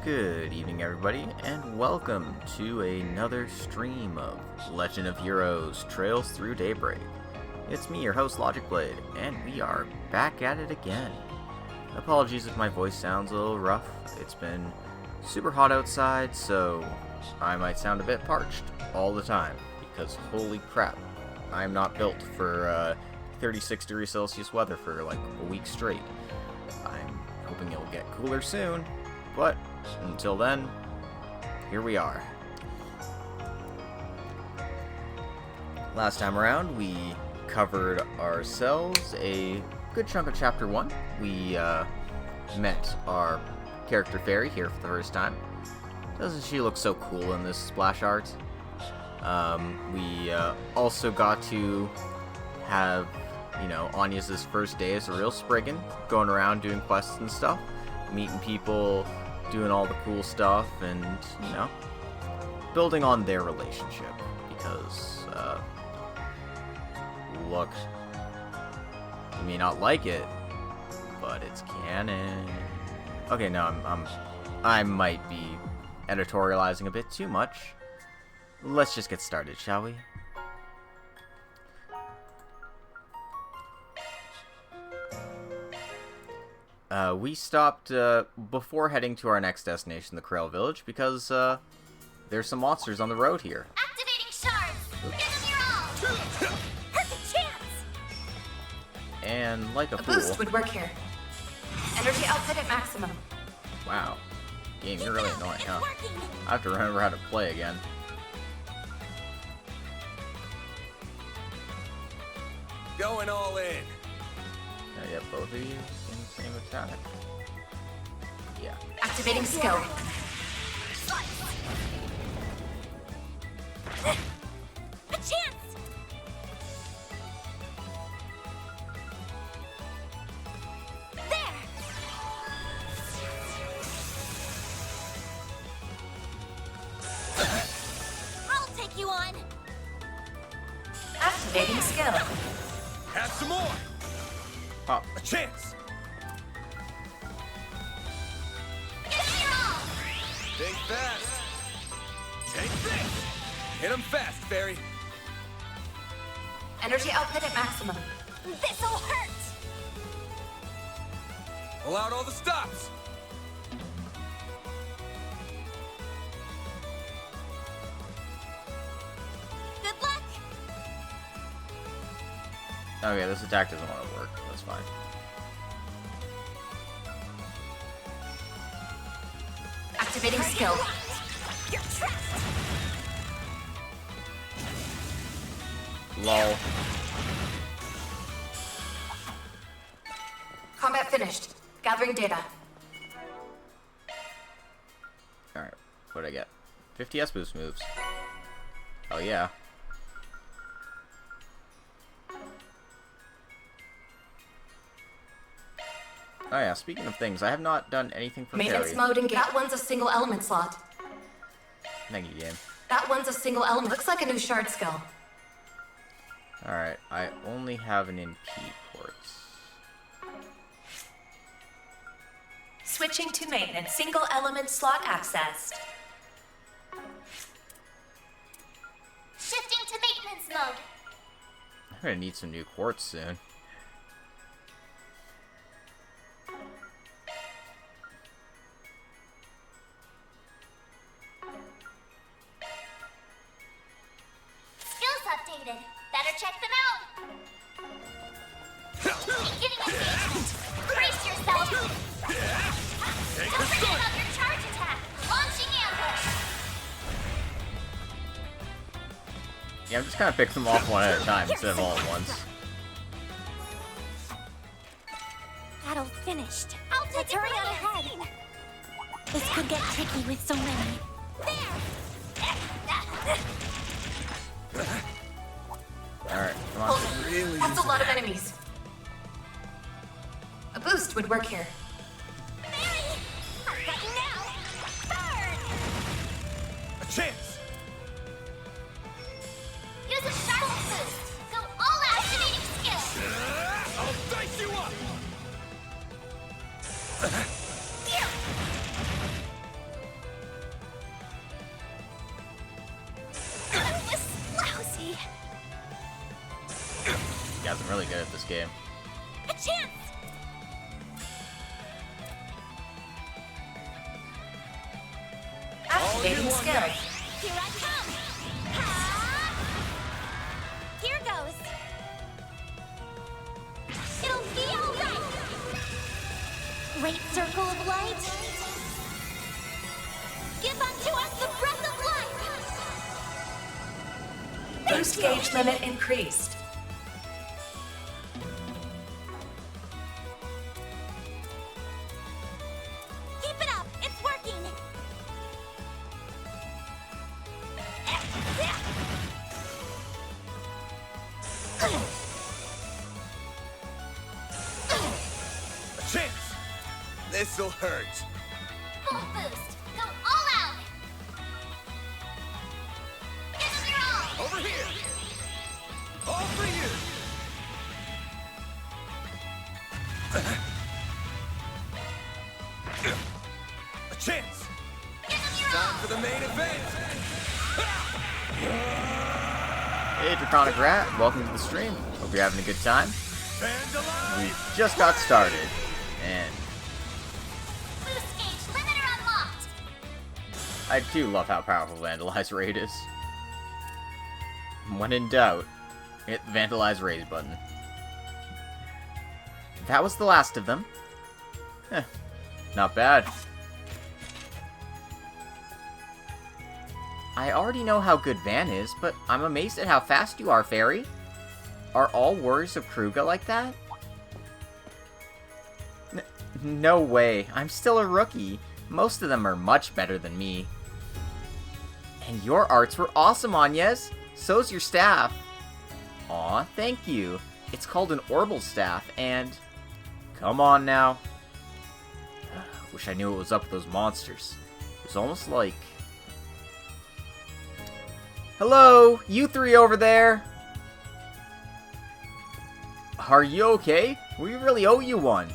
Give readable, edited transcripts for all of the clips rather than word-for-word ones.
Good evening, everybody, and welcome to another stream of Legend of Heroes Trails Through Daybreak. It's me, your host, Logic Blade, and we are back at it again. Apologies if my voice sounds a little rough. It's been super hot outside, so I might sound a bit parched all the time, because holy crap, I'm not built for 36 degrees Celsius weather for like a week straight. I'm hoping it'll get cooler soon, but until then, here we are. Last time around, we covered ourselves a good chunk of Chapter 1. We met our character Fairy here for the first time. Doesn't she look so cool in this splash art? We also got to have, Anya's first day as a real Spriggan, going around doing quests and stuff, meeting people, doing all the cool stuff, and, building on their relationship, because, look, you may not like it, but it's canon. Okay, no, I might be editorializing a bit too much. Let's just get started, shall we? We stopped before heading to our next destination, the Corel Village, because there's some monsters on the road here. Activating Shards! Give them your all! Perfect chance! And like a A fool... boost would work here. Energy output at maximum. Wow. Game, you're really annoying, huh? Working. I have to remember how to play again. Going all in. Yeah, both of you in the same attack. Yeah. Activating skill. A chance! There! I'll take you on! Activating skill. Have some more. Pop. A chance. Give them your all! Think fast. Take this. Hit him fast, Fairy. Energy output at maximum. This'll hurt! Pull out all the stops. Good luck! Okay, this attack doesn't want to work. That's fine. Activating skill. You're trapped! Lol. Combat finished. Gathering data. Alright, what did I get? 50 S boost moves. Oh yeah. Oh yeah, speaking of things, I have not done anything for Maintenance Fairy. mode and that one's a single element slot. Thank you, game. That one's a single element. Looks like a new shard skill. Alright, I only have an NP port. Switching to maintenance. Single element slot accessed. Shifting to maintenance mode. I'm gonna need some new quartz soon. Skills updated. Better check them out. Beginning engagement. Brace yourself. Don't forget about your charge attack. Launching ambush. Yeah, I'm just kind of picking them off one at a time instead of all at once. Battle finished. I'll take it from ahead. This could get tricky with so many. There. Alright, come on. Hold it. That's a lot of enemies. A boost would work here. Barry! I've got you now. Burn! A chance. Use a sharp boost. Go all activating skill. I'll dice you up. Here. good at this game. A chance! Activating skill. Here I come! Ha! Here goes! It'll be alright! Great circle of light! Give unto us the breath of life! Boost gauge limit increased. Keep it up! It's working! A chance! This'll hurt. Full boost! Go all out! Give them your all! Over here! All for you! A chance! Give them your Time all! for the main event! Hey, Draconic Rat, welcome to the stream. Hope you're having a good time. Vandalize! We just got started, and Boost gauge limiter unlocked! I do love how powerful Vandalize Raid is. When in doubt, hit the Vandalize Raid button. That was the last of them. Heh, not bad. I already know how good Van is, but I'm amazed at how fast you are, Fairy. Are all warriors of Kruga like that? No way. I'm still a rookie. Most of them are much better than me. And your arts were awesome, Agnes. So's your staff. Aw, thank you. It's called an Orbital Staff, and... Come on now. Wish I knew what was up with those monsters. It was almost like... Hello, you three over there. Are you okay? We really owe you one.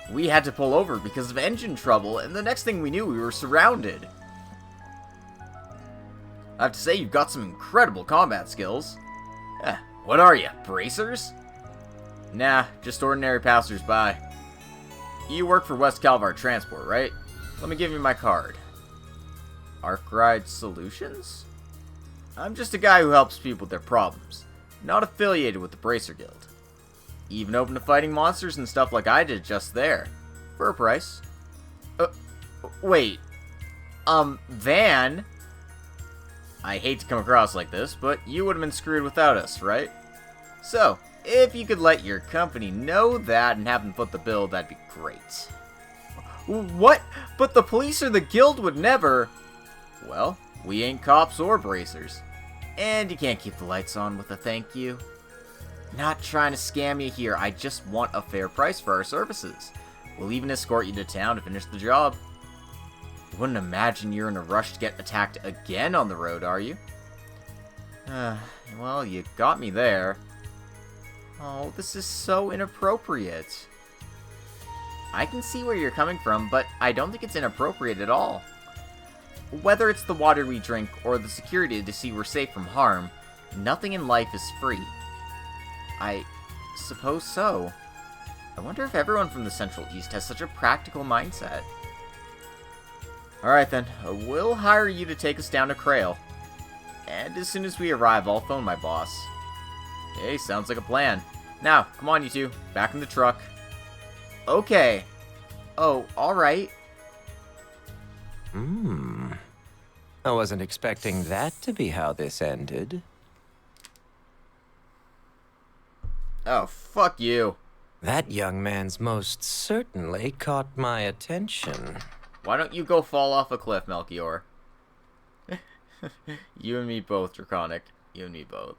We had to pull over because of engine trouble, and the next thing we knew, we were surrounded. I have to say, you've got some incredible combat skills. What are you, bracers? Nah, just ordinary passers-by. You work for West Calvar Transport, right? Let me give you my card. Arkride Solutions? I'm just a guy who helps people with their problems, not affiliated with the Bracer Guild. Even open to fighting monsters and stuff like I did just there. For a price. Wait. Van? I hate to come across like this, but you would have been screwed without us, right? So, if you could let your company know that and have them foot the bill, that'd be great. What? But the police or the guild would never... Well, we ain't cops or bracers. And you can't keep the lights on with a thank you. Not trying to scam you here, I just want a fair price for our services. We'll even escort you to town to finish the job. Wouldn't imagine you're in a rush to get attacked again on the road, are you? Well, you got me there. Oh, this is so inappropriate. I can see where you're coming from, but I don't think it's inappropriate at all. Whether it's the water we drink or the security to see we're safe from harm, nothing in life is free. I suppose so. I wonder if everyone from the Central East has such a practical mindset. Alright then, we'll hire you to take us down to Krail. And as soon as we arrive, I'll phone my boss. Hey, sounds like a plan. Now, come on you two, back in the truck. Okay. Oh, alright. I wasn't expecting that to be how this ended. Oh, fuck you. That young man's most certainly caught my attention. Why don't you go fall off a cliff, Melchior? You and me both, Draconic. You and me both.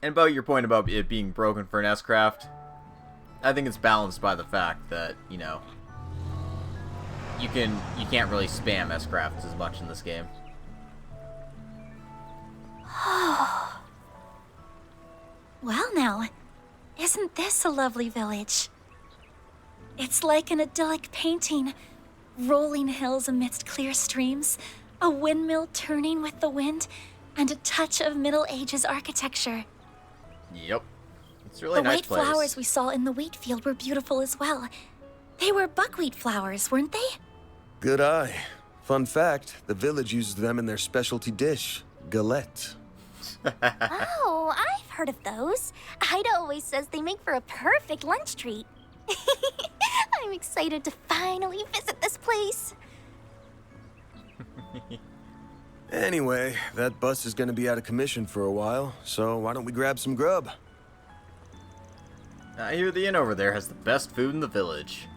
And about your point about it being broken for an S-Craft, I think it's balanced by the fact that, you know, you can't really spam S-Crafts as much in this game. Well now, isn't this a lovely village? It's like an idyllic painting, Rolling hills amidst clear streams, a windmill turning with the wind, and a touch of Middle Ages architecture. Yep. It's a really The nice white place. flowers we saw in the wheat field were beautiful as well. They were buckwheat flowers, weren't they? Good eye. Fun fact, the village uses them in their specialty dish, galette. Oh, I've heard of those. Ida always says they make for a perfect lunch treat. I'm excited to finally visit this place. Anyway, that bus is gonna be out of commission for a while, so why don't we grab some grub? I hear the inn over there has the best food in the village.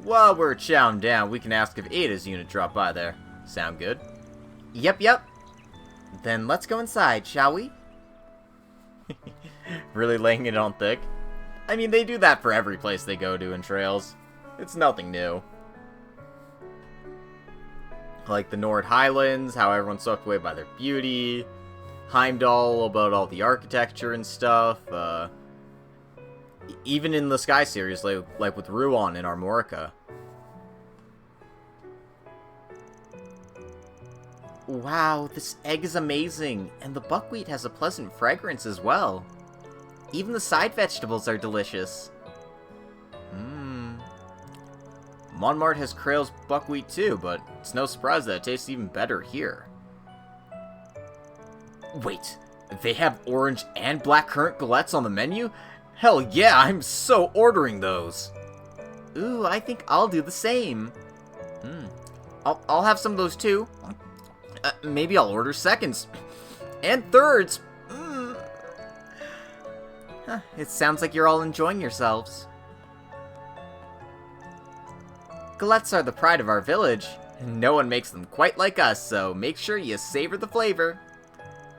While we're chowing down, we can ask if Ada's unit dropped by there. Sound good? Yep. Then let's go inside, shall we? Really laying it on thick? I mean, they do that for every place they go to in Trails. It's nothing new. Like the Nord Highlands, how everyone's swept away by their beauty. Heimdall about all the architecture and stuff. Even in the Sky series, like with Ruon in Armorica. Wow, this egg is amazing, and the buckwheat has a pleasant fragrance as well. Even the side vegetables are delicious. Montmartre has Krail's buckwheat too, but it's no surprise that it tastes even better here. Wait, they have orange and blackcurrant galettes on the menu? Hell yeah, I'm so ordering those. Ooh, I think I'll do the same. I'll have some of those too. Maybe I'll order seconds. And thirds. It sounds like you're all enjoying yourselves. Galettes are the pride of our village. No one makes them quite like us, so make sure you savor the flavor.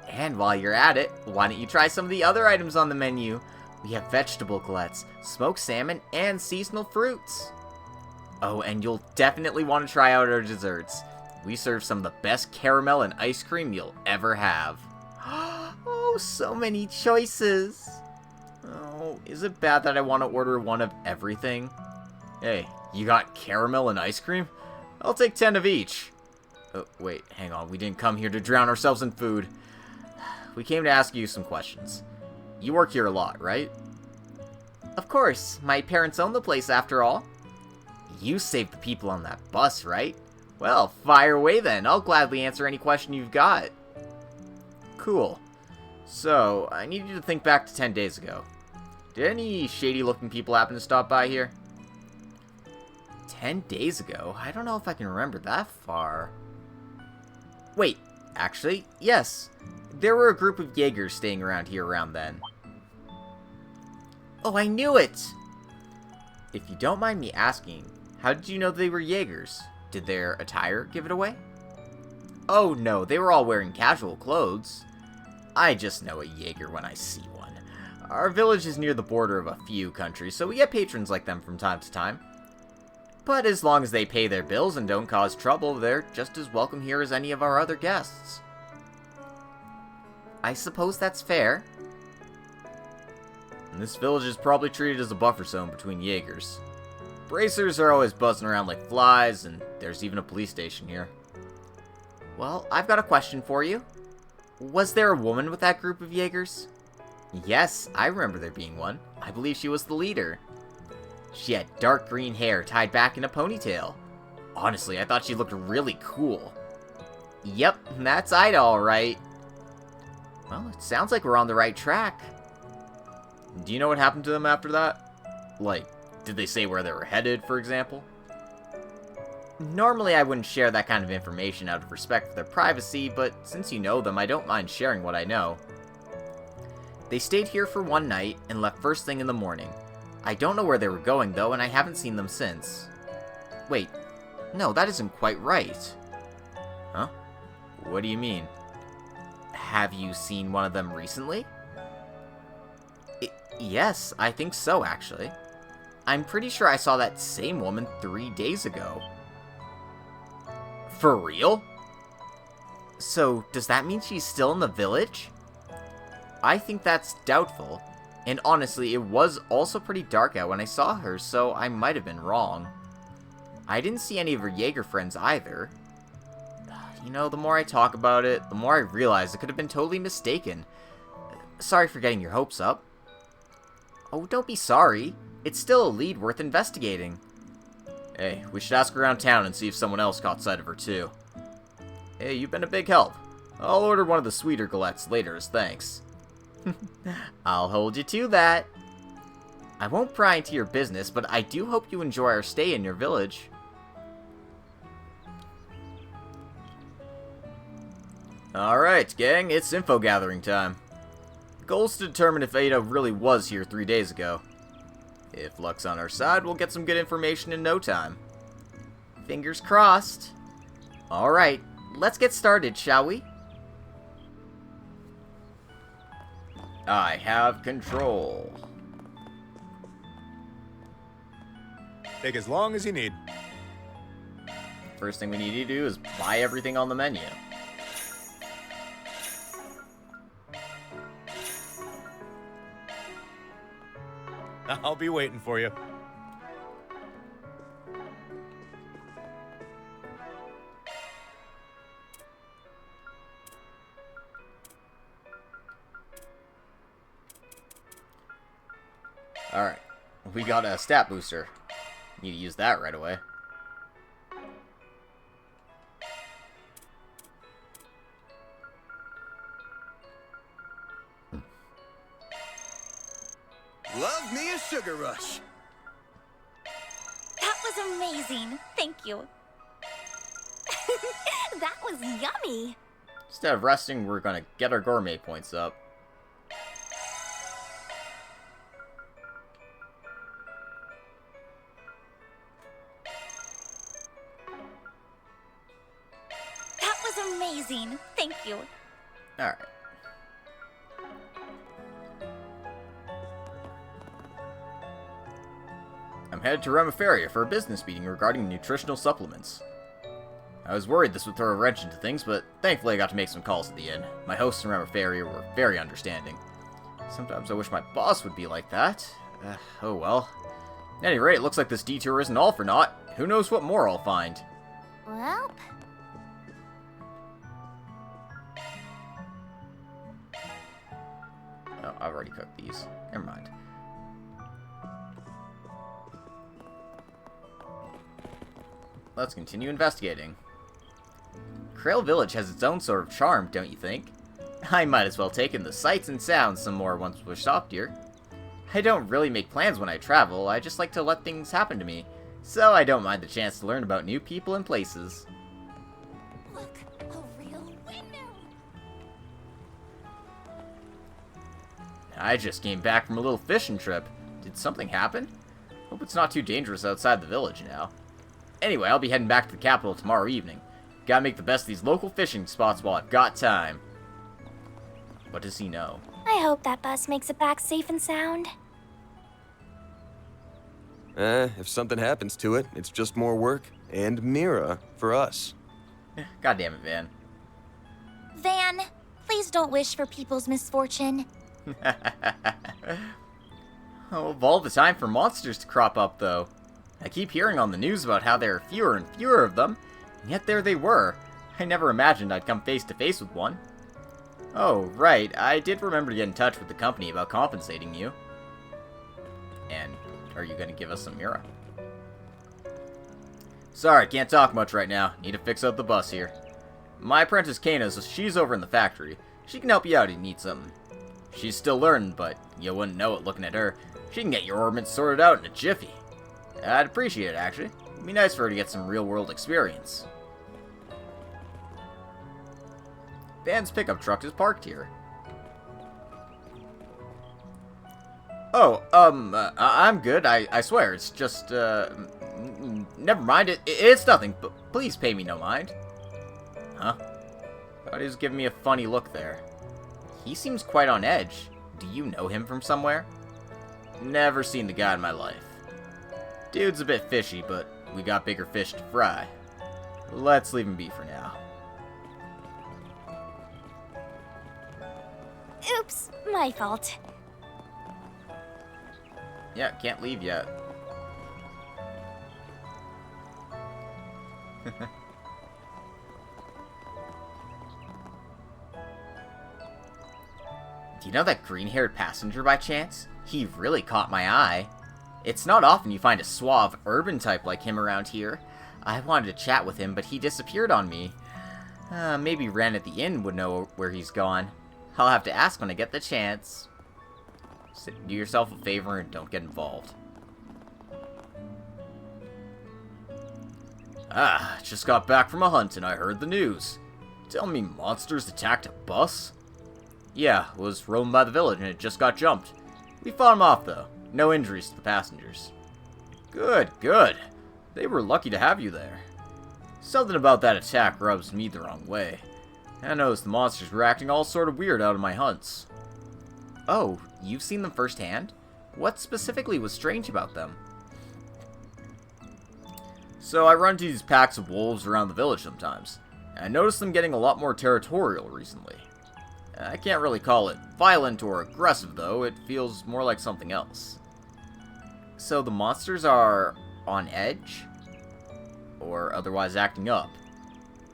And while you're at it, why don't you try some of the other items on the menu? We have vegetable galettes, smoked salmon, and seasonal fruits. Oh, and you'll definitely want to try out our desserts. We serve some of the best caramel and ice cream you'll ever have. Oh, so many choices. Oh, is it bad that I want to order one of everything? Hey, you got caramel and ice cream? I'll take 10 of each. Oh, wait, hang on. We didn't come here to drown ourselves in food. We came to ask you some questions. You work here a lot, right? Of course. My parents own the place after all. You saved the people on that bus, right? Well, fire away then. I'll gladly answer any question you've got. Cool. So, I need you to think back to 10 days ago. Did any shady-looking people happen to stop by here? 10 days ago? I don't know if I can remember that far. Wait, actually, yes. There were a group of Jaegers staying around here around then. Oh, I knew it! If you don't mind me asking, how did you know they were Jaegers? Did their attire give it away? Oh no, they were all wearing casual clothes. I just know a Jaeger when I see one. Our village is near the border of a few countries, so we get patrons like them from time to time. But as long as they pay their bills and don't cause trouble, they're just as welcome here as any of our other guests. I suppose that's fair. And this village is probably treated as a buffer zone between Jaegers. Bracers are always buzzing around like flies, and there's even a police station here. Well, I've got a question for you. Was there a woman with that group of Jaegers? Yes, I remember there being one. I believe she was the leader. She had dark green hair tied back in a ponytail. Honestly, I thought she looked really cool. Yep, that's Ida alright. Well, it sounds like we're on the right track. Do you know what happened to them after that? Like, did they say where they were headed, for example? Normally I wouldn't share that kind of information out of respect for their privacy, but since you know them, I don't mind sharing what I know. They stayed here for one night and left first thing in the morning. I don't know where they were going, though, and I haven't seen them since. Wait, no, that isn't quite right. Huh? What do you mean? Have you seen one of them recently? Yes, I think so, actually. I'm pretty sure I saw that same woman 3 days ago. For real? So, does that mean she's still in the village? I think that's doubtful. And honestly, it was also pretty dark out when I saw her, so I might have been wrong. I didn't see any of her Jaeger friends either. You know, the more I talk about it, the more I realize it could have been totally mistaken. Sorry for getting your hopes up. Oh, don't be sorry. It's still a lead worth investigating. Hey, we should ask around town and see if someone else caught sight of her too. Hey, you've been a big help. I'll order one of the sweeter galettes later as thanks. I'll hold you to that. I won't pry into your business, but I do hope you enjoy our stay in your village. Alright, gang, it's info gathering time. The goal is to determine if Ada really was here 3 days ago. If luck's on our side, we'll get some good information in no time. Fingers crossed. Alright, let's get started, shall we? I have control. Take as long as you need. First thing we need to do is buy everything on the menu. I'll be waiting for you. Alright, we got a stat booster. Need to use that right away. Love me a sugar rush. That was amazing. Thank you. That was yummy. Instead of resting, we're gonna get our gourmet points up. That was amazing. Thank you. Alright. I'm headed to Remiferia for a business meeting regarding nutritional supplements. I was worried this would throw a wrench into things, but thankfully I got to make some calls at the end. My hosts in Remiferia were very understanding. Sometimes I wish my boss would be like that. Oh well. At any rate, it looks like this detour isn't all for naught. Who knows what more I'll find. Well, Oh, I've already cooked these. Never mind. Let's continue investigating. Krail Village has its own sort of charm, don't you think? I might as well take in the sights and sounds some more once we're stopped here. I don't really make plans when I travel, I just like to let things happen to me, so I don't mind the chance to learn about new people and places. look, a real window. I just came back from a little fishing trip. Did something happen? Hope it's not too dangerous outside the village now. Anyway, I'll be heading back to the capital tomorrow evening. Gotta make the best of these local fishing spots while I've got time. What does he know? I hope that bus makes it back safe and sound. If something happens to it, it's just more work and Mira for us. God damn it, Van. Van, please don't wish for people's misfortune. Oh, of all the time for monsters to crop up, though. I keep hearing on the news about how there are fewer and fewer of them, and yet there they were. I never imagined I'd come face to face with one. Oh, right, I did remember to get in touch with the company about compensating you. And are you going to give us some Mira? Sorry, can't talk much right now. Need to fix up the bus here. My apprentice Kana, she's over in the factory. She can help you out if you need something. She's still learning, but you wouldn't know it looking at her. She can get your orbits sorted out in a jiffy. I'd appreciate it, actually. It'd be nice for her to get some real-world experience. Van's pickup truck is parked here. Oh, I'm good, I swear. It's just, never mind. It's nothing, but please pay me no mind. Huh? Thought he was giving me a funny look there. He seems quite on edge. Do you know him from somewhere? Never seen the guy in my life. Dude's a bit fishy, but we got bigger fish to fry. Let's leave him be for now. Oops, my fault. Yeah, can't leave yet. Do you know that green-haired passenger by chance? He really caught my eye. It's not often you find a suave, urban type like him around here. I wanted to chat with him, but he disappeared on me. Maybe Ren at the inn would know where he's gone. I'll have to ask when I get the chance. So do yourself a favor and don't get involved. Just got back from a hunt and I heard the news. Tell me monsters attacked a bus? Yeah, it was roaming by the village and it just got jumped. We fought him off though. No injuries to the passengers. Good, good. They were lucky to have you there. Something about that attack rubs me the wrong way. I noticed the monsters were acting all sort of weird out of my hunts. Oh, you've seen them firsthand? What specifically was strange about them? So I run into these packs of wolves around the village sometimes. And I noticed them getting a lot more territorial recently. I can't really call it violent or aggressive though, it feels more like something else. So the monsters are on edge? Or otherwise acting up?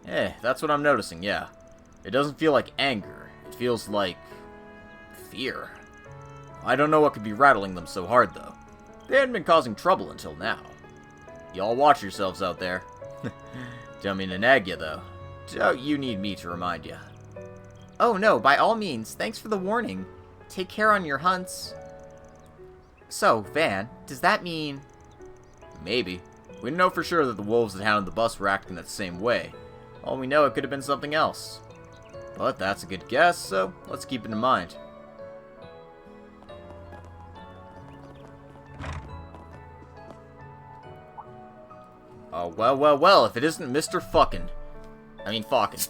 That's what I'm noticing, yeah. It doesn't feel like anger, it feels like fear. I don't know what could be rattling them so hard though. They hadn't been causing trouble until now. Y'all watch yourselves out there. Don't mean to nag you though. Don't you need me to remind you? Oh no, by all means, thanks for the warning. Take care on your hunts. So, Van, does that mean... Maybe. We didn't know for sure that the wolves that hounded the bus were acting that same way. All we know, it could have been something else. But that's a good guess, so let's keep it in mind. Oh, well, if it isn't Mr. Fuckin'. I mean, Fawkin.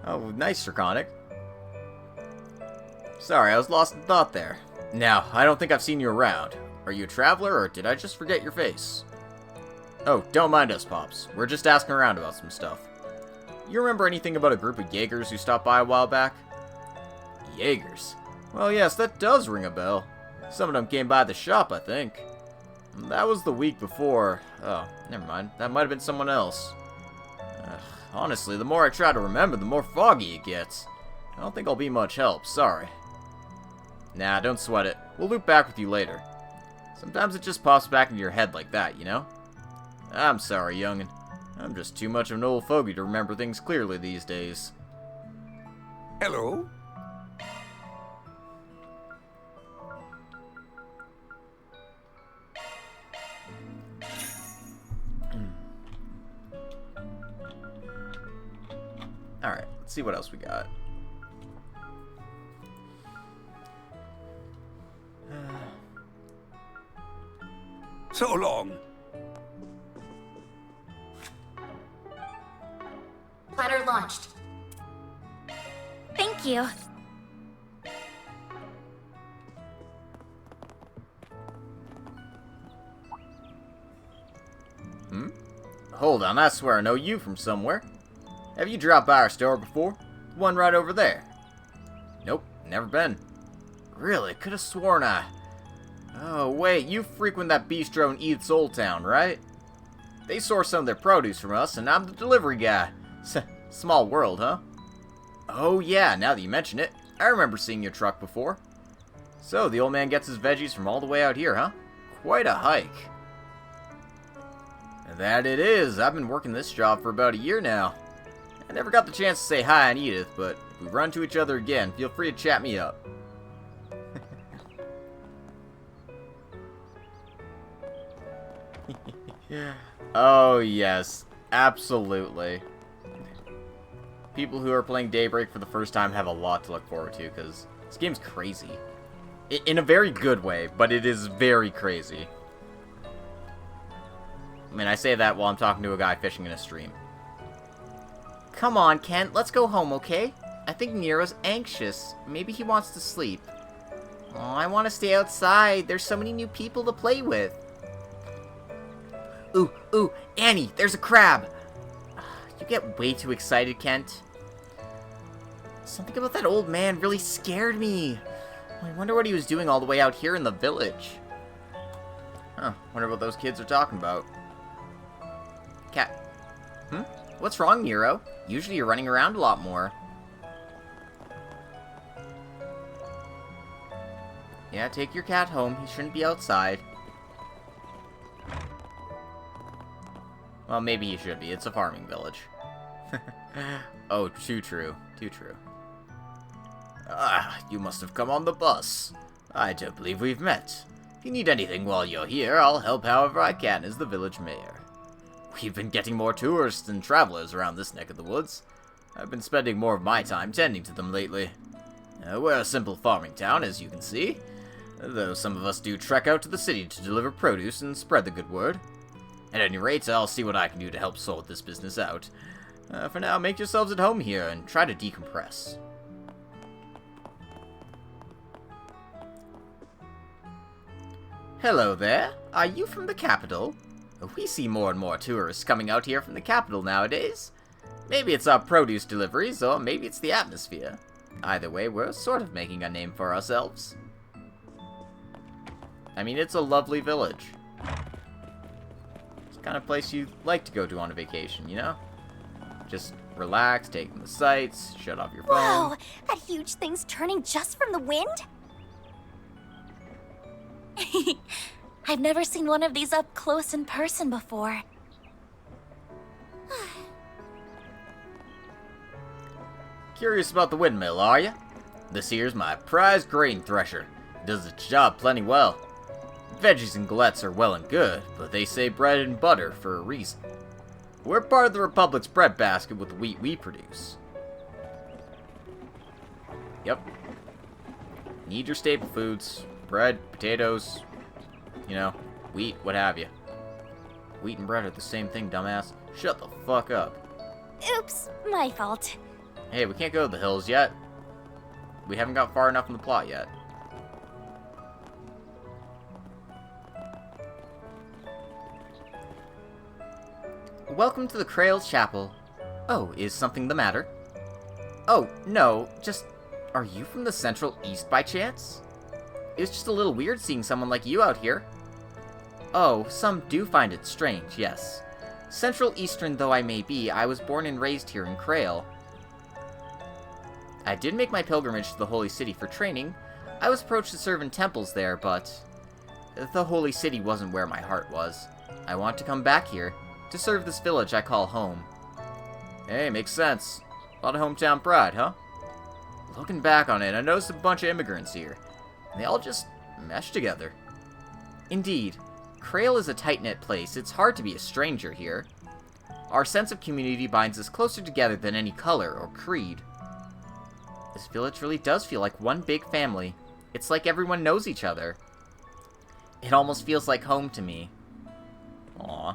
Oh, nice, Draconic. Sorry, I was lost in thought there. Now, I don't think I've seen you around. Are you a traveler, or did I just forget your face? Oh, don't mind us, Pops. We're just asking around about some stuff. You remember anything about a group of Jaegers who stopped by a while back? Jaegers? Well, yes, that does ring a bell. Some of them came by the shop, I think. That was the week before. Oh, never mind. That might have been someone else. Honestly, the more I try to remember, the more foggy it gets. I don't think I'll be much help, sorry. Nah, don't sweat it. We'll loop back with you later. Sometimes it just pops back into your head like that, you know? I'm sorry, youngin'. I'm just too much of an old fogey to remember things clearly these days. Hello? Alright, let's see what else we got. So long. Platter launched. Thank you. Hold on, I swear I know you from somewhere. Have you dropped by our store before? The one right over there. Nope, never been. Really, could have sworn I... Oh, wait, you frequent that bistro in Edith's Old Town, right? They source some of their produce from us, and I'm the delivery guy. Small world, huh? Oh yeah, now that you mention it, I remember seeing your truck before. So, the old man gets his veggies from all the way out here, huh? Quite a hike. That it is. I've been working this job for about a year now. I never got the chance to say hi on Edith, but if we run into each other again, feel free to chat me up. Oh yes, absolutely. People who are playing Daybreak for the first time have a lot to look forward to, because this game's crazy. In a very good way, but it is very crazy. I mean, I say that while I'm talking to a guy fishing in a stream. Come on, Kent, let's go home, okay? I think Nero's anxious. Maybe he wants to sleep. Oh, I want to stay outside. There's so many new people to play with. Ooh, Annie, there's a crab. You get way too excited, Kent. Something about that old man really scared me. I wonder what he was doing all the way out here in the village. Huh, wonder what those kids are talking about. Cat. What's wrong, Nero? Usually you're running around a lot more. Yeah, take your cat home. He shouldn't be outside. Well, maybe he should be. It's a farming village. Oh, too true. Too true. Ah, you must have come on the bus. I don't believe we've met. If you need anything while you're here, I'll help however I can as the village mayor. We've been getting more tourists and travelers around this neck of the woods. I've been spending more of my time tending to them lately. We're a simple farming town, as you can see, though some of us do trek out to the city to deliver produce and spread the good word. At any rate, I'll see what I can do to help sort this business out. For now, make yourselves at home here and try to decompress. Hello there. Are you from the capital? We see more and more tourists coming out here from the capital nowadays. Maybe it's our produce deliveries, or maybe it's the atmosphere. Either way, we're sort of making a name for ourselves. I mean, it's a lovely village. It's the kind of place you'd like to go to on a vacation, you know? Just relax, take in the sights, shut off your phone. Whoa! That huge thing's turning just from the wind? I've never seen one of these up close in person before. Curious about the windmill, are you? This here's my prized grain thresher. It does its job plenty well. Veggies and galettes are well and good, but they say bread and butter for a reason. We're part of the Republic's breadbasket with the wheat we produce. Yep. Need your staple foods. Bread, potatoes, you know, wheat, what have you. Wheat and bread are the same thing, dumbass. Shut the fuck up. Oops, my fault. Hey, we can't go to the hills yet. We haven't got far enough in the plot yet. Welcome to the Krail's Chapel. Oh, is something the matter? Oh, no, just... Are you from the Central East by chance? It's just a little weird seeing someone like you out here. Oh, some do find it strange, yes. Central Eastern though I may be, I was born and raised here in Krail. I did make my pilgrimage to the Holy City for training. I was approached to serve in temples there, but... the Holy City wasn't where my heart was. I want to come back here, to serve this village I call home. Hey, makes sense. A lot of hometown pride, huh? Looking back on it, I noticed a bunch of immigrants here. They all just mesh together. Indeed, Krail is a tight-knit place. It's hard to be a stranger here. Our sense of community binds us closer together than any color or creed. This village really does feel like one big family. It's like everyone knows each other. It almost feels like home to me. Aww.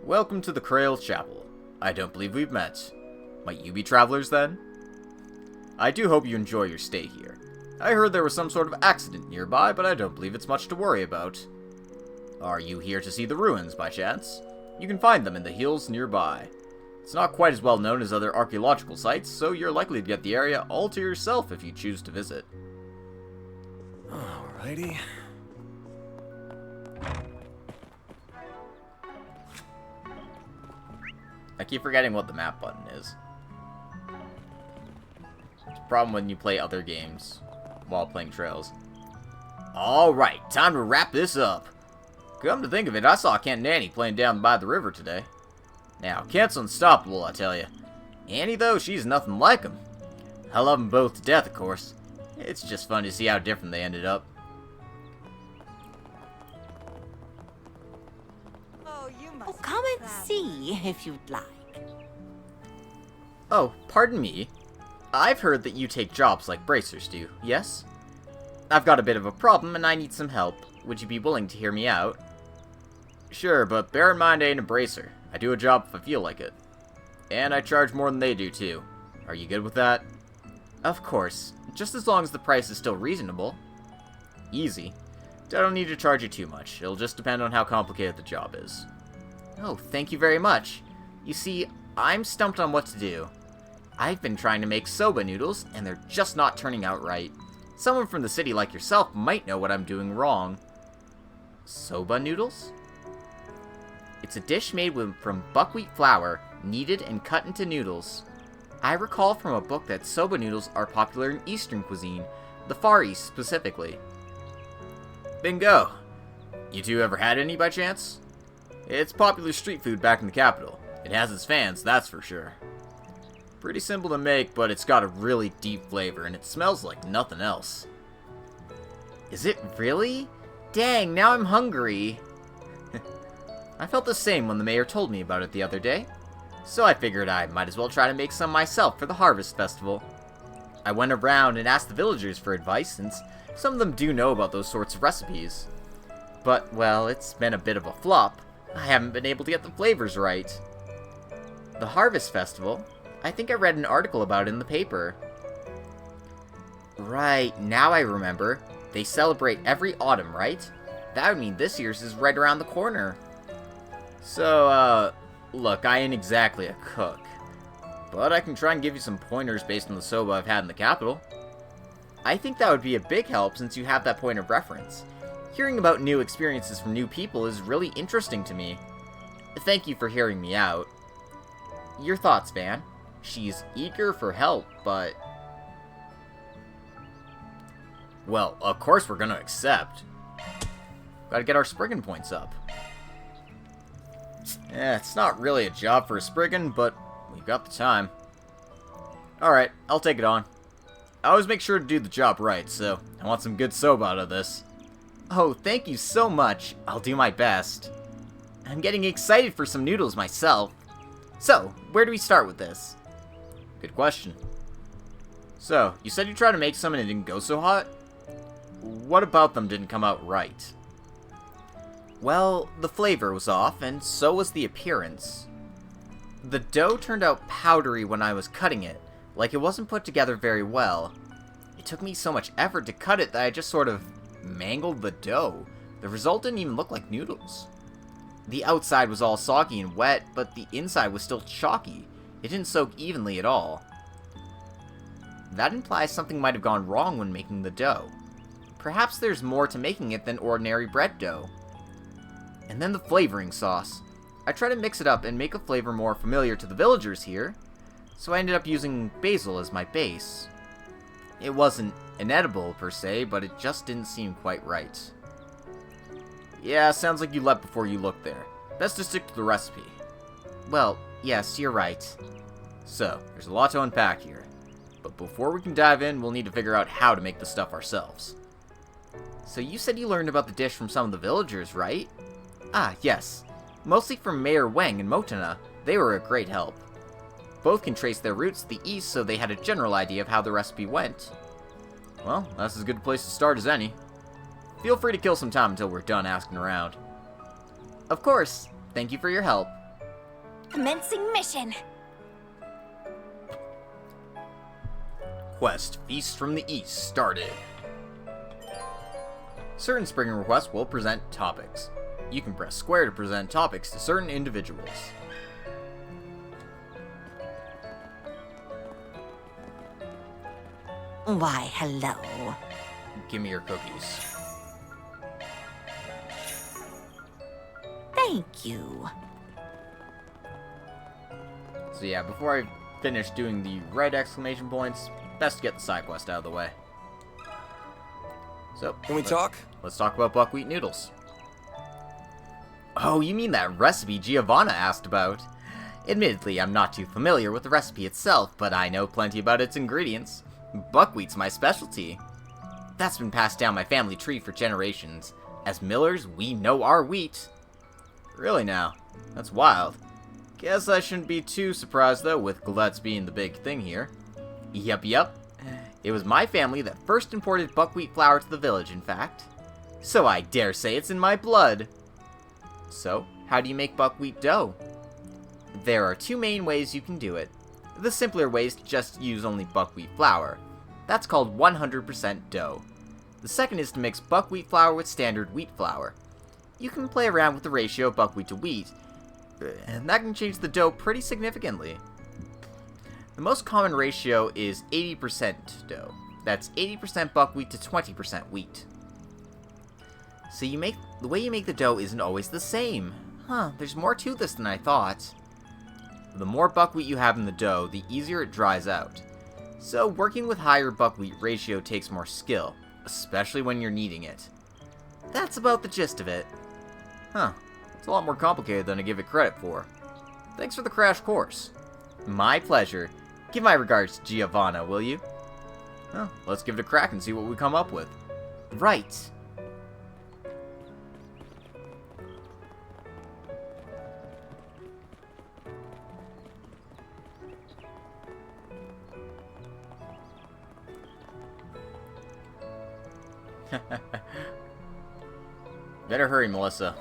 Welcome to the Krail's Chapel. I don't believe we've met. Might you be travelers then? I do hope you enjoy your stay here. I heard there was some sort of accident nearby, but I don't believe it's much to worry about. Are you here to see the ruins, by chance? You can find them in the hills nearby. It's not quite as well known as other archaeological sites, so you're likely to get the area all to yourself if you choose to visit. Alrighty. I keep forgetting what the map button is. It's a problem when you play other games while playing Trails. Alright, time to wrap this up. Come to think of it, I saw Kent and Annie playing down by the river today. Now, Kent's unstoppable, I tell you. Annie, though, she's nothing like him. I love them both to death, of course. It's just fun to see how different they ended up. Oh, come and see if you'd like. Oh, pardon me. I've heard that you take jobs like bracers do, yes? I've got a bit of a problem and I need some help. Would you be willing to hear me out? Sure, but bear in mind I ain't a bracer. I do a job if I feel like it. And I charge more than they do, too. Are you good with that? Of course. Just as long as the price is still reasonable. Easy. I don't need to charge you too much. It'll just depend on how complicated the job is. Oh, thank you very much. You see, I'm stumped on what to do. I've been trying to make soba noodles, and they're just not turning out right. Someone from the city like yourself might know what I'm doing wrong. Soba noodles? It's a dish made from buckwheat flour, kneaded and cut into noodles. I recall from a book that soba noodles are popular in Eastern cuisine, the Far East specifically. Bingo! You two ever had any by chance? It's popular street food back in the capital. It has its fans, that's for sure. Pretty simple to make, but it's got a really deep flavor, and it smells like nothing else. Is it really? Dang, now I'm hungry. I felt the same when the mayor told me about it the other day, so I figured I might as well try to make some myself for the Harvest Festival. I went around and asked the villagers for advice, since some of them do know about those sorts of recipes. But, well, it's been a bit of a flop. I haven't been able to get the flavors right. The Harvest Festival? I think I read an article about it in the paper. Right, now I remember. They celebrate every autumn, right? That would mean this year's is right around the corner. So, look, I ain't exactly a cook, but I can try and give you some pointers based on the soba I've had in the capital. I think that would be a big help since you have that point of reference. Hearing about new experiences from new people is really interesting to me. Thank you for hearing me out. Your thoughts, Van? She's eager for help, but... Well, of course we're gonna accept. Gotta get our Spriggan points up. It's not really a job for a Spriggan, but we've got the time. Alright, I'll take it on. I always make sure to do the job right, so I want some good soba out of this. Oh, thank you so much. I'll do my best. I'm getting excited for some noodles myself. So, where do we start with this? Good question. So, you said you tried to make some and it didn't go so hot? What about them didn't come out right? Well, the flavor was off, and so was the appearance. The dough turned out powdery when I was cutting it, like it wasn't put together very well. It took me so much effort to cut it that I just sort of mangled the dough. The result didn't even look like noodles. The outside was all soggy and wet, but the inside was still chalky. It didn't soak evenly at all. That implies something might have gone wrong when making the dough. Perhaps there's more to making it than ordinary bread dough. And then the flavoring sauce. I tried to mix it up and make a flavor more familiar to the villagers here, so I ended up using basil as my base. It wasn't inedible per se, but it just didn't seem quite right. Yeah, sounds like you leapt before you looked there. Best to stick to the recipe. Well, yes, you're right. So, there's a lot to unpack here. But before we can dive in, we'll need to figure out how to make the stuff ourselves. So you said you learned about the dish from some of the villagers, right? Ah, yes. Mostly from Mayor Wang and Motana. They were a great help. Both can trace their roots to the east, so they had a general idea of how the recipe went. Well, that's as good a place to start as any. Feel free to kill some time until we're done asking around. Of course. Thank you for your help. Commencing mission. Quest Feast from the East started. Certain Spriggans requests will present topics. You can press square to present topics to certain individuals. Why, hello. Give me your cookies. Thank you. So yeah, before I finish doing the right exclamation points, best to get the side quest out of the way. So, Can we talk? Let's talk about buckwheat noodles. Oh, you mean that recipe Giovanna asked about? Admittedly, I'm not too familiar with the recipe itself, but I know plenty about its ingredients. Buckwheat's my specialty. That's been passed down my family tree for generations. As millers, we know our wheat. Really now? That's wild. Guess I shouldn't be too surprised though, with galettes being the big thing here. Yup. It was my family that first imported buckwheat flour to the village, in fact. So I dare say it's in my blood. So, how do you make buckwheat dough? There are two main ways you can do it. The simpler way is to just use only buckwheat flour. That's called 100% dough. The second is to mix buckwheat flour with standard wheat flour. You can play around with the ratio of buckwheat to wheat, and that can change the dough pretty significantly. The most common ratio is 80% dough. That's 80% buckwheat to 20% wheat. So the way you make the dough isn't always the same. Huh, there's more to this than I thought. The more buckwheat you have in the dough, the easier it dries out. So working with higher buckwheat ratio takes more skill, especially when you're kneading it. That's about the gist of it. Huh, it's a lot more complicated than I give it credit for. Thanks for the crash course. My pleasure. Give my regards to Giovanna, will you? Well, let's give it a crack and see what we come up with. Right. Better hurry, Melissa.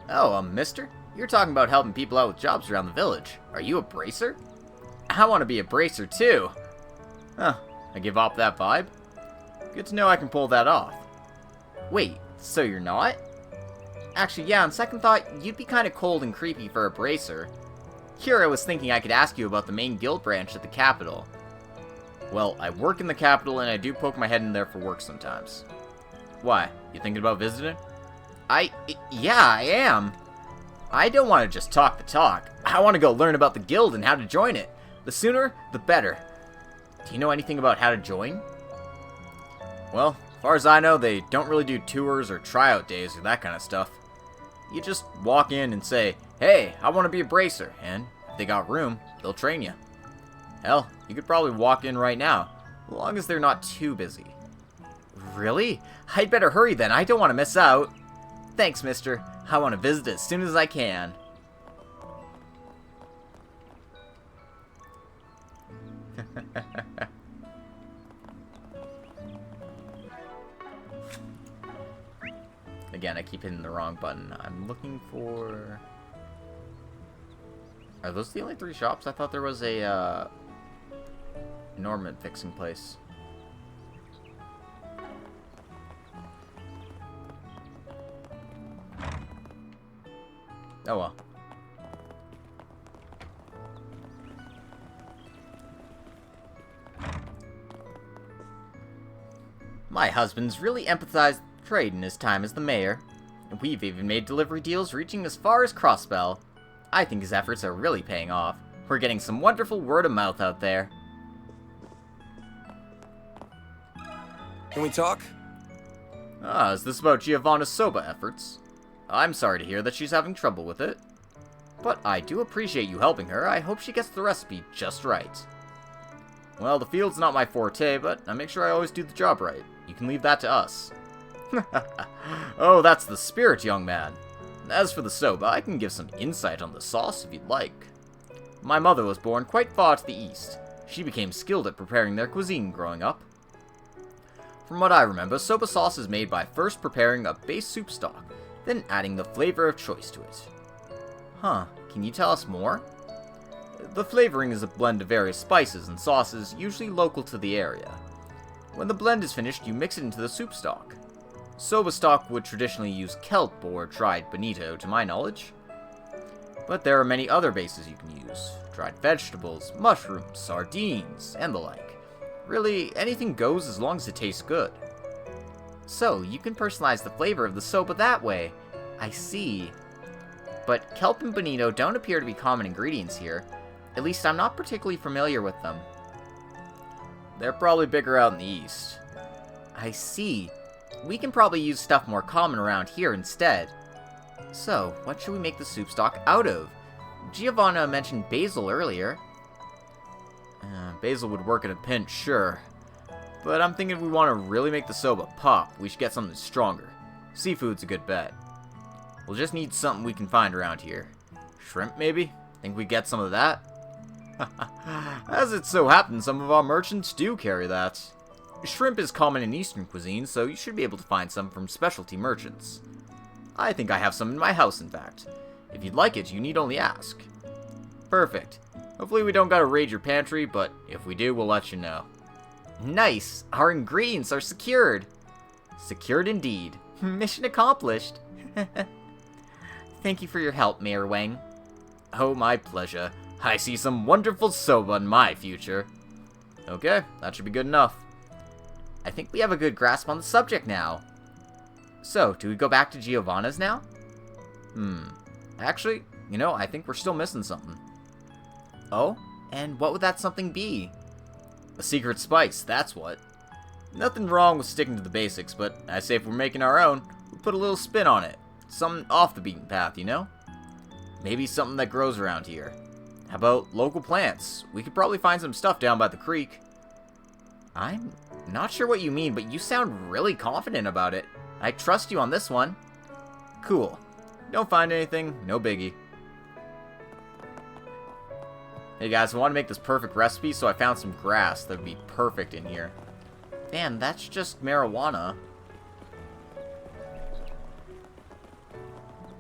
Oh, mister? You're talking about helping people out with jobs around the village. Are you a bracer? I want to be a bracer, too. Huh, I give off that vibe? Good to know I can pull that off. Wait, so you're not? Actually, yeah, on second thought, you'd be kind of cold and creepy for a bracer. Here I was thinking I could ask you about the main guild branch at the capital. Well, I work in the capital, and I do poke my head in there for work sometimes. Why? You thinking about visiting? Yeah, I am. I don't want to just talk the talk. I want to go learn about the guild and how to join it. The sooner, the better. Do you know anything about how to join? Well, as far as I know, they don't really do tours or tryout days or that kind of stuff. You just walk in and say, hey, I want to be a bracer, and if they got room, they'll train you. Hell, you could probably walk in right now, as long as they're not too busy. Really? I'd better hurry then, I don't want to miss out. Thanks, mister. I want to visit as soon as I can. Again, I keep hitting the wrong button. I'm looking for... Are those the only 3 shops? I thought there was a, Norman fixing place. Oh well. My husband's really empathized with trade in his time as the mayor. And we've even made delivery deals reaching as far as Crossbell. I think his efforts are really paying off. We're getting some wonderful word of mouth out there. Can we talk? Ah, is this about Giovanna's Soba efforts? I'm sorry to hear that she's having trouble with it. But I do appreciate you helping her. I hope she gets the recipe just right. Well, the field's not my forte, but I make sure I always do the job right. You can leave that to us. Oh, that's the spirit, young man. As for the soba, I can give some insight on the sauce if you'd like. My mother was born quite far to the east. She became skilled at preparing their cuisine growing up. From what I remember, soba sauce is made by first preparing a base soup stock, then adding the flavor of choice to it. Huh, can you tell us more? The flavoring is a blend of various spices and sauces, usually local to the area. When the blend is finished, you mix it into the soup stock. Soba stock would traditionally use kelp or dried bonito, to my knowledge. But there are many other bases you can use. Dried vegetables, mushrooms, sardines, and the like. Really, anything goes as long as it tastes good. So, you can personalize the flavor of the soba that way. I see. But kelp and bonito don't appear to be common ingredients here. At least I'm not particularly familiar with them. They're probably bigger out in the east. I see. We can probably use stuff more common around here instead. So, what should we make the soup stock out of? Giovanna mentioned basil earlier. Basil would work in a pinch, sure. But I'm thinking if we want to really make the soba pop, we should get something stronger. Seafood's a good bet. We'll just need something we can find around here. Shrimp, maybe? Think we get some of that? As it so happens, some of our merchants do carry that. Shrimp is common in Eastern cuisine, so you should be able to find some from specialty merchants. I think I have some in my house, in fact. If you'd like it, you need only ask. Perfect. Hopefully we don't gotta raid your pantry, but if we do, we'll let you know. Nice! Our ingredients are secured! Secured indeed. Mission accomplished. Thank you for your help, Mayor Wang. Oh, my pleasure. I see some wonderful soba in my future. Okay, that should be good enough. I think we have a good grasp on the subject now. So, do we go back to Giovanna's now? Actually, I think we're still missing something. Oh? And what would that something be? A secret spice, that's what. Nothing wrong with sticking to the basics, but I say if we're making our own, we put a little spin on it. Something off the beaten path, Maybe something that grows around here. How about local plants? We could probably find some stuff down by the creek. I'm not sure what you mean, but you sound really confident about it. I trust you on this one. Cool. Don't find anything, no biggie. Hey guys, I want to make this perfect recipe, so I found some grass that would be perfect in here. Man, that's just marijuana.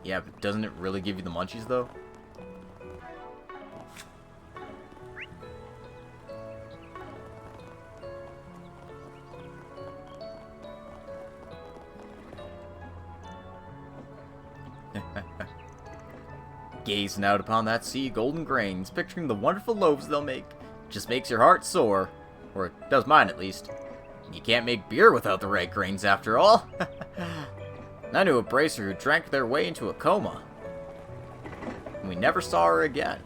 Yeah, but doesn't it really give you the munchies, though? Gazing out upon that sea of golden grains, picturing the wonderful loaves they'll make, just makes your heart soar. Or it does mine, at least. You can't make beer without the right grains, after all. I knew a bracer who drank their way into a coma. And we never saw her again.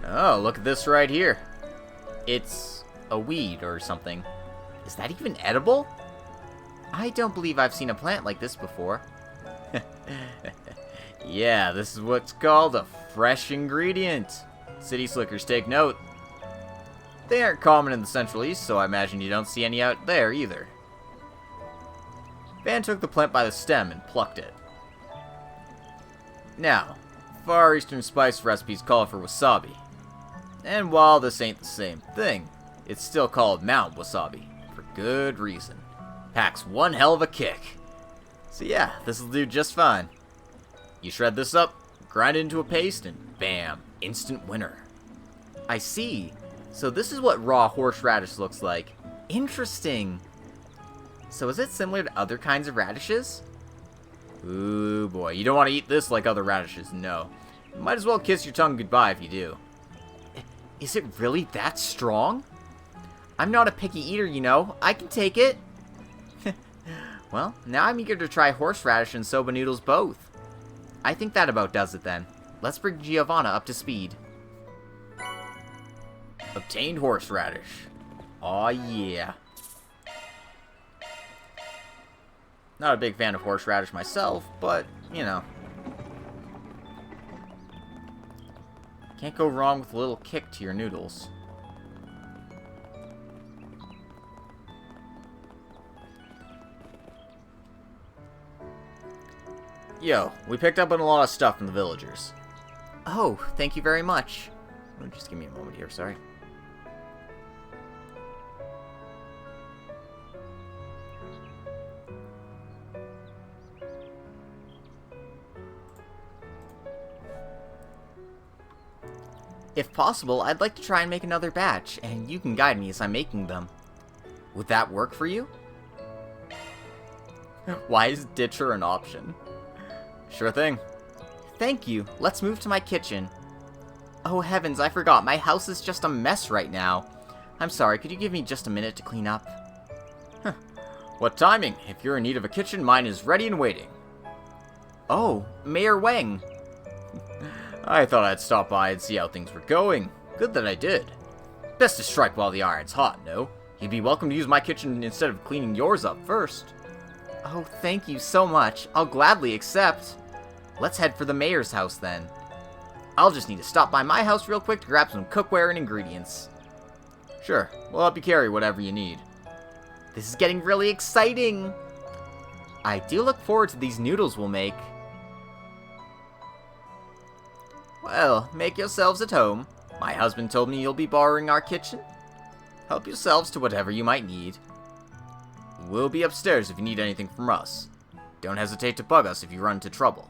Oh, look at this right here. It's a weed or something. Is that even edible? I don't believe I've seen a plant like this before. Yeah, this is what's called a fresh ingredient. City slickers take note. They aren't common in the Central East, so I imagine you don't see any out there either. Van took the plant by the stem and plucked it. Now, Far Eastern spice recipes call for wasabi. And while this ain't the same thing, it's still called Mount Wasabi, for good reason. Packs one hell of a kick. So yeah, this'll do just fine. You shred this up, grind it into a paste, and bam, instant winner. I see. So this is what raw horseradish looks like. Interesting. So is it similar to other kinds of radishes? Ooh boy, you don't want to eat this like other radishes, no. You might as well kiss your tongue goodbye if you do. Is it really that strong? I'm not a picky eater, I can take it. Well, now I'm eager to try horseradish and soba noodles both. I think that about does it then. Let's bring Giovanna up to speed. Obtained horseradish. Aw yeah. Not a big fan of horseradish myself, but, Can't go wrong with a little kick to your noodles. Yo, we picked up on a lot of stuff from the villagers. Oh, thank you very much. Just give me a moment here, sorry. If possible, I'd like to try and make another batch, and you can guide me as I'm making them. Would that work for you? Why is Ditcher an option? Sure thing. Thank you. Let's move to my kitchen. Oh heavens, I forgot. My house is just a mess right now. I'm sorry, could you give me just a minute to clean up? Huh. What timing? If you're in need of a kitchen, mine is ready and waiting. Oh, Mayor Wang. I thought I'd stop by and see how things were going. Good that I did. Best to strike while the iron's hot, no? You'd be welcome to use my kitchen instead of cleaning yours up first. Oh, thank you so much. I'll gladly accept. Let's head for the mayor's house then. I'll just need to stop by my house real quick to grab some cookware and ingredients. Sure, we'll help you carry whatever you need. This is getting really exciting. I do look forward to these noodles we'll make. Well, make yourselves at home. My husband told me you'll be borrowing our kitchen. Help yourselves to whatever you might need. We'll be upstairs if you need anything from us. Don't hesitate to bug us if you run into trouble.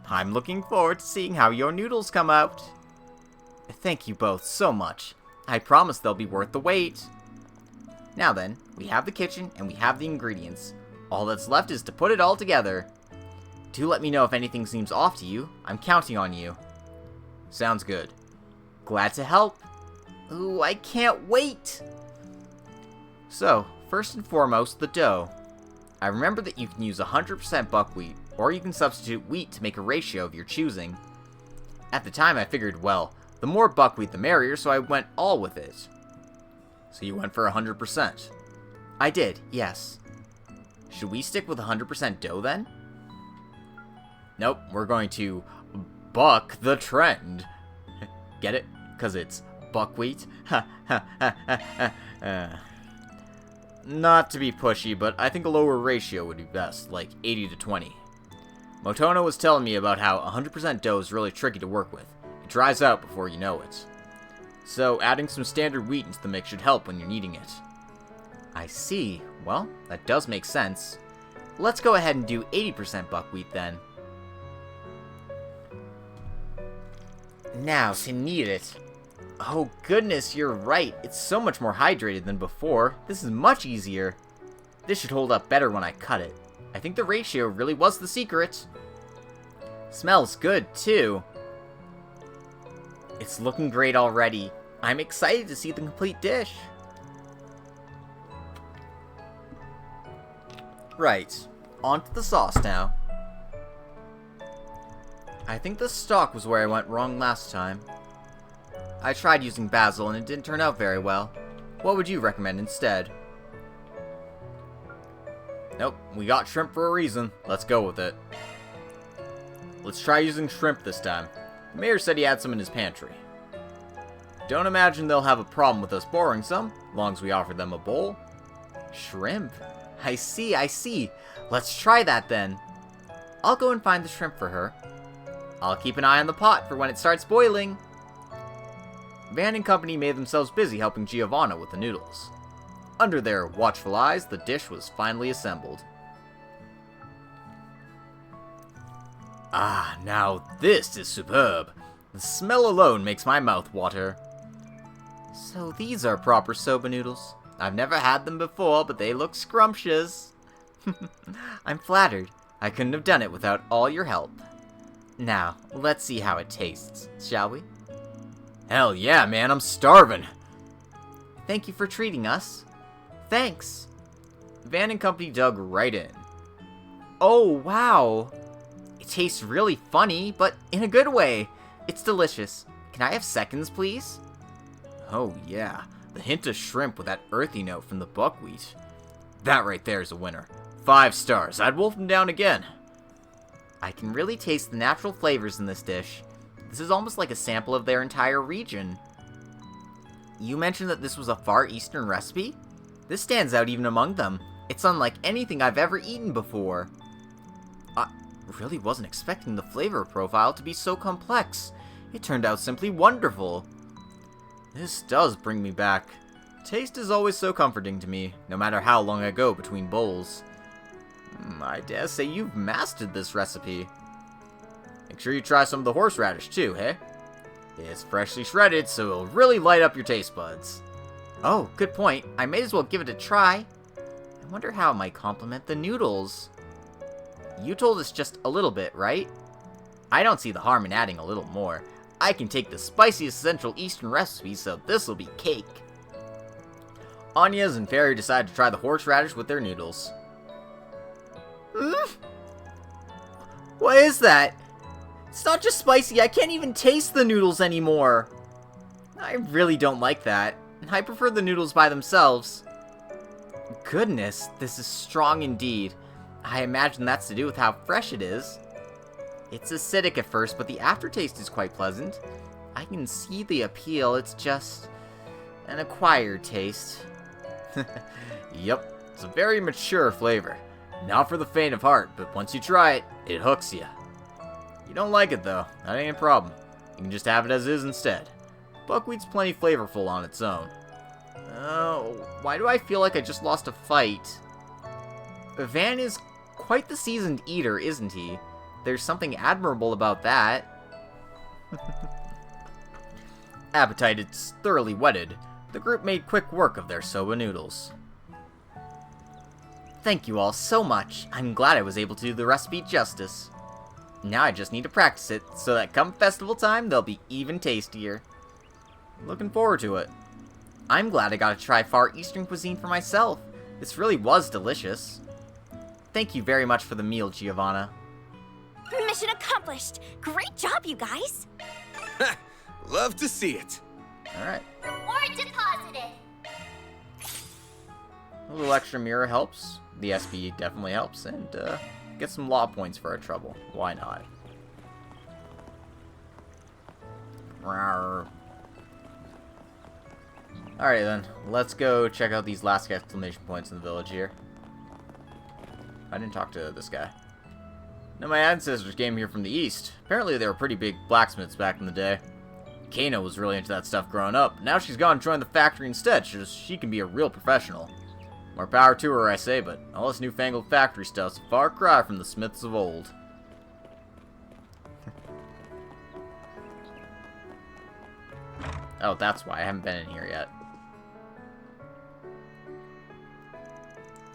I'm looking forward to seeing how your noodles come out. Thank you both so much. I promise they'll be worth the wait. Now then, we have the kitchen and we have the ingredients. All that's left is to put it all together. Do let me know if anything seems off to you. I'm counting on you. Sounds good. Glad to help. Ooh, I can't wait! So, first and foremost, the dough. I remember that you can use 100% buckwheat, or you can substitute wheat to make a ratio of your choosing. At the time I figured, well, the more buckwheat the merrier, so I went all with it. So you went for 100%. I did, yes. Should we stick with 100% dough then? Nope, we're going to buck the trend. Get it? 'Cause it's buckwheat? Not to be pushy, but I think a lower ratio would be best, like 80 to 20. Motono was telling me about how 100% dough is really tricky to work with. It dries out before you know it. So adding some standard wheat into the mix should help when you're kneading it. I see. Well, that does make sense. Let's go ahead and do 80% buckwheat then. Now, to knead it. Oh goodness, you're right. It's so much more hydrated than before. This is much easier. This should hold up better when I cut it. I think the ratio really was the secret. Smells good, too. It's looking great already. I'm excited to see the complete dish. Right, on to the sauce now. I think the stock was where I went wrong last time. I tried using basil and it didn't turn out very well. What would you recommend instead? Nope, we got shrimp for a reason. Let's go with it. Let's try using shrimp this time. The mayor said he had some in his pantry. Don't imagine they'll have a problem with us borrowing some, as long as we offer them a bowl. Shrimp? I see. Let's try that then. I'll go and find the shrimp for her. I'll keep an eye on the pot for when it starts boiling. Van and company made themselves busy helping Giovanna with the noodles. Under their watchful eyes, the dish was finally assembled. Ah, now this is superb. The smell alone makes my mouth water. So these are proper soba noodles. I've never had them before, but they look scrumptious. I'm flattered. I couldn't have done it without all your help. Now, let's see how it tastes, shall we? Hell yeah, man, I'm starving. Thank you for treating us. Thanks. Van and company dug right in. Oh, wow. It tastes really funny, but in a good way. It's delicious. Can I have seconds, please? Oh, yeah. The hint of shrimp with that earthy note from the buckwheat. That right there is a winner. 5 stars. I'd wolf them down again. I can really taste the natural flavors in this dish. This is almost like a sample of their entire region. You mentioned that this was a Far Eastern recipe? This stands out even among them. It's unlike anything I've ever eaten before. I really wasn't expecting the flavor profile to be so complex. It turned out simply wonderful. This does bring me back. Taste is always so comforting to me, no matter how long I go between bowls. I dare say you've mastered this recipe. Make sure you try some of the horseradish too, hey? It's freshly shredded, so it'll really light up your taste buds. Oh, good point. I may as well give it a try. I wonder how it might complement the noodles. You told us just a little bit, right? I don't see the harm in adding a little more. I can take the spiciest Central Eastern recipe, so this'll be cake. Anya's and Fairy decide to try the horseradish with their noodles. What is that? It's not just spicy, I can't even taste the noodles anymore. I really don't like that. I prefer the noodles by themselves. Goodness, this is strong indeed. I imagine that's to do with how fresh it is. It's acidic at first, but the aftertaste is quite pleasant. I can see the appeal, it's just an acquired taste. Yep, it's a very mature flavor. Not for the faint of heart, but once you try it, it hooks you. You don't like it though, that ain't a problem. You can just have it as is instead. Buckwheat's plenty flavorful on its own. Oh, why do I feel like I just lost a fight? Van is quite the seasoned eater, isn't he? There's something admirable about that. Appetite is thoroughly whetted. The group made quick work of their soba noodles. Thank you all so much. I'm glad I was able to do the recipe justice. Now I just need to practice it, so that come festival time, they'll be even tastier. Looking forward to it. I'm glad I got to try Far Eastern cuisine for myself. This really was delicious. Thank you very much for the meal, Giovanna. Mission accomplished. Great job, you guys. Love to see it. Alright. Reward deposited. A little extra mirror helps. The SB definitely helps. And, get some law points for our trouble. Why not? Rawr. Alright then, let's go check out these last exclamation points in the village here. I didn't talk to this guy. No, my ancestors came here from the east. Apparently they were pretty big blacksmiths back in the day. Kano was really into that stuff growing up. Now she's gone and joined the factory instead, so she can be a real professional. More power to her, I say, but all this newfangled factory stuff's a far cry from the smiths of old. Oh, that's why I haven't been in here yet.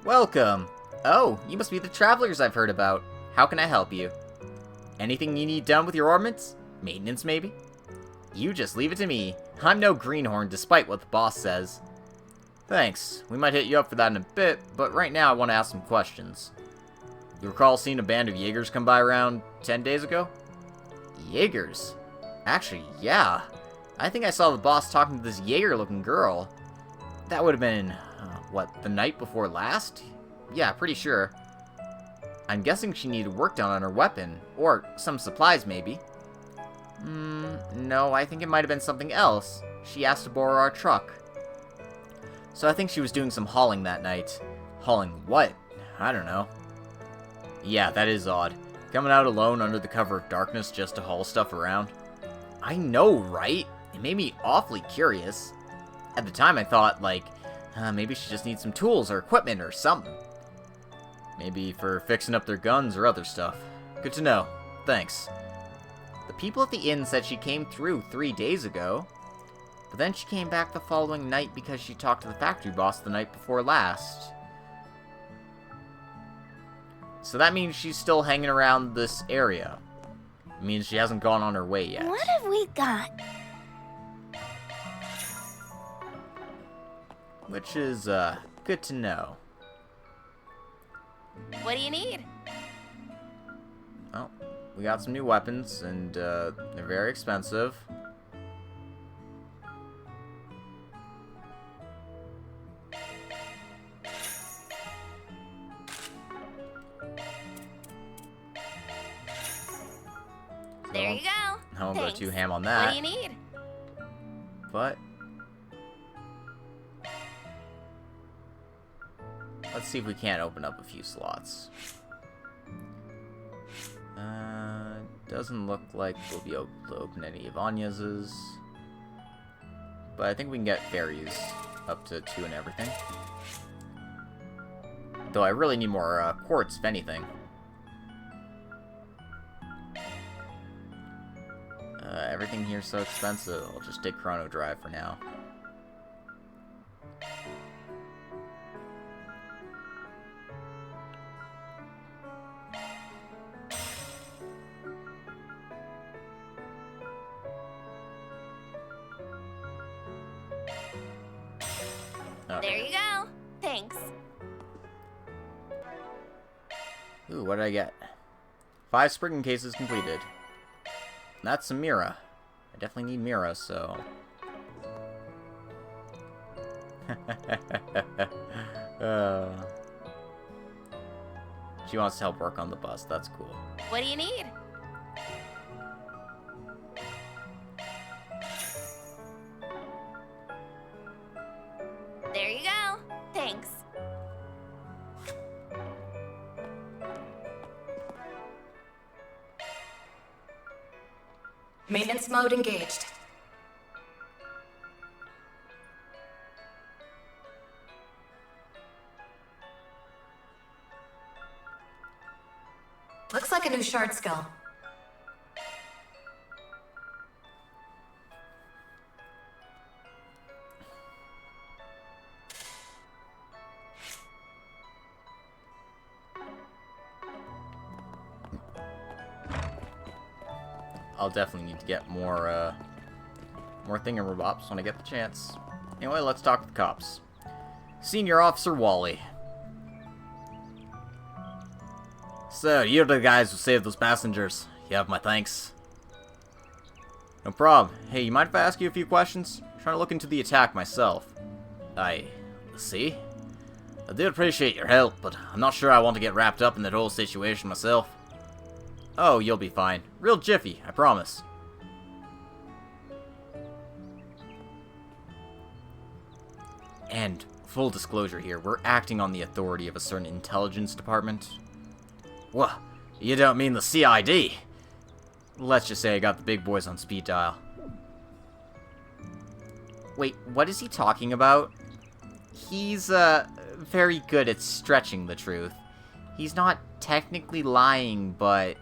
Welcome! Oh, you must be the travelers I've heard about. How can I help you? Anything you need done with your ornaments? Maintenance, maybe? You just leave it to me. I'm no greenhorn, despite what the boss says. Thanks. We might hit you up for that in a bit, but right now I want to ask some questions. You recall seeing a band of Jaegers come by around 10 days ago? Jaegers? Actually, yeah. I think I saw the boss talking to this Jaeger-looking girl. That would have been, what, the night before last? Yeah, pretty sure. I'm guessing she needed work done on her weapon, or some supplies maybe. No, I think it might have been something else. She asked to borrow our truck. So I think she was doing some hauling that night. Hauling what? I don't know. Yeah, that is odd. Coming out alone under the cover of darkness just to haul stuff around. I know, right? It made me awfully curious. At the time I thought, like, maybe she just needs some tools or equipment or something. Maybe for fixing up their guns or other stuff. Good to know. Thanks. The people at the inn said she came through 3 days ago. But then she came back the following night because she talked to the factory boss the night before last. So that means she's still hanging around this area. It means she hasn't gone on her way yet. What have we got? Which is, good to know. What do you need? Well, we got some new weapons, and, they're very expensive. There you go. I won't go Thanks. too ham on What that. do you need? But let's see if we can't open up a few slots. Doesn't look like we'll be able to open any of Anya's. But I think we can get fairies up to 2 and everything. Though I really need more quartz, if anything. Everything here's so expensive. I'll just take Chrono Drive for now. Okay. There you go. Thanks. Ooh, what did I get? 5 Spriggan cases completed. That's some Mira. I definitely need Mira, so... She wants to help work on the bus. That's cool. What do you need? There you go. Thanks. Maintenance mode engaged. Looks like a new shard skill. I'll definitely need to get more thingamabobs when I get the chance. Anyway, let's talk to the cops. Senior Officer Wally. So, you're the guys who saved those passengers. You have my thanks. No problem. Hey, you mind if I ask you a few questions? I'm trying to look into the attack myself. See? I do appreciate your help, but I'm not sure I want to get wrapped up in that whole situation myself. Oh, you'll be fine. Real jiffy, I promise. And, full disclosure here, we're acting on the authority of a certain intelligence department. What? You don't mean the CID? Let's just say I got the big boys on speed dial. Wait, what is he talking about? He's, very good at stretching the truth. He's not technically lying, but...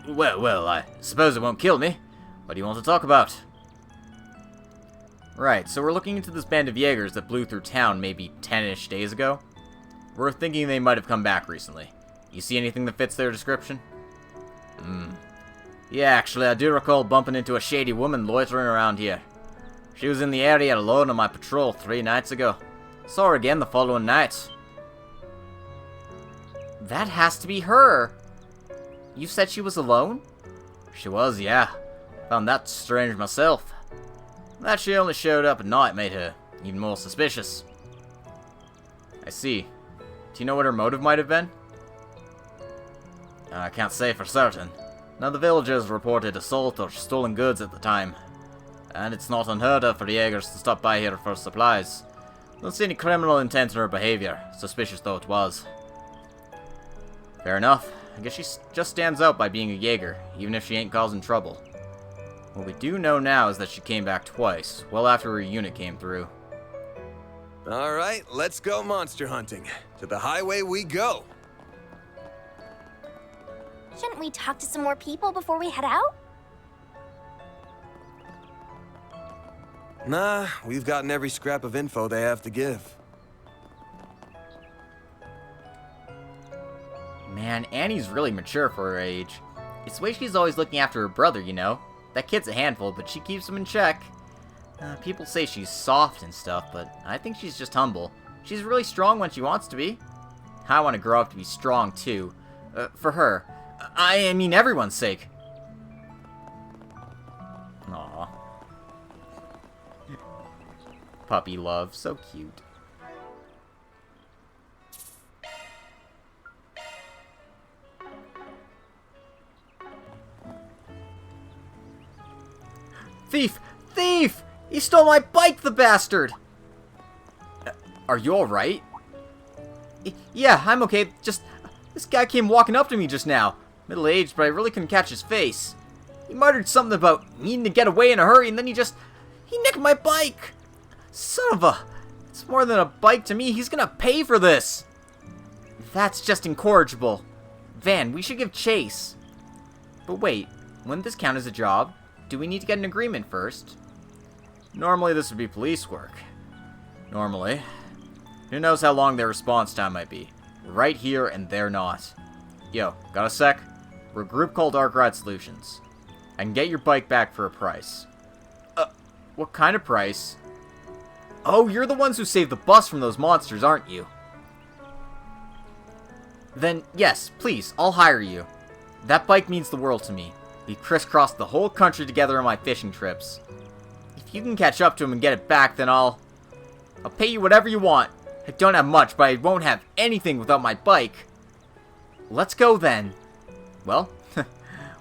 well, I suppose it won't kill me. What do you want to talk about? Right, so we're looking into this band of Jaegers that blew through town maybe 10-ish days ago. We're thinking they might have come back recently. You see anything that fits their description? Yeah, actually, I do recall bumping into a shady woman loitering around here. She was in the area alone on my patrol 3 nights ago. Saw her again the following night. That has to be her. You said she was alone? She was, yeah. Found that strange myself. That she only showed up at night made her even more suspicious. I see. Do you know what her motive might have been? I can't say for certain. None of the villagers reported assault or stolen goods at the time. And it's not unheard of for the Jaegers to stop by here for supplies. Don't see any criminal intent in her behavior, suspicious though it was. Fair enough. I guess she just stands out by being a Jaeger, even if she ain't causing trouble. What we do know now is that she came back twice, well after her unit came through. Alright, let's go monster hunting. To the highway we go! Shouldn't we talk to some more people before we head out? Nah, we've gotten every scrap of info they have to give. Man, Annie's really mature for her age. It's the way she's always looking after her brother, you know? That kid's a handful, but she keeps him in check. People say she's soft and stuff, but I think she's just humble. She's really strong when she wants to be. I want to grow up to be strong, too. For her. I mean, everyone's sake. Aww. Puppy love, so cute. Thief! Thief! He stole my bike, the bastard! Are you alright? Yeah, I'm okay. Just, this guy came walking up to me just now. Middle-aged, but I really couldn't catch his face. He muttered something about needing to get away in a hurry, and then he nicked my bike! Son of a... It's more than a bike to me. He's gonna pay for this! That's just incorrigible. Van, we should give chase. But wait, wouldn't this count as a job? Do we need to get an agreement first? Normally this would be police work. Normally. Who knows how long their response time might be. We're right here and they're not. Yo, got a sec? We're a group called Arc Ride Solutions. I can get your bike back for a price. What kind of price? Oh, you're the ones who saved the bus from those monsters, aren't you? Then, yes, please, I'll hire you. That bike means the world to me. We crisscrossed the whole country together on my fishing trips. If you can catch up to him and get it back, then I'll pay you whatever you want. I don't have much, but I won't have anything without my bike. Let's go then. Well,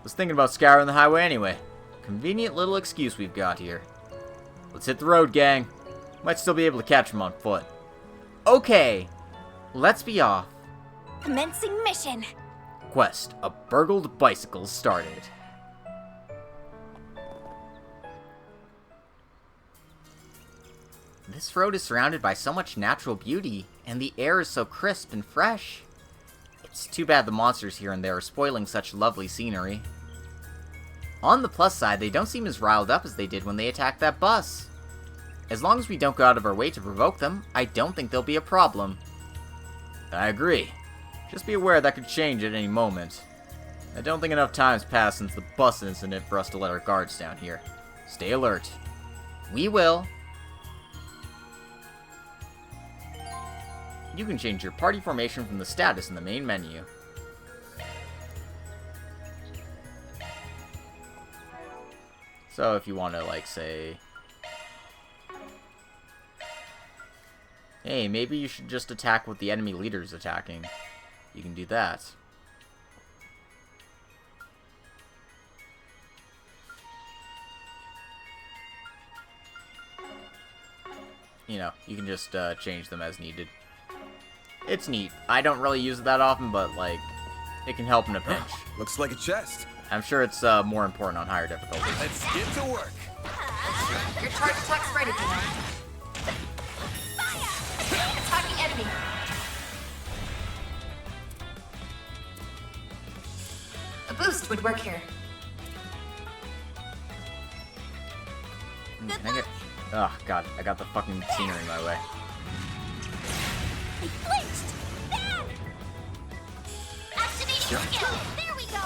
was thinking about scouring the highway anyway. Convenient little excuse we've got here. Let's hit the road, gang. Might still be able to catch him on foot. Okay, let's be off. Commencing mission. Quest, a burgled bicycle started. This road is surrounded by so much natural beauty, and the air is so crisp and fresh. It's too bad the monsters here and there are spoiling such lovely scenery. On the plus side, they don't seem as riled up as they did when they attacked that bus. As long as we don't go out of our way to provoke them, I don't think there'll be a problem. I agree. Just be aware that could change at any moment. I don't think enough time's passed since the bus incident for us to let our guards down here. Stay alert. We will. You can change your party formation from the status in the main menu. So if you want to, like, say... Hey, maybe you should just attack what the enemy leader's attacking. You can do that. You know, you can just change them as needed. It's neat. I don't really use it that often, but, like, it can help in a pinch. Looks like a chest. I'm sure it's more important on higher difficulties. Let's get to work. Your charge attack's ready, Kruga. Attacking enemy. A boost would work here. Can I get... Oh, God. I got the fucking scenery in my way. They flinched! Bad! Activating skill! There we go!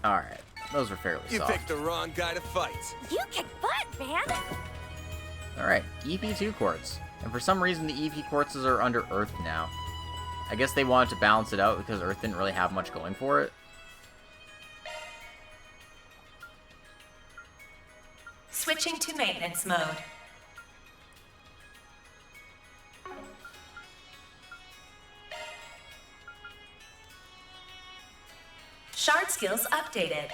Alright. Those were fairly You soft. picked the wrong guy to fight. You kick butt, Van! Alright. EP2 quartz. And for some reason, the EP quartzes are under Earth now. I guess they wanted to balance it out because Earth didn't really have much going for it. Switching to maintenance mode. Shard skills updated.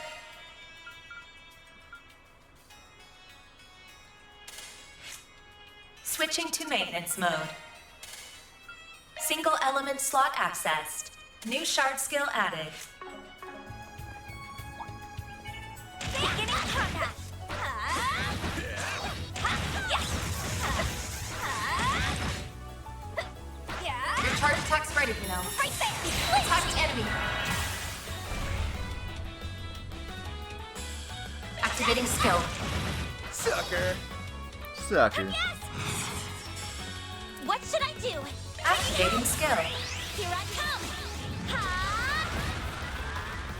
Switching to maintenance mode. Single element slot accessed. New shard skill added. Beginning combat! Your charge attack's ready, Kruga. Right there! Attacking enemy. Activating skill. Sucker. Sucker. Yes! What should I do? Activating skill. Here I come! Ha!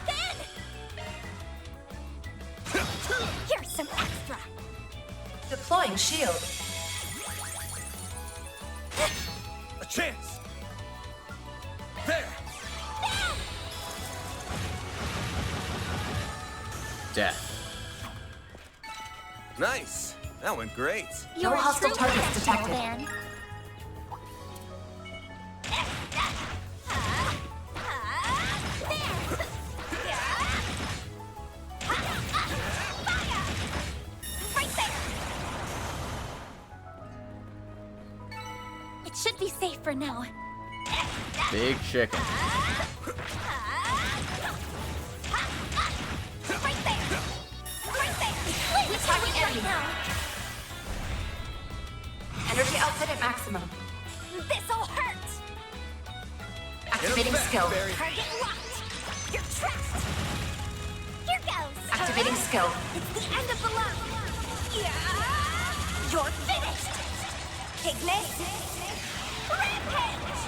Then! Here's some extra! Deploying shield. A chance. There. Death. Nice. That went great. You're a hostile true targets professional, detected. Van. Right there! It should be safe for now. Big chicken. Right there! Right there! Which are we right now? Energy output at maximum. This'll hurt! Activating back, skill. Barry. Target locked! You're trapped! Here goes! Activating skill. It's the end of the line! Yeah! You're finished! Ignis! Rampage!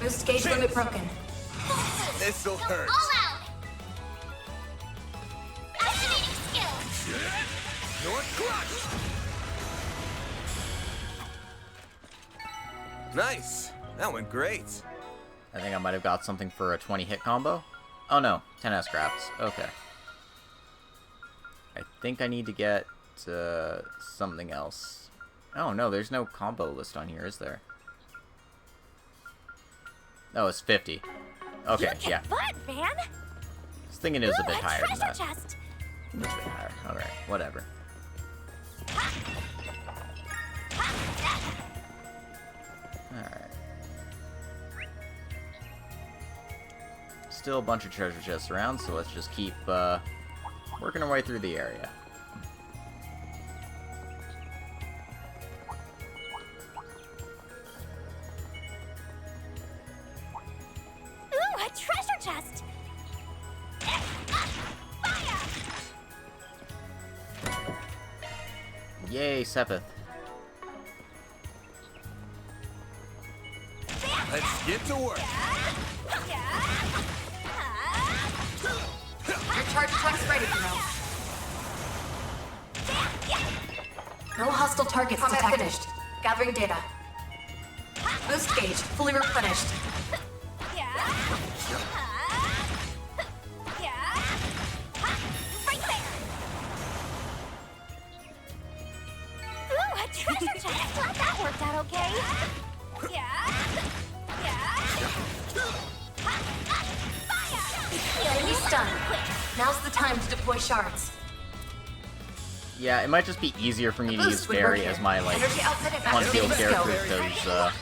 Boost gauge limit broken. This'll hurt. All out! Activating skill! Your clutch. Nice. That went great. I think I might have got something for a 20 hit combo. Oh no, 10 scraps. Okay. I think I need to get something else. Oh no, there's no combo list on here, is there? Oh, it's 50. Okay, You kick yeah. butt, Van! I was thinking it was a bit higher than treasure that. chest! It was a bit higher. Alright, whatever. Alright. Still a bunch of treasure chests around, so let's just keep working our way through the area. Ooh, a treasure chest! Fire! Yay, Sepith. Let's get to work. charge attacks ready, you know. No hostile targets detected. Finished. Gathering data. Boost gauge fully replenished. Right there. Ooh, a treasure chest. Glad that worked out okay. Enemy stunned. Now's the time to deploy shards. Yeah, it might just be easier for me to use Boost would Fairy work as here. my, like, Energy output at on-field maximum character, skill. because,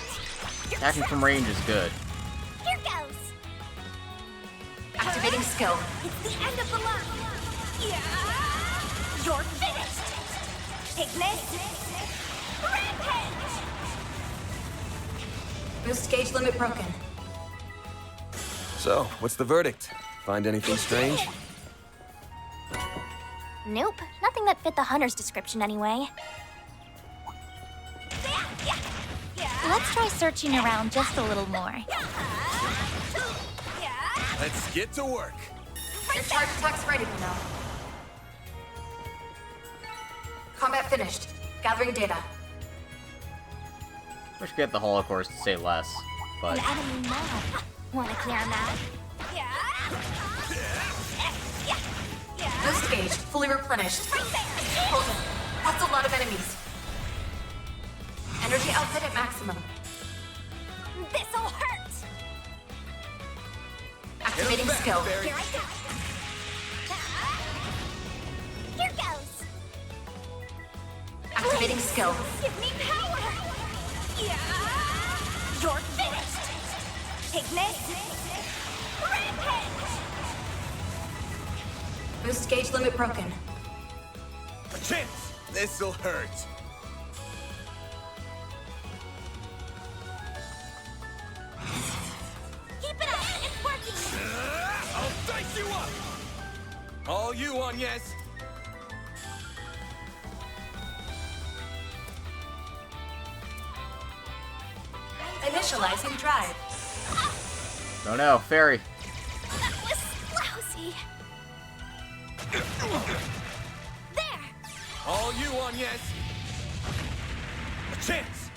attacking from range is good. Here goes. Activating skill. It's the end of the line. You're finished. Take this. Rampage. Boost gauge limit broken. So, what's the verdict? Find anything strange? Nope, nothing that fit the hunter's description anyway. Let's try searching around just a little more. Let's get to work. Your charge attack's ready, you know. Combat finished. Gathering data. Wish I could get the Holocaust to say less, but An enemy mob. Wanna clear him out? Boost gauge fully replenished. Hold on. That's a lot of enemies. Energy output at maximum. This'll hurt. Activating Hit 'em skill. fast, Barry. Here I go. Here goes. Activating skill. Give me power. You're finished. Take this. Rampage. Boost gauge limit broken. A chance. This'll hurt. Keep it up. It's working. I'll dice you up. All you on, yes. Initializing drive. oh no, Fairy. That was lousy. There. All you on, yes. A chance.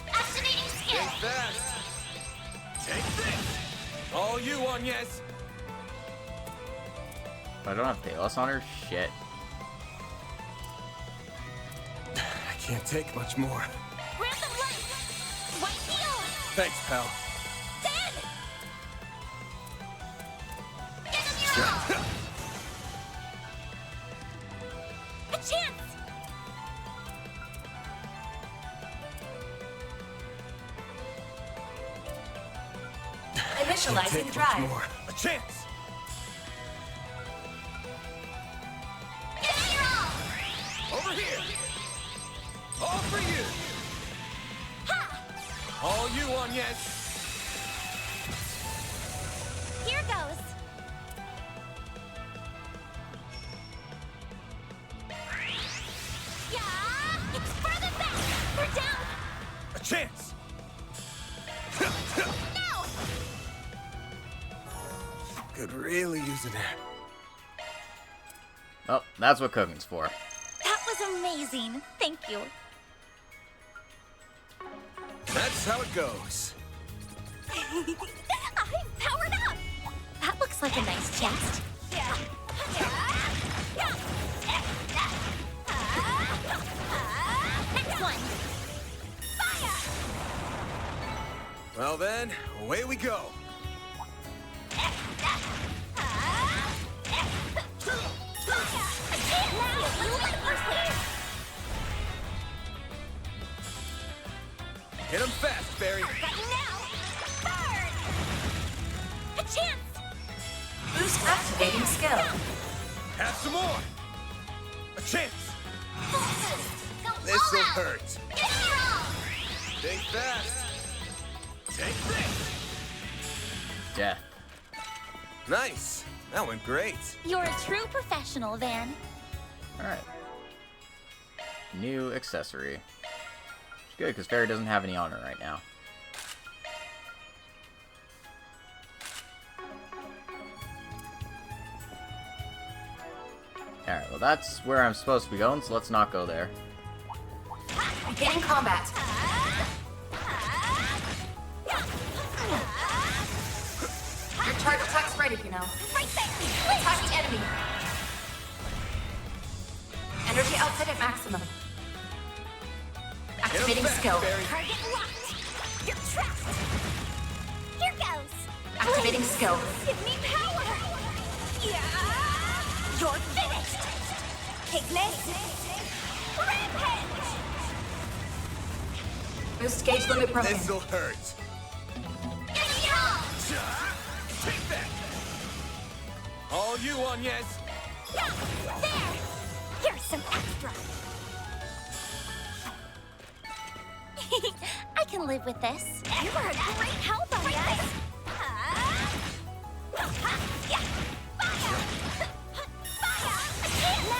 Activating skill. Fast. Take this. All you on, yes. If I don't have Palos on her, shit. I can't take much more. Random light. White heal. Thanks, pal. Dead. Give him your all. A chance. Initializing Take much drive. more. A chance. Give him your all. Over here. All for you. All you on, yes. Here goes. Yeah. It's further back. They're down. A chance. No. Could really use an air. Oh, that's what cooking's for. That was amazing. Thank you. That's how it goes. I'm powered up. That looks like a nice chest. Next one. Fire! Well then, away we go. Hit him fast, Barry. Got you now. Burn! A chance. Boost activating skill. Have some more. A chance. Full boost. Go all This'll out. hurt. Give me your all. Think fast. Take this. Death. Nice. That went great. You're a true professional, Van. Alright. New accessory. Good, because Fairy doesn't have any on her right now. Alright, well that's where I'm supposed to be going, so let's not go there. Beginning combat. Your charge attack's ready, you know. Right there! Attacking enemy. Energy output at maximum. Activating skill. Target locked! You're trapped! Here goes! Activating skill. Give me power! Yeah! You're finished! Take this! Rampage! Boost gauge limit broken. This'll hurt. Take that. All you on, yes. There! Here's some extra! I can live with this. You were a great help on us!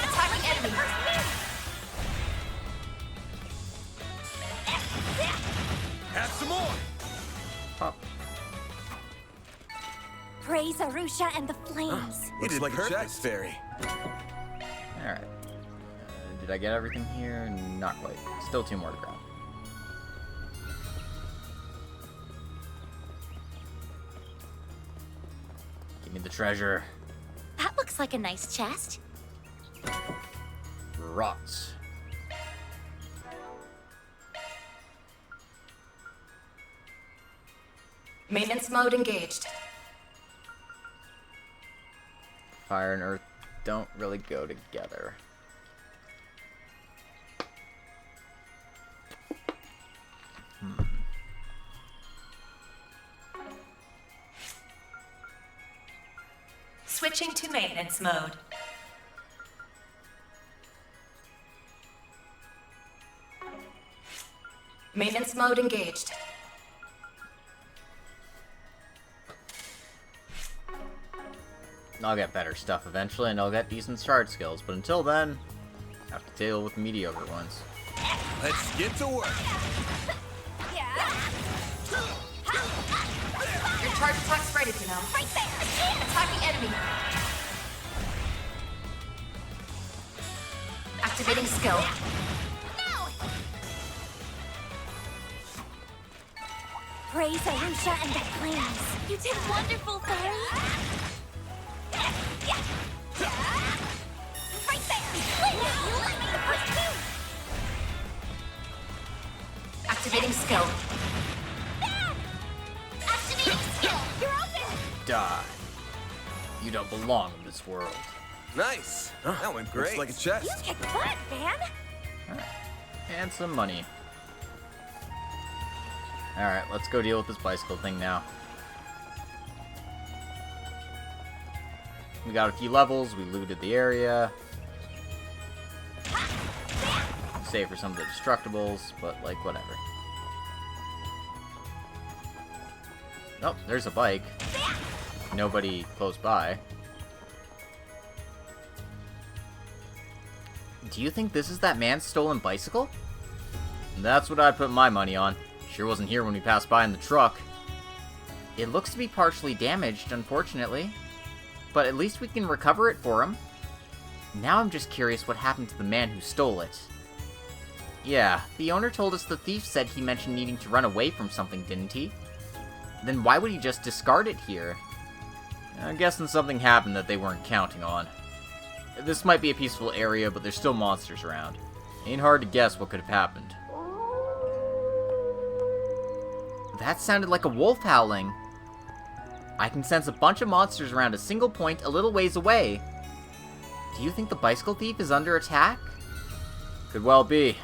Attacking enemy. Have some more. Pop. Praise Arusha and the flames. Looks like a check, Fairy. Alright. Did I get everything here? Not quite. Still 2 more to go. Give me the treasure. That looks like a nice chest. Rots. Maintenance mode engaged. Fire and earth don't really go together. Switching to maintenance mode. Maintenance mode engaged. I'll get better stuff eventually, and I'll get decent shard skills, but until then, I have to deal with mediocre ones. Let's get to work. Your charge attack's ready, you know. Right there! Attacking enemy. Activating skill. Now! Praise Arusha and the flames. You did wonderful, Fairy. Right there! You let me pursue! Activating skill. Activating skill! You're open! Die. You don't belong in this world. Nice. That went great. Looks like a chest. You kick butt, man! Alright. And some money. Alright, let's go deal with this bicycle thing now. We got a few levels, we looted the area. Save for some of the destructibles, but like, whatever. Oh, there's a bike. Nobody close by. Do you think this is that man's stolen bicycle? That's what I put my money on. Sure wasn't here when we passed by in the truck. It looks to be partially damaged, unfortunately. But at least we can recover it for him. Now I'm just curious what happened to the man who stole it. Yeah, the owner told us the thief said he mentioned needing to run away from something, didn't he? Then why would he just discard it here? I'm guessing something happened that they weren't counting on. This might be a peaceful area, but there's still monsters around. Ain't hard to guess what could have happened. That sounded like a wolf howling. I can sense a bunch of monsters around a single point a little ways away. Do you think the bicycle thief is under attack? Could well be.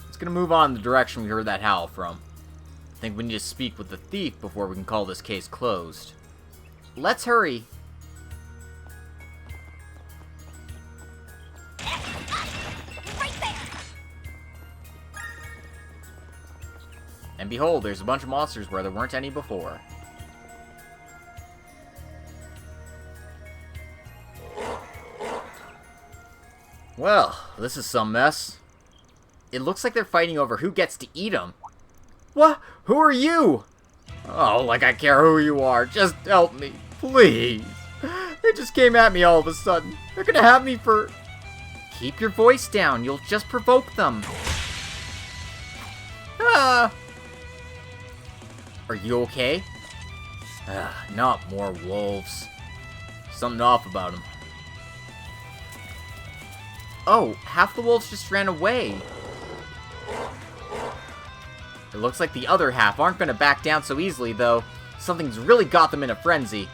Let's gonna move on in the direction we heard that howl from. I think we need to speak with the thief before we can call this case closed. Let's hurry. Right there! And behold, there's a bunch of monsters where there weren't any before. Well, this is some mess. It looks like they're fighting over who gets to eat them. What? Who are you? Oh, like I care who you are. Just help me, please. They just came at me all of a sudden. They're gonna have me for... Keep your voice down. You'll just provoke them. Ah! Are you okay? Not more wolves. Something off about them. Oh, half the wolves just ran away. It looks like the other half aren't going to back down so easily, though. Something's really got them in a frenzy.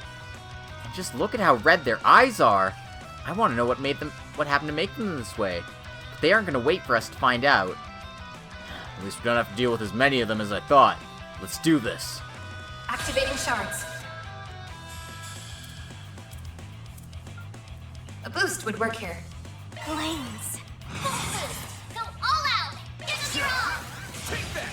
And just look at how red their eyes are. I want to know what happened to make them this way. But they aren't going to wait for us to find out. At least we don't have to deal with as many of them as I thought. Let's do this. Activating shards. A boost would work here. Flames. Go all out. Give us your all. Take that!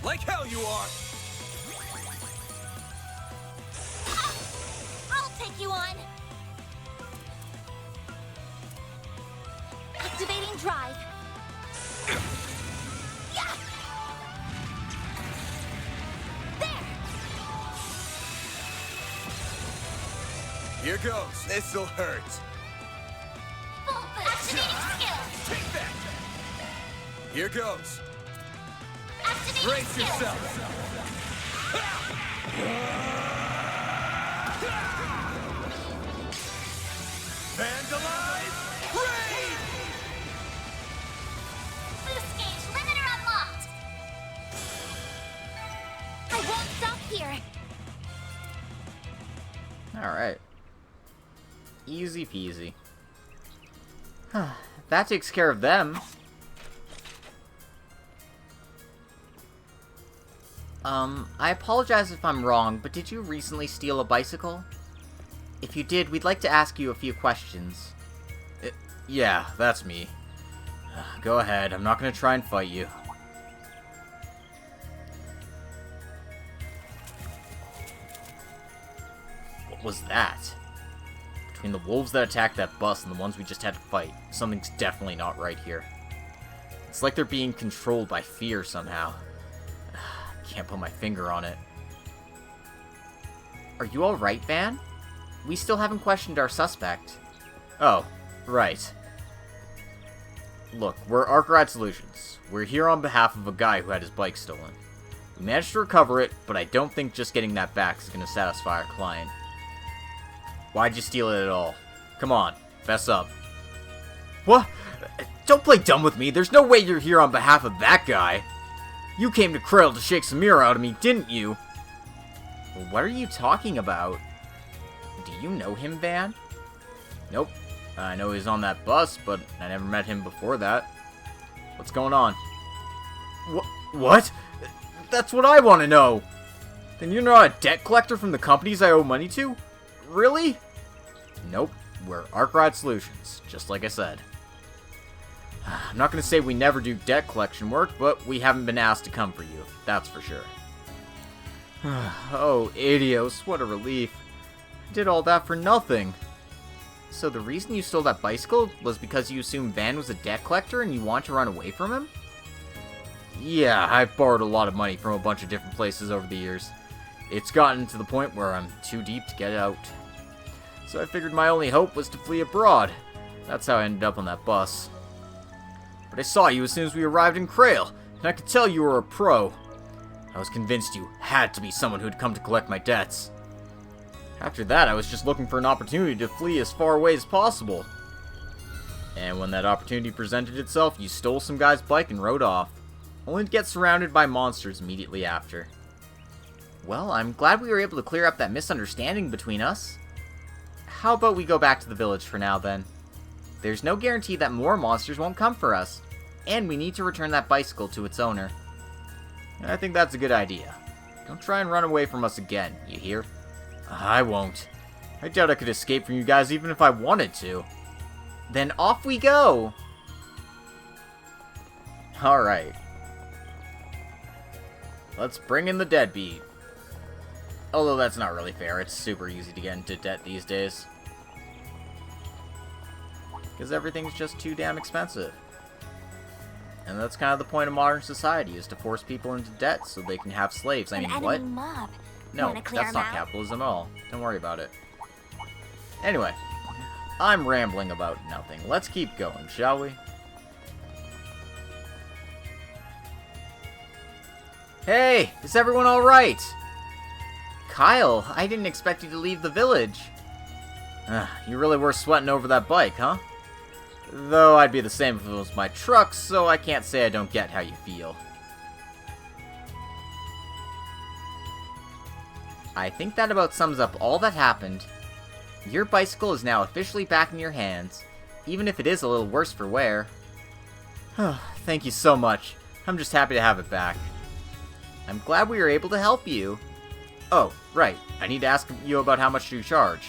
Like hell you are! I'll take you on. Activating drive. Yeah. There. Here goes. This'll hurt. Full boost. Activating skill. Take that! Here goes. Activating Brace skill. yourself! Vandalize! Raid! Boost gauge limiter unlocked. I won't stop here. Alright. Easy peasy. That takes care of them. I apologize if I'm wrong, but did you recently steal a bicycle? If you did, we'd like to ask you a few questions. Yeah, that's me. Go ahead, I'm not gonna try and fight you. What was that? Between the wolves that attacked that bus and the ones we just had to fight, something's definitely not right here. It's like they're being controlled by fear somehow. Can't put my finger on it. Are you alright, Van? We still haven't questioned our suspect. Oh, right. Look, we're Arkrad Solutions. We're here on behalf of a guy who had his bike stolen. We managed to recover it, but I don't think just getting that back is going to satisfy our client. Why'd you steal it at all? Come on, fess up. What? Don't play dumb with me. There's no way you're here on behalf of that guy. You came to Krill to shake Samira out of me, didn't you? What are you talking about? Do you know him, Van? Nope. I know he's on that bus, but I never met him before that. What's going on? What? That's what I want to know! Then you're not a debt collector from the companies I owe money to? Really? Nope. We're Arkrad Solutions, just like I said. I'm not going to say we never do debt collection work, but we haven't been asked to come for you, that's for sure. Oh, Adios, what a relief. I did all that for nothing. So the reason you stole that bicycle was because you assumed Van was a debt collector and you want to run away from him? Yeah, I've borrowed a lot of money from a bunch of different places over the years. It's gotten to the point where I'm too deep to get out. So I figured my only hope was to flee abroad. That's how I ended up on that bus. But I saw you as soon as we arrived in Krail, and I could tell you were a pro. I was convinced you had to be someone who'd come to collect my debts. After that, I was just looking for an opportunity to flee as far away as possible. And when that opportunity presented itself, you stole some guy's bike and rode off, only to get surrounded by monsters immediately after. Well, I'm glad we were able to clear up that misunderstanding between us. How about we go back to the village for now, then? There's no guarantee that more monsters won't come for us, and we need to return that bicycle to its owner. And I think that's a good idea. Don't try and run away from us again, you hear? I won't. I doubt I could escape from you guys even if I wanted to. Then off we go! Alright. Let's bring in the deadbeat. Although that's not really fair, it's super easy to get into debt these days. Because everything's just too damn expensive. And that's kind of the point of modern society, is to force people into debt so they can have slaves. I mean, what? Mob. No, Wanna clear that's them not out? capitalism at all. Don't worry about it. Anyway, I'm rambling about nothing. Let's keep going, shall we? Hey, is everyone alright? Kyle, I didn't expect you to leave the village. You really were sweating over that bike, huh? Though I'd be the same if it was my truck, so I can't say I don't get how you feel. I think that about sums up all that happened. Your bicycle is now officially back in your hands, even if it is a little worse for wear. Thank you so much. I'm just happy to have it back. I'm glad we were able to help you. Oh, right. I need to ask you about how much you charge.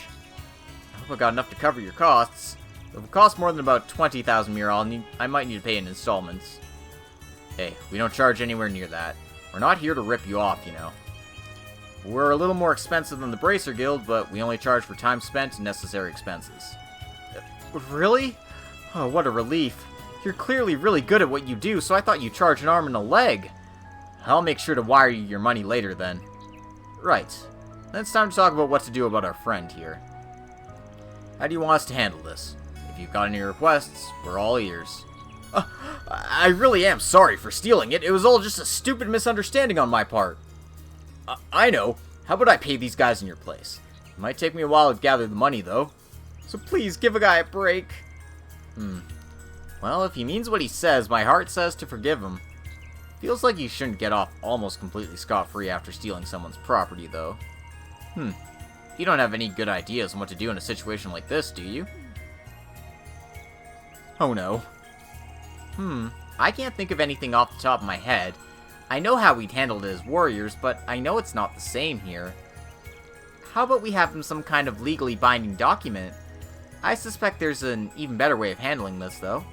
I hope I got enough to cover your costs. If it costs more than about 20,000 mira, I might need to pay in installments. Hey, we don't charge anywhere near that. We're not here to rip you off, you know. We're a little more expensive than the Bracer Guild, but we only charge for time spent and necessary expenses. Really? Oh, what a relief. You're clearly really good at what you do, so I thought you charged an arm and a leg. I'll make sure to wire you your money later then. Right. Then it's time to talk about what to do about our friend here. How do you want us to handle this? If you've got any requests, we're all ears. I really am sorry for stealing it. It was all just a stupid misunderstanding on my part. I know. How about I pay these guys in your place? It might take me a while to gather the money, though. So please, give a guy a break. Well, if he means what he says, my heart says to forgive him. Feels like you shouldn't get off almost completely scot-free after stealing someone's property, though. You don't have any good ideas on what to do in a situation like this, do you? Oh no. I can't think of anything off the top of my head. I know how we'd handled it as warriors, but I know it's not the same here. How about we have them some kind of legally binding document? I suspect there's an even better way of handling this, though.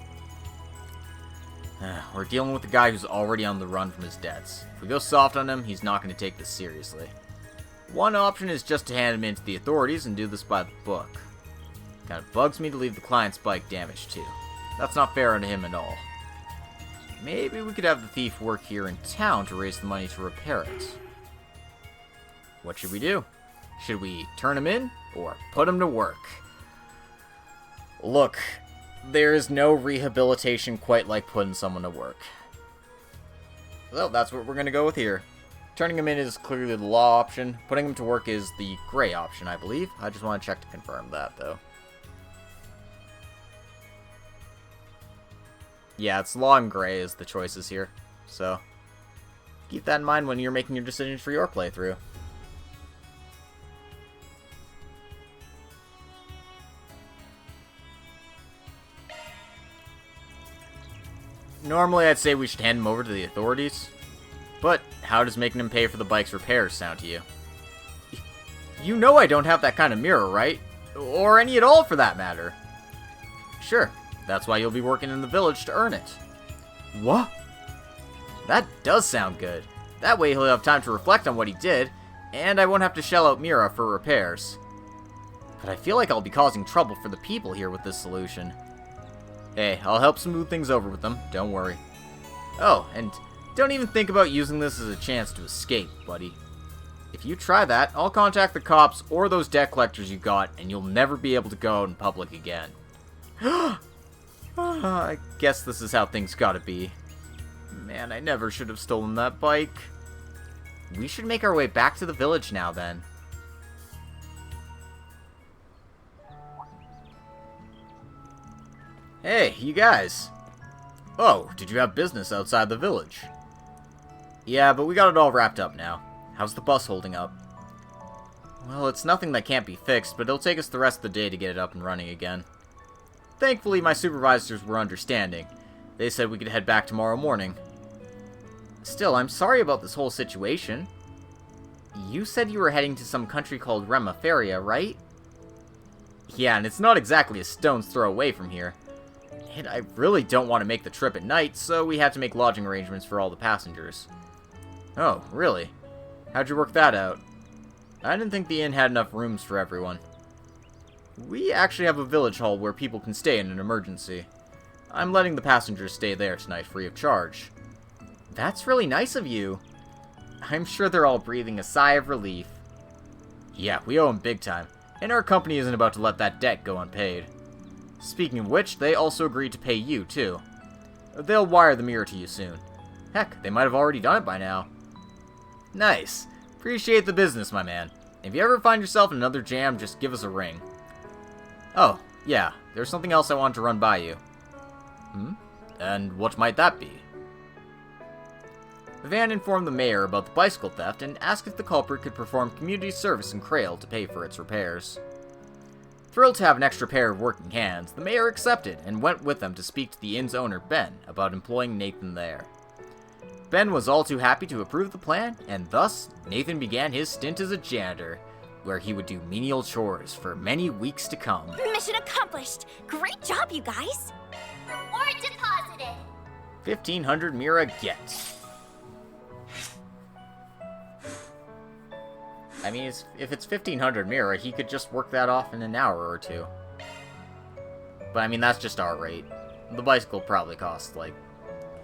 We're dealing with a guy who's already on the run from his debts. If we go soft on him, he's not going to take this seriously. One option is just to hand him in to the authorities and do this by the book. Kind of bugs me to leave the client's bike damaged, too. That's not fair on him at all. Maybe we could have the thief work here in town to raise the money to repair it. What should we do? Should we turn him in, or put him to work? Look, there is no rehabilitation quite like putting someone to work. Well, that's what we're going to go with here. Turning him in is clearly the law option. Putting him to work is the gray option, I believe. I just want to check to confirm that, though. Yeah, it's law and gray is the choices here. So, keep that in mind when you're making your decisions for your playthrough. Normally, I'd say we should hand him over to the authorities. But, how does making him pay for the bike's repairs sound to you? You know I don't have that kind of mirror, right? Or any at all, for that matter. Sure, that's why you'll be working in the village to earn it. What? That does sound good. That way he'll have time to reflect on what he did, and I won't have to shell out Mira for repairs. But I feel like I'll be causing trouble for the people here with this solution. Hey, I'll help smooth things over with them, don't worry. Oh, and don't even think about using this as a chance to escape, buddy. If you try that, I'll contact the cops or those debt collectors you got, and you'll never be able to go out in public again. I guess this is how things gotta be. Man, I never should have stolen that bike. We should make our way back to the village now, then. Hey, you guys. Oh, did you have business outside the village? Yeah, but we got it all wrapped up now. How's the bus holding up? Well, it's nothing that can't be fixed, but it'll take us the rest of the day to get it up and running again. Thankfully, my supervisors were understanding. They said we could head back tomorrow morning. Still, I'm sorry about this whole situation. You said you were heading to some country called Remaferia, right? Yeah, and it's not exactly a stone's throw away from here. And I really don't want to make the trip at night, so we had to make lodging arrangements for all the passengers. Oh, really? How'd you work that out? I didn't think the inn had enough rooms for everyone. We actually have a village hall where people can stay in an emergency. I'm letting the passengers stay there tonight free of charge. That's really nice of you. I'm sure they're all breathing a sigh of relief. Yeah, we owe them big time. and our company isn't about to let that debt go unpaid. Speaking of which, they also agreed to pay you, too. They'll wire the mirror to you soon. Heck, they might have already done it by now. Nice. Appreciate the business, my man. If you ever find yourself in another jam, just give us a ring. Oh, yeah, there's something else I wanted to run by you. And what might that be? Van informed the mayor about the bicycle theft and asked if the culprit could perform community service in Krail to pay for its repairs. Thrilled to have an extra pair of working hands, the mayor accepted and went with them to speak to the inn's owner, Ben, about employing Nathan there. Ben was all too happy to approve the plan, and thus, Nathan began his stint as a janitor, where he would do menial chores for many weeks to come. Mission accomplished! Great job, you guys! Reward deposited! 1,500 Mira get. I mean, if it's 1,500 Mira, he could just work that off in an hour or two. But I mean, that's just our rate. The bicycle probably costs, like,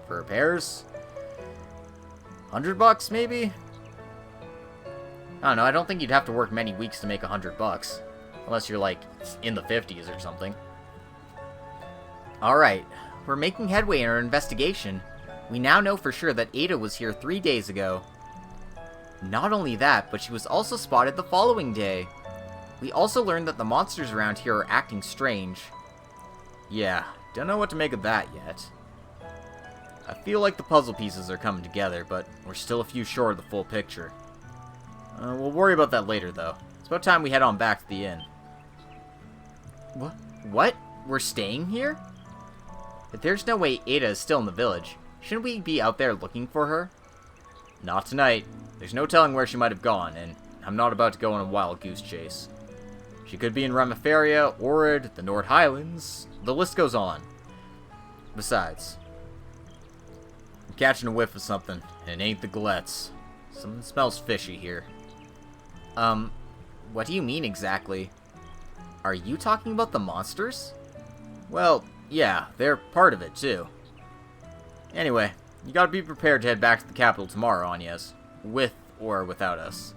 for repairs, $100 maybe? I don't know, I don't think you'd have to work many weeks to make $100. Unless you're, like, in the 50s or something. Alright, we're making headway in our investigation. We now know for sure that Ada was here 3 days ago. Not only that, but she was also spotted the following day. We also learned that the monsters around here are acting strange. Yeah, don't know what to make of that yet. I feel like the puzzle pieces are coming together, but we're still a few short of the full picture. We'll worry about that later, though. It's about time we head on back to the inn. What? We're staying here? If there's no way Ada is still in the village, shouldn't we be out there looking for her? Not tonight. There's no telling where she might have gone, and I'm not about to go on a wild goose chase. She could be in Remiferia, Orid, the Nord Highlands. The list goes on. Besides, I'm catching a whiff of something, and it ain't the galettes. Something smells fishy here. What do you mean exactly? Are you talking about the monsters? Well, yeah, they're part of it, too. Anyway, you gotta be prepared to head back to the capital tomorrow, Agnes. With or without us.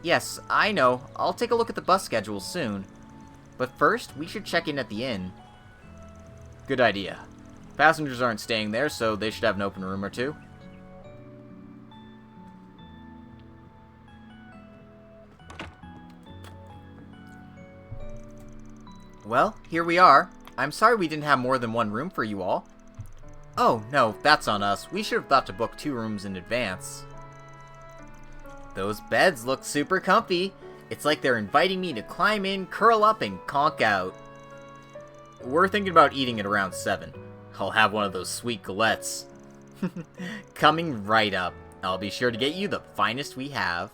Yes, I know. I'll take a look at the bus schedule soon. But first, we should check in at the inn. Good idea. Passengers aren't staying there, so they should have an open room or two. Well, here we are. I'm sorry we didn't have more than one room for you all. Oh, no, that's on us. We should have thought to book 2 rooms in advance. Those beds look super comfy. It's like they're inviting me to climb in, curl up, and conk out. We're thinking about eating at around 7. I'll have one of those sweet galettes. Coming right up. I'll be sure to get you the finest we have.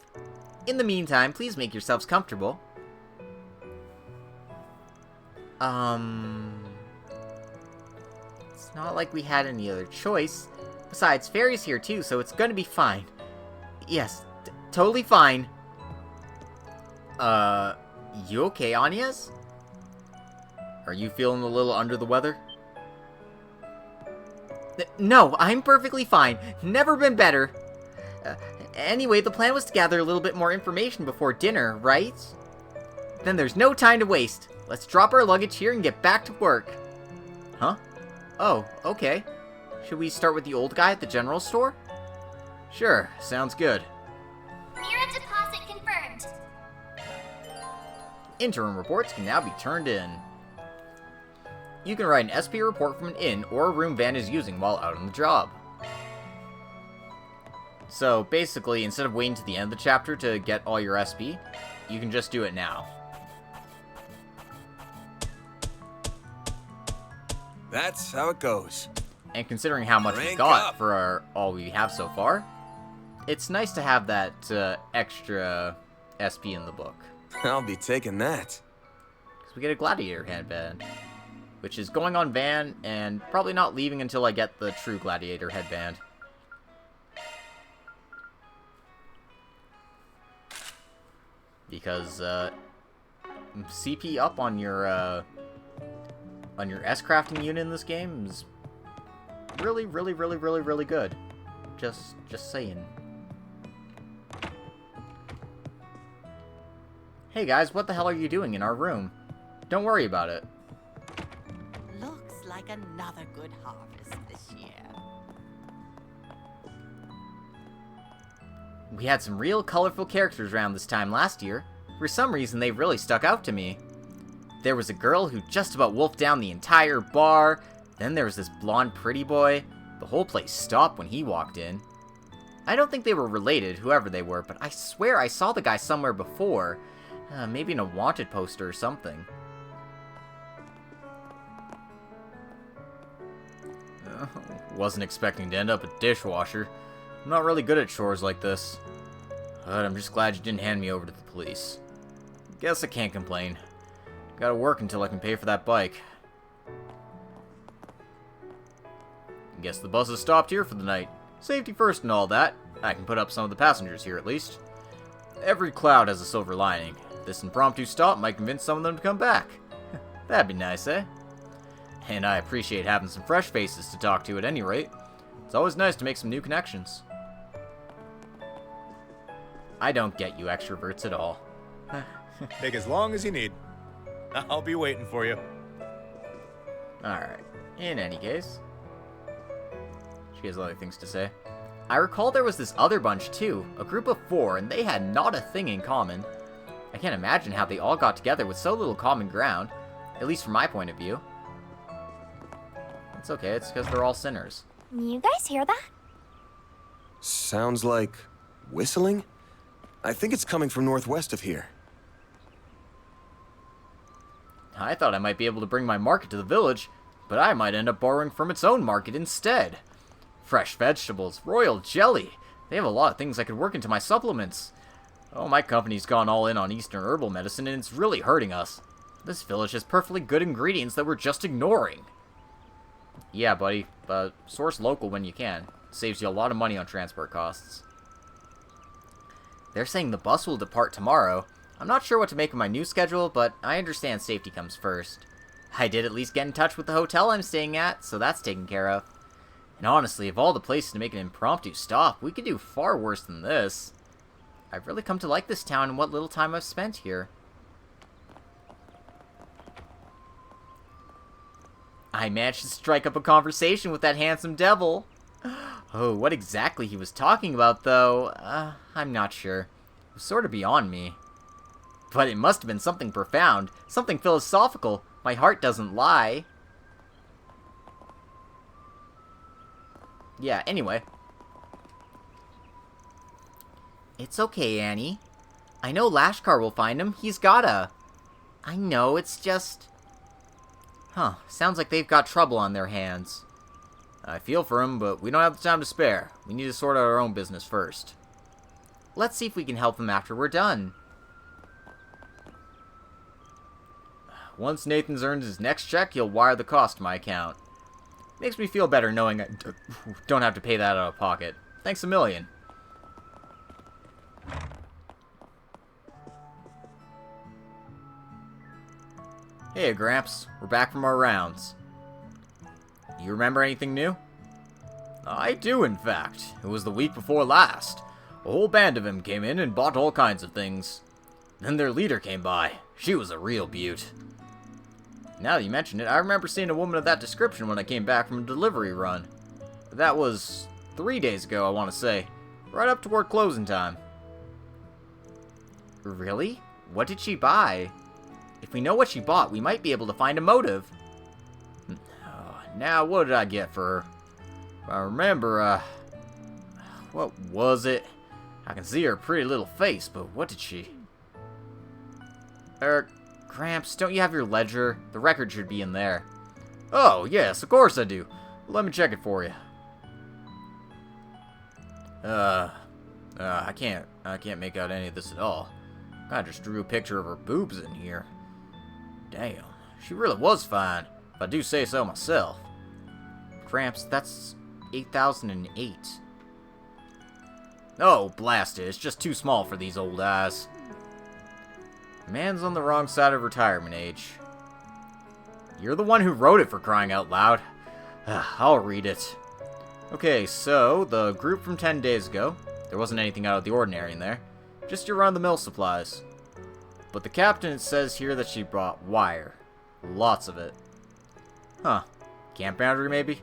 In the meantime, please make yourselves comfortable. It's not like we had any other choice. Besides, Fairy's here too, so it's gonna be fine. Yes, totally fine. You okay, Agnes? Are you feeling a little under the weather? No, I'm perfectly fine. Never been better. Anyway, the plan was to gather a little bit more information before dinner, right? Then there's no time to waste. Let's drop our luggage here and get back to work. Huh? Oh, okay. Should we start with the old guy at the general store? Sure, sounds good. Mira deposit confirmed. Interim reports can now be turned in. You can write an SP report from an inn or a room Van is using while out on the job. So basically, instead of waiting to the end of the chapter to get all your SP, you can just do it now. That's how it goes. And considering how much we Rank got up. for all we have so far, it's nice to have that extra SP in the book. I'll be taking that. Because we get a gladiator headband, which is going on Van and probably not leaving until I get the true gladiator headband. Because CP up on your S crafting unit in this game is really good. Just saying. Hey guys, what the hell are you doing in our room? Don't worry about it. Looks like another good harvest this year. We had some real colorful characters around this time last year. For some reason, they really stuck out to me. There was a girl who just about wolfed down the entire bar. Then there was this blonde pretty boy. The whole place stopped when he walked in. I don't think they were related, whoever they were, but I swear I saw the guy somewhere before. Maybe in a wanted poster or something. Wasn't expecting to end up a dishwasher. I'm not really good at chores like this. But I'm just glad you didn't hand me over to the police. Guess I can't complain. Gotta work until I can pay for that bike. Guess the bus has stopped here for the night. Safety first and all that. I can put up some of the passengers here at least. Every cloud has a silver lining. This impromptu stop might convince some of them to come back. That'd be nice, eh? And I appreciate having some fresh faces to talk to at any rate. It's always nice to make some new connections. I don't get you extroverts at all. Take as long as you need. I'll be waiting for you. Alright, in any case. She has other things to say. I recall there was this other bunch too, a group of 4, and they had not a thing in common. I can't imagine how they all got together with so little common ground, at least from my point of view. It's okay, it's because they're all sinners. You guys hear that? Sounds like whistling? I think it's coming from northwest of here. I thought I might be able to bring my market to the village, but I might end up borrowing from its own market instead. Fresh vegetables, royal jelly. They have a lot of things I could work into my supplements. Oh, my company's gone all in on Eastern herbal medicine, and it's really hurting us. This village has perfectly good ingredients that we're just ignoring. Yeah, buddy, but source local when you can. Saves you a lot of money on transport costs. They're saying the bus will depart tomorrow. I'm not sure what to make of my new schedule, but I understand safety comes first. I did at least get in touch with the hotel I'm staying at, so that's taken care of. And honestly, of all the places to make an impromptu stop, we could do far worse than this. I've really come to like this town and what little time I've spent here. I managed to strike up a conversation with that handsome devil. Oh, what exactly he was talking about, though, I'm not sure. It was sort of beyond me. But it must have been something profound, something philosophical. My heart doesn't lie. Yeah, anyway. It's okay, Annie. I know Lashkar will find him. He's gotta. I know, it's just... Huh, sounds like they've got trouble on their hands. I feel for him, but we don't have the time to spare. We need to sort out our own business first. Let's see if we can help him after we're done. Once Nathan's earned his next check, he'll wire the cost to my account. Makes me feel better knowing I don't have to pay that out of pocket. Thanks a million. Hey, Gramps. We're back from our rounds. You remember anything new? I do, in fact. It was the week before last. A whole band of them came in and bought all kinds of things. Then their leader came by. She was a real beaut. Now that you mention it, I remember seeing a woman of that description when I came back from a delivery run. That was 3 days ago, I want to say. Right up toward closing time. Really? What did she buy? If we know what she bought, we might be able to find a motive. Now, what did I get for her? If I remember, what was it? I can see her pretty little face, but what did she... Gramps, don't you have your ledger? The record should be in there. Oh, yes, of course I do. Let me check it for you. I can't make out any of this at all. I just drew a picture of her boobs in here. Damn, she really was fine, if I do say so myself. Gramps, that's 8,008. Oh, blast it, it's just too small for these old eyes. Man's on the wrong side of retirement age. You're the one who wrote it, for crying out loud. I'll read it. Okay, so, the group from 10 days ago. There wasn't anything out of the ordinary in there. Just your run-of-the-mill supplies. but the captain says here that she brought wire. Lots of it. Huh. Camp boundary, maybe?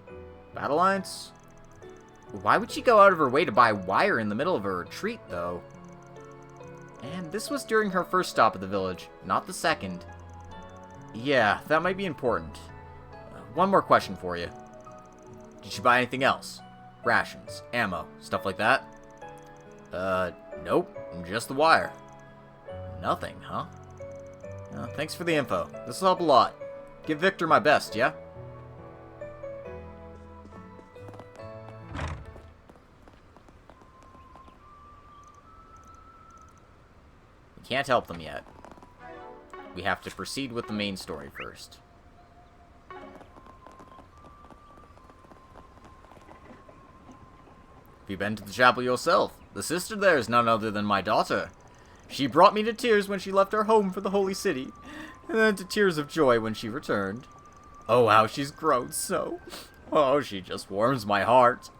Battle lines? Why would she go out of her way to buy wire in the middle of her retreat, though? And this was during her first stop at the village, not the second. Yeah, that might be important. One more question for you. Did she buy anything else? Rations, ammo, stuff like that? Nope, just the wire. Nothing, huh? Thanks for the info. This will help a lot. Give Victor my best, yeah? We can't help them yet. We have to proceed with the main story first. Have you been to the chapel yourself? The sister there is none other than my daughter. She brought me to tears when she left our home for the holy city, and then to tears of joy when she returned. Oh, how she's grown so. Oh, she just warms my heart.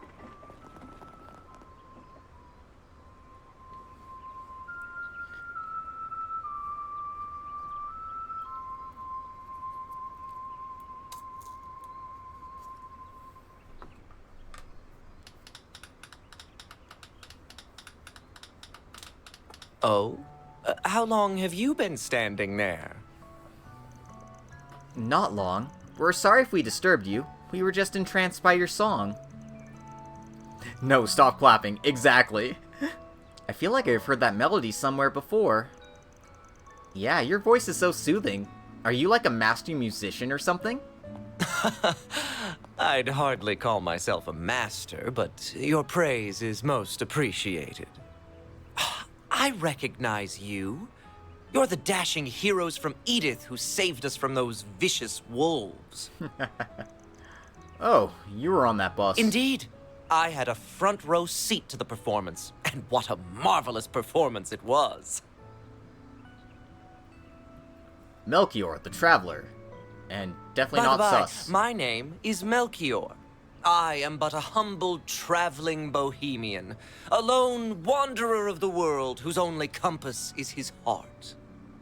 Oh? How long have you been standing there? Not long. We're sorry if we disturbed you. We were just entranced by your song. No, stop clapping. Exactly. I feel like I've heard that melody somewhere before. Yeah, your voice is so soothing. Are you like a master musician or something? I'd hardly call myself a master, but your praise is most appreciated. I recognize you. You're the dashing heroes from Edith who saved us from those vicious wolves. Oh, you were on that bus. Indeed. I had a front row seat to the performance, and what a marvelous performance it was. Melchior, the Traveler. And definitely not By-the-by, sus. my name is Melchior. I am but a humble traveling bohemian, a lone wanderer of the world whose only compass is his heart.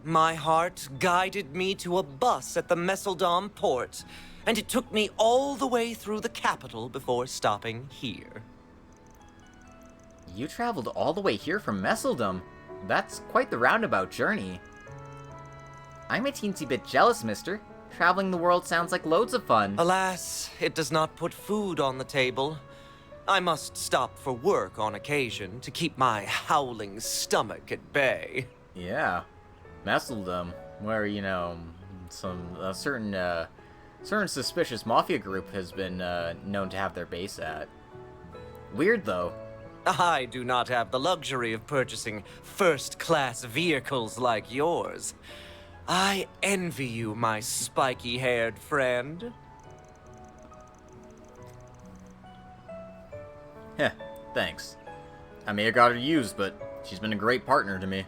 My heart guided me to a bus at the Messeldom port, and it took me all the way through the capital before stopping here. You traveled all the way here from Messeldom. That's quite the roundabout journey. I'm a teensy bit jealous, mister. Traveling the world sounds like loads of fun. Alas, it does not put food on the table. I must stop for work on occasion to keep my howling stomach at bay. Yeah. Messeldom, where, you know, a certain suspicious mafia group has been known to have their base at. Weird, though. I do not have the luxury of purchasing first-class vehicles like yours. I envy you, my spiky-haired friend. Heh, thanks. I may have got her used, but she's been a great partner to me.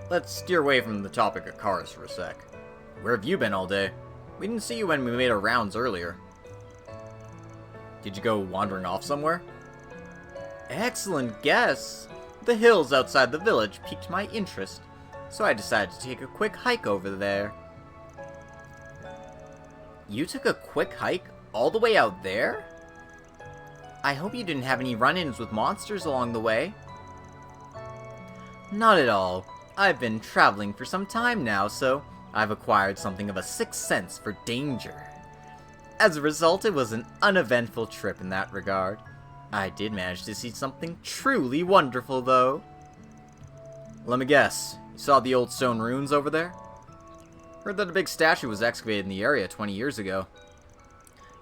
Let's steer away from the topic of cars for a sec. Where have you been all day? We didn't see you when we made our rounds earlier. Did you go wandering off somewhere? Excellent guess! The hills outside the village piqued my interest, so I decided to take a quick hike over there. You took a quick hike all the way out there? I hope you didn't have any run-ins with monsters along the way. Not at all. I've been traveling for some time now, so I've acquired something of a sixth sense for danger. As a result, it was an uneventful trip in that regard. I did manage to see something truly wonderful, though. Let me guess. You saw the old stone ruins over there? Heard that a big statue was excavated in the area 20 years ago.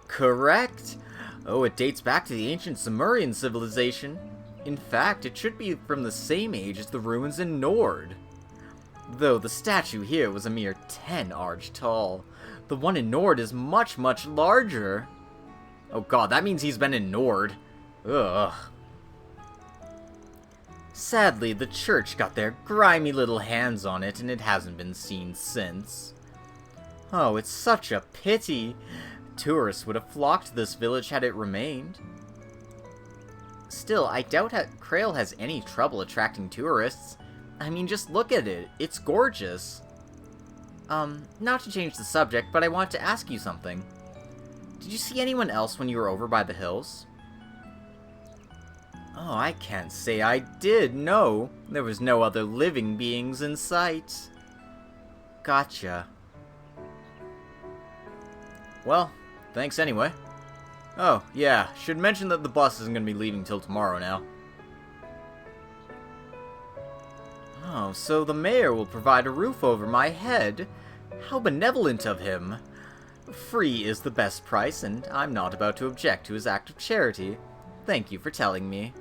Correct. Oh, it dates back to the ancient Sumerian civilization. In fact, it should be from the same age as the ruins in Nord. Though the statue here was a mere 10 arch tall. The one in Nord is much, much larger. Oh god, that means he's been in Nord. Ugh. Sadly, the church got their grimy little hands on it, and it hasn't been seen since. Oh, it's such a pity. Tourists would have flocked to this village had it remained. Still, I doubt Krail has any trouble attracting tourists. I mean, just look at it. It's gorgeous. Not to change the subject, but I want to ask you something. Did you see anyone else when you were over by the hills? Oh, I can't say I did, no. There was no other living beings in sight. Gotcha. Well, thanks anyway. Oh, yeah, should mention that the bus isn't going to be leaving till tomorrow now. Oh, so the mayor will provide a roof over my head. How benevolent of him. Free is the best price, and I'm not about to object to his act of charity. Thank you for telling me.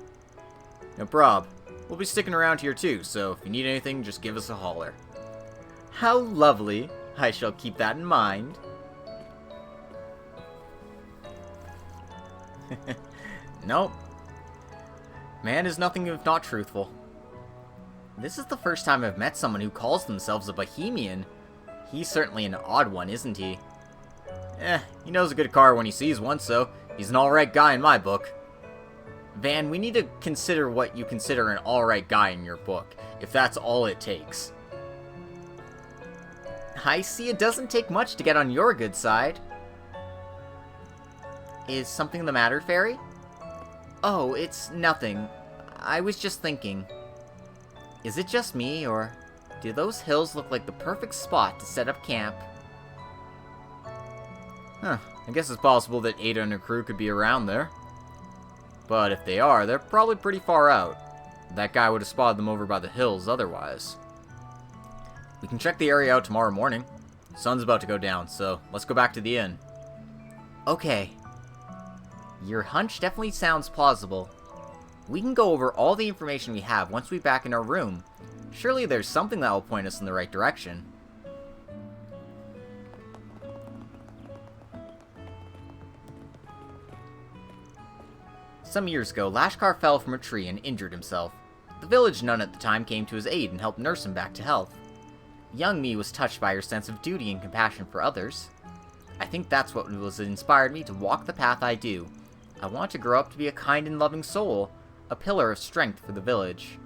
No prob. We'll be sticking around here too, so if you need anything, just give us a holler. How lovely. I shall keep that in mind. Nope. Man is nothing if not truthful. This is the first time I've met someone who calls themselves a Bohemian. He's certainly an odd one, isn't he? He knows a good car when he sees one, so he's an alright guy in my book. Van, we need to consider what you consider an alright guy in your book, if that's all it takes. I see it doesn't take much to get on your good side. Is something the matter, Fairy? Oh, it's nothing. I was just thinking. Is it just me, or do those hills look like the perfect spot to set up camp? Huh, I guess it's possible that Ada and her crew could be around there. But if they are, they're probably pretty far out. That guy would have spotted them over by the hills otherwise. We can check the area out tomorrow morning. Sun's about to go down, so let's go back to the inn. Okay. Your hunch definitely sounds plausible. We can go over all the information we have once we're back in our room. Surely there's something that will point us in the right direction. Some years ago, Lashkar fell from a tree and injured himself. The village nun at the time came to his aid and helped nurse him back to health. Young me was touched by her sense of duty and compassion for others. I think that's what inspired me to walk the path I do. I want to grow up to be a kind and loving soul, a pillar of strength for the village.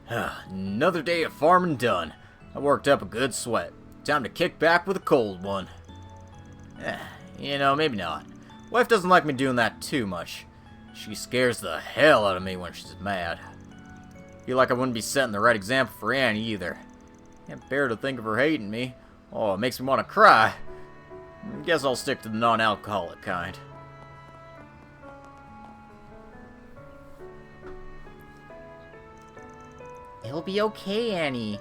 Another day of farming done. I worked up a good sweat. Time to kick back with a cold one. You know, maybe not. Wife doesn't like me doing that too much. She scares the hell out of me when she's mad. Feel like I wouldn't be setting the right example for Annie either. Can't bear to think of her hating me. Oh, it makes me want to cry. Guess I'll stick to the non-alcoholic kind. It'll be okay, Annie.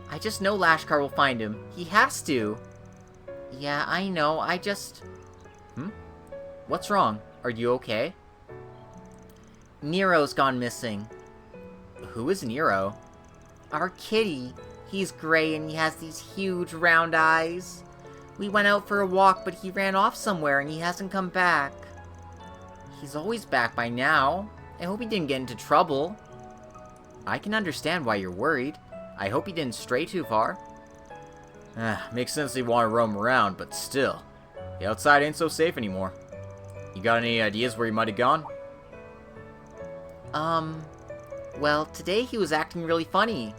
I just know Lashkar will find him. He has to. Yeah, I know. I just... What's wrong? Are you okay? Nero's gone missing. Who is Nero? Our kitty. He's gray and he has these huge round eyes. We went out for a walk, but he ran off somewhere and he hasn't come back. He's always back by now. I hope he didn't get into trouble. I can understand why you're worried. I hope he didn't stray too far. Makes sense they want to roam around, but still. The outside ain't so safe anymore. You got any ideas where he might have gone? Well, today he was acting really funny.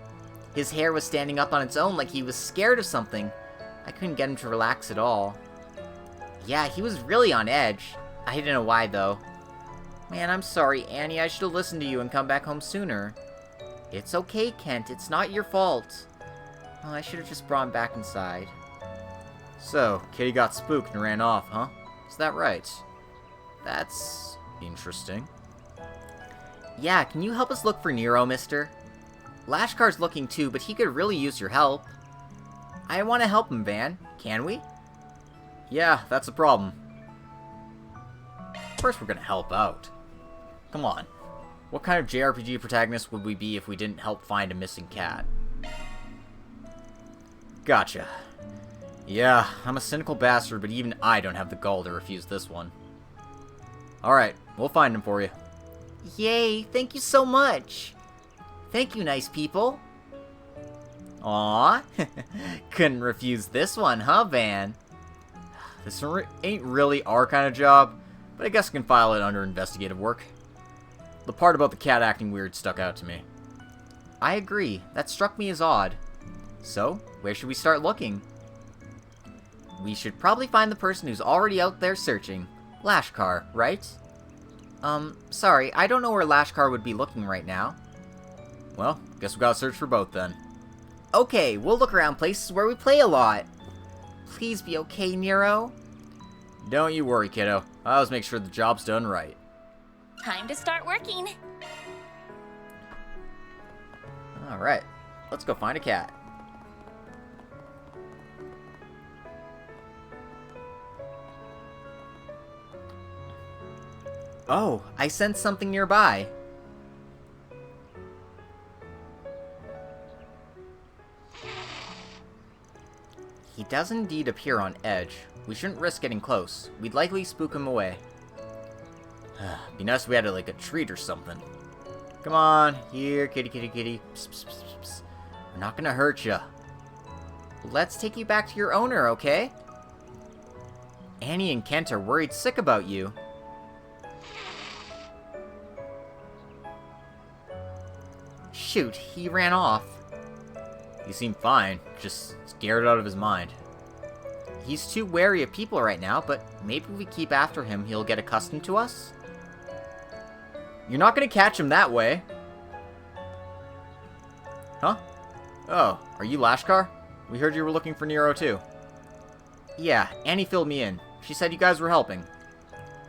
His hair was standing up on its own like he was scared of something. I couldn't get him to relax at all. Yeah, he was really on edge. I didn't know why, though. Man, I'm sorry, Annie. I should have listened to you and come back home sooner. It's okay, Kent. It's not your fault. Oh, I should have just brought him back inside. So, Kitty got spooked and ran off, huh? Is that right? That's interesting. Yeah, can you help us look for Nero, mister? Lashkar's looking too, but he could really use your help. I want to help him, Van. Can we? Yeah, that's the problem. Of course we're gonna help out. Come on. What kind of JRPG protagonist would we be if we didn't help find a missing cat? Gotcha. Yeah, I'm a cynical bastard, but even I don't have the gall to refuse this one. Alright, we'll find him for you. Yay, thank you so much. Thank you, nice people. Aww. Couldn't refuse this one, huh, Van? This ain't really our kind of job, but I guess I can file it under investigative work. The part about the cat acting weird stuck out to me. I agree. That struck me as odd. So, where should we start looking? We should probably find the person who's already out there searching. Lashkar, right? Sorry, I don't know where Lashkar would be looking right now. Well, guess we gotta search for both then. Okay, we'll look around places where we play a lot. Please be okay, Nero. Don't you worry, kiddo. I always make sure the job's done right. Time to start working. Alright, let's go find a cat. Oh, I sensed something nearby. He does indeed appear on edge. We shouldn't risk getting close. We'd likely spook him away. Be nice if we had like a treat or something. Come on, here, kitty, kitty, kitty. Psst, psst, psst, psst. We're not gonna hurt ya. Let's take you back to your owner, okay? Annie and Kent are worried sick about you. Shoot, he ran off. He seemed fine, just scared out of his mind. He's too wary of people right now, but maybe if we keep after him, he'll get accustomed to us? You're not gonna catch him that way. Huh? Oh, are you Lashkar? We heard you were looking for Nero too. Yeah, Annie filled me in. She said you guys were helping.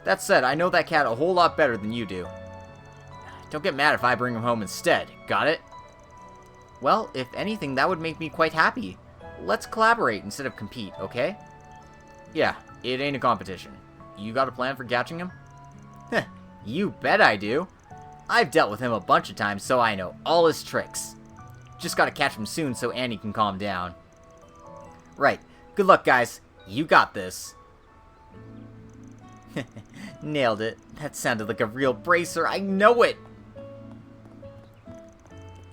That said, I know that cat a whole lot better than you do. Don't get mad if I bring him home instead, got it? Well, if anything, that would make me quite happy. Let's collaborate instead of compete, okay? Yeah, it ain't a competition. You got a plan for catching him? Heh, you bet I do. I've dealt with him a bunch of times, so I know all his tricks. Just gotta catch him soon so Annie can calm down. Right. Good luck, guys. You got this. Nailed it. That sounded like a real bracer. I know it!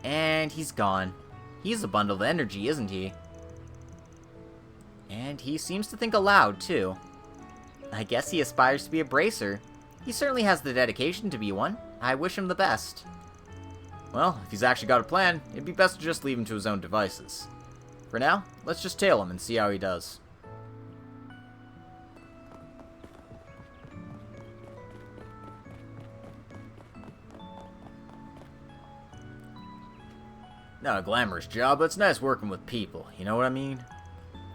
And he's gone. He's a bundle of energy, isn't he? And he seems to think aloud, too. I guess he aspires to be a bracer. He certainly has the dedication to be one. I wish him the best. Well, if he's actually got a plan, it'd be best to just leave him to his own devices. For now, let's just tail him and see how he does. Not a glamorous job, but it's nice working with people, you know what I mean?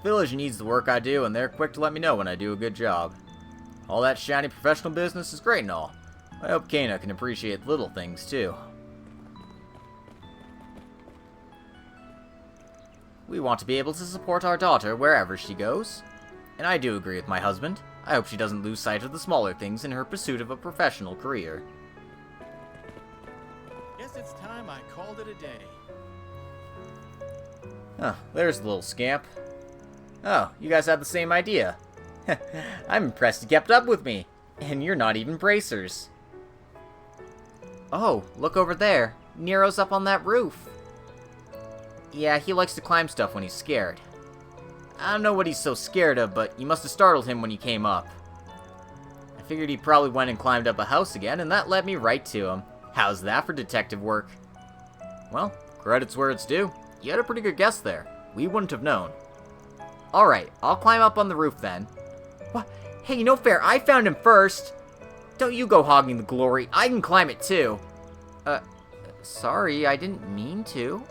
Village needs the work I do, and they're quick to let me know when I do a good job. All that shiny professional business is great and all. I hope Kana can appreciate little things, too. We want to be able to support our daughter wherever she goes. And I do agree with my husband. I hope she doesn't lose sight of the smaller things in her pursuit of a professional career. Guess it's time I called it a day. Huh, there's the little scamp. Oh, you guys had the same idea. I'm impressed you kept up with me. And you're not even bracers. Oh, look over there. Nero's up on that roof. Yeah, he likes to climb stuff when he's scared. I don't know what he's so scared of, but you must have startled him when he came up. I figured he probably went and climbed up a house again, and that led me right to him. How's that for detective work? Well, credit's where it's due. You had a pretty good guess there. We wouldn't have known. Alright, I'll climb up on the roof then. What? Hey, no fair, I found him first! Don't you go hogging the glory, I can climb it too! Sorry, I didn't mean to.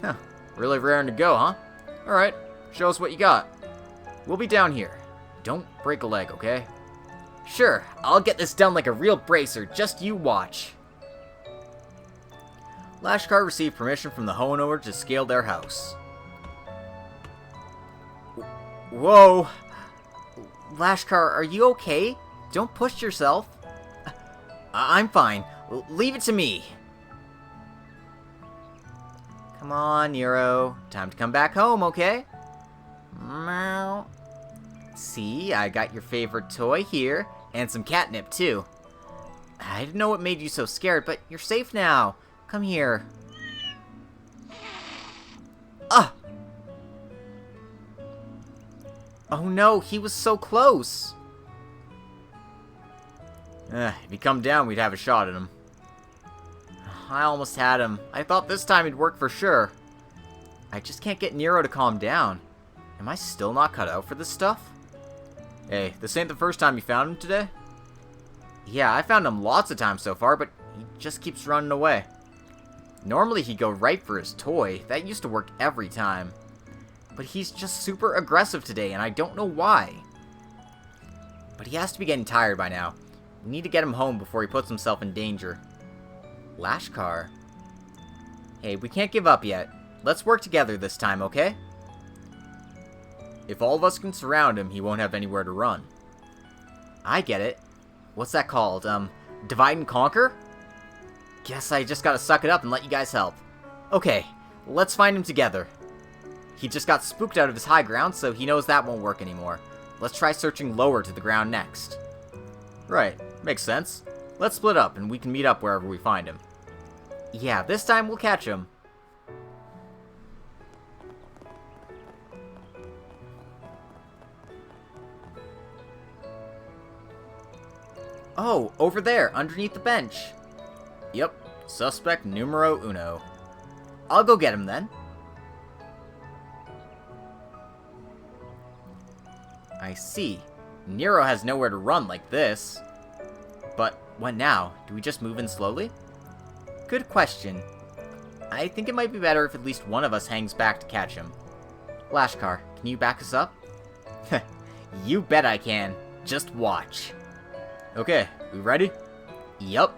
Huh, really raring to go, huh? Alright, show us what you got. We'll be down here. Don't break a leg, okay? Sure, I'll get this done like a real bracer, just you watch. Lashkar received permission from the homeowner to scale their house. Whoa! Lashkar, are you okay? Don't push yourself. I'm fine. Leave it to me. Come on, Nero. Time to come back home, okay? Meow. See, I got your favorite toy here, and some catnip, too. I didn't know what made you so scared, but you're safe now. Come here. Ah! Oh no, he was so close. If he come down, we'd have a shot at him. I almost had him. I thought this time it'd work for sure. I just can't get Nero to calm down. Am I still not cut out for this stuff? Hey, this ain't the first time you found him today? Yeah, I found him lots of times so far, but he just keeps running away. Normally he'd go right for his toy. That used to work every time. But he's just super aggressive today, and I don't know why. But he has to be getting tired by now. We need to get him home before he puts himself in danger. Lashkar. Hey, we can't give up yet. Let's work together this time, okay? If all of us can surround him, he won't have anywhere to run. I get it. What's that called? Divide and conquer? Guess I just gotta suck it up and let you guys help. Okay, let's find him together. He just got spooked out of his high ground, so he knows that won't work anymore. Let's try searching lower to the ground next. Right, makes sense. Let's split up, and we can meet up wherever we find him. Yeah, this time we'll catch him. Oh, over there, underneath the bench. Yep, suspect numero uno. I'll go get him then. I see. Nero has nowhere to run like this. But what now? Do we just move in slowly? Good question. I think it might be better if at least one of us hangs back to catch him. Lashkar, can you back us up? You bet I can. Just watch. Okay, we ready? Yup.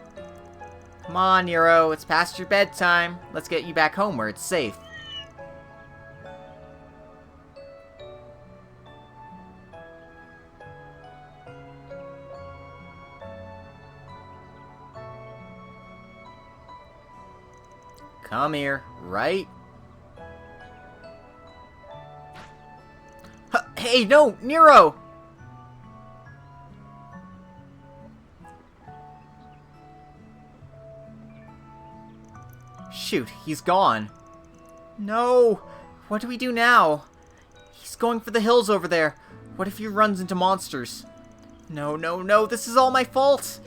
Come on, Nero, it's past your bedtime. Let's get you back home where it's safe. Come here, right? Hey, no, Nero! Shoot, he's gone. No! What do we do now? He's going for the hills over there. What if he runs into monsters? No, no, no, this is all my fault!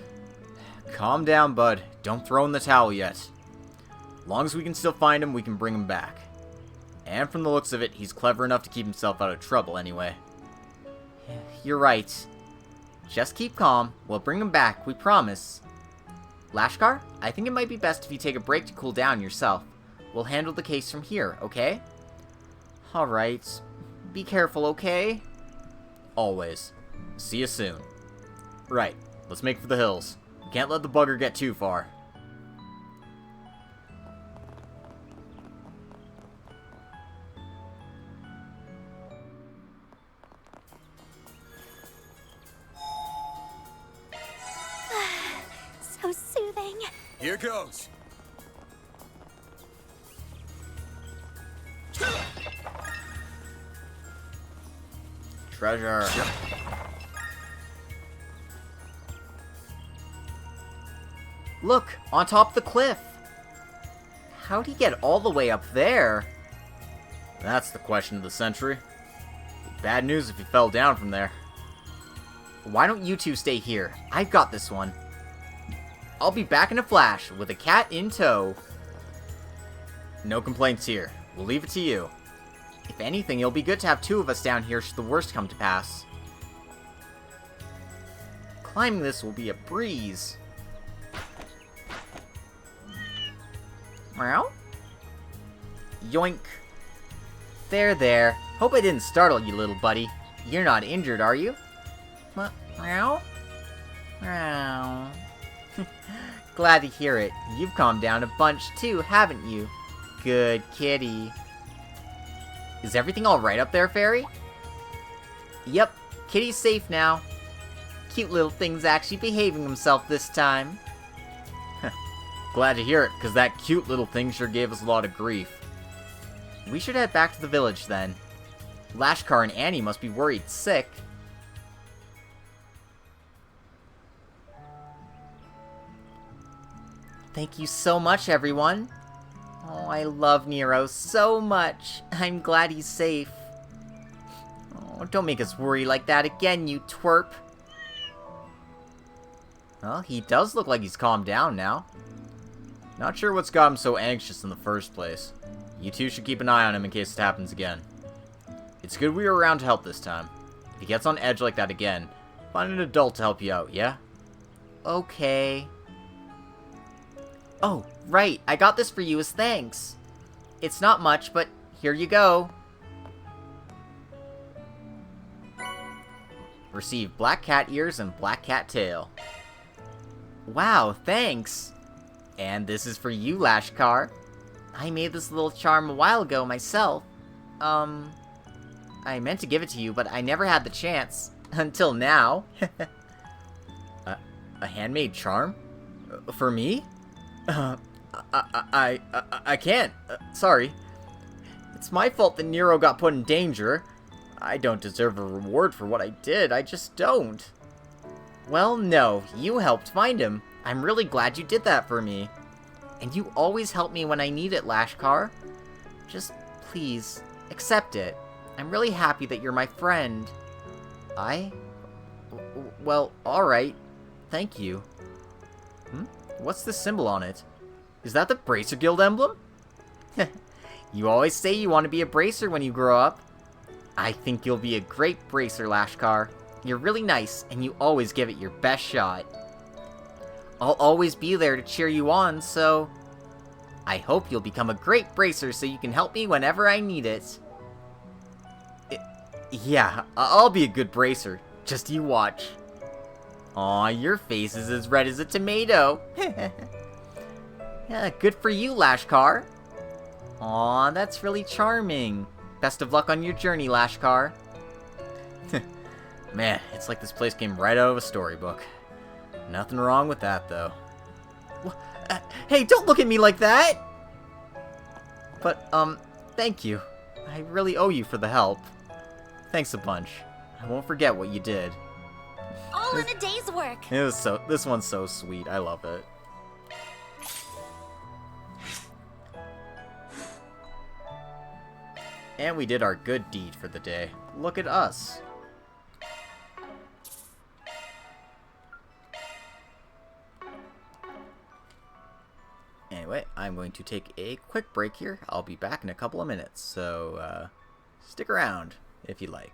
Calm down, bud. Don't throw in the towel yet. As long as we can still find him, we can bring him back. And from the looks of it, he's clever enough to keep himself out of trouble anyway. You're right. Just keep calm. We'll bring him back, we promise. Lashkar, I think it might be best if you take a break to cool down yourself. We'll handle the case from here, okay? Alright. Be careful, okay? Always. See you soon. Right, let's make for the hills. We can't let the bugger get too far. So soothing. Here goes. Treasure. Look, on top of the cliff. How'd he get all the way up there? That's the question of the century. Bad news if he fell down from there. Why don't you two stay here? I've got this one. I'll be back in a flash with a cat in tow. No complaints here. We'll leave it to you. If anything, it'll be good to have two of us down here should the worst come to pass. Climbing this will be a breeze. Meow? Yoink. There, there. Hope I didn't startle you, little buddy. You're not injured, are you? Meow? Meow. Glad to hear it. You've calmed down a bunch too, haven't you? Good kitty. Is everything alright up there, Fairy? Yep, kitty's safe now. Cute little thing's actually behaving himself this time. Glad to hear it, because that cute little thing sure gave us a lot of grief. We should head back to the village then. Lashkar and Annie must be worried sick. Thank you so much, everyone. Oh, I love Nero so much. I'm glad he's safe. Oh, don't make us worry like that again, you twerp. Well, he does look like he's calmed down now. Not sure what's got him so anxious in the first place. You two should keep an eye on him in case it happens again. It's good we were around to help this time. If he gets on edge like that again, find an adult to help you out, yeah? Okay. Oh, right, I got this for you as thanks. It's not much, but here you go. Receive black cat ears and black cat tail. Wow, thanks. And this is for you, Lashkar. I made this little charm a while ago myself. I meant to give it to you, but I never had the chance. Until now. A handmade charm? For me? I can't. Sorry. It's my fault that Nero got put in danger. I don't deserve a reward for what I did. I just don't. Well, no. You helped find him. I'm really glad you did that for me. And you always help me when I need it, Lashkar. Just, please, accept it. I'm really happy that you're my friend. Well, alright. Thank you. What's the symbol on it? Is that the Bracer Guild emblem? You always say you want to be a bracer when you grow up. I think you'll be a great bracer, Lashkar. You're really nice, and you always give it your best shot. I'll always be there to cheer you on, so... I hope you'll become a great bracer so you can help me whenever I need it. Yeah, I'll be a good bracer. Just you watch. Aw, your face is as red as a tomato. Yeah, good for you, Lashkar. Aw, that's really charming. Best of luck on your journey, Lashkar. Man, it's like this place came right out of a storybook. Nothing wrong with that, though. Hey, don't look at me like that! But, thank you. I really owe you for the help. Thanks a bunch. I won't forget what you did. All in a day's work. This one's so sweet. I love it. And we did our good deed for the day. Look at us. Anyway, I'm going to take a quick break here. I'll be back in a couple of minutes, so stick around if you like.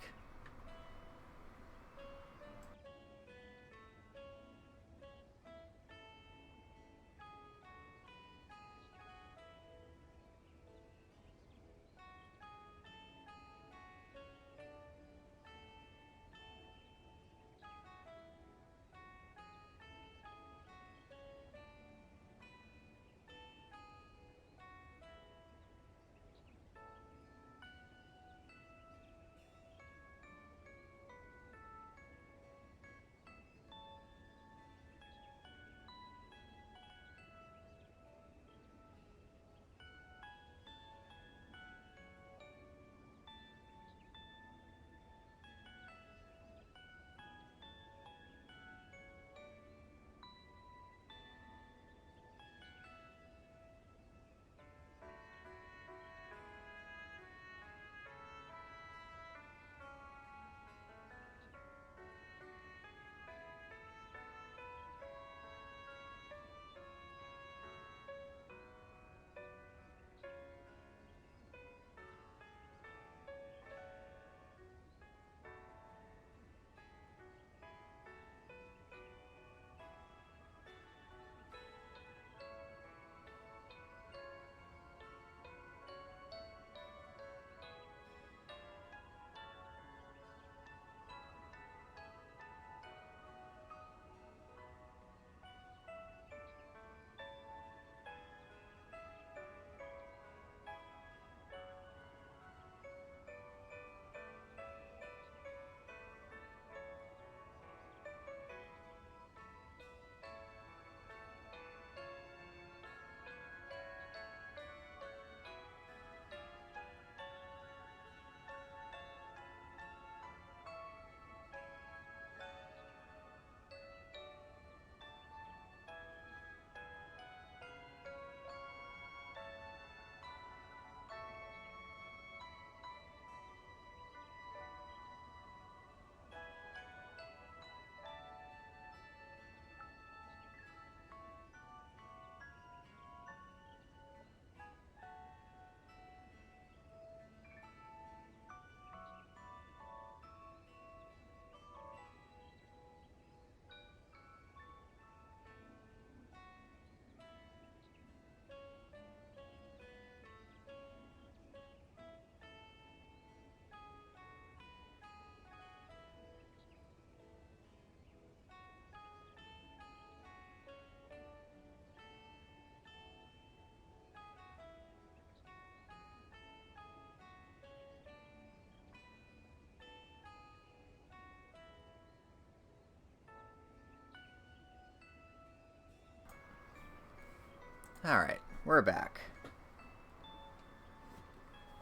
Alright, we're back.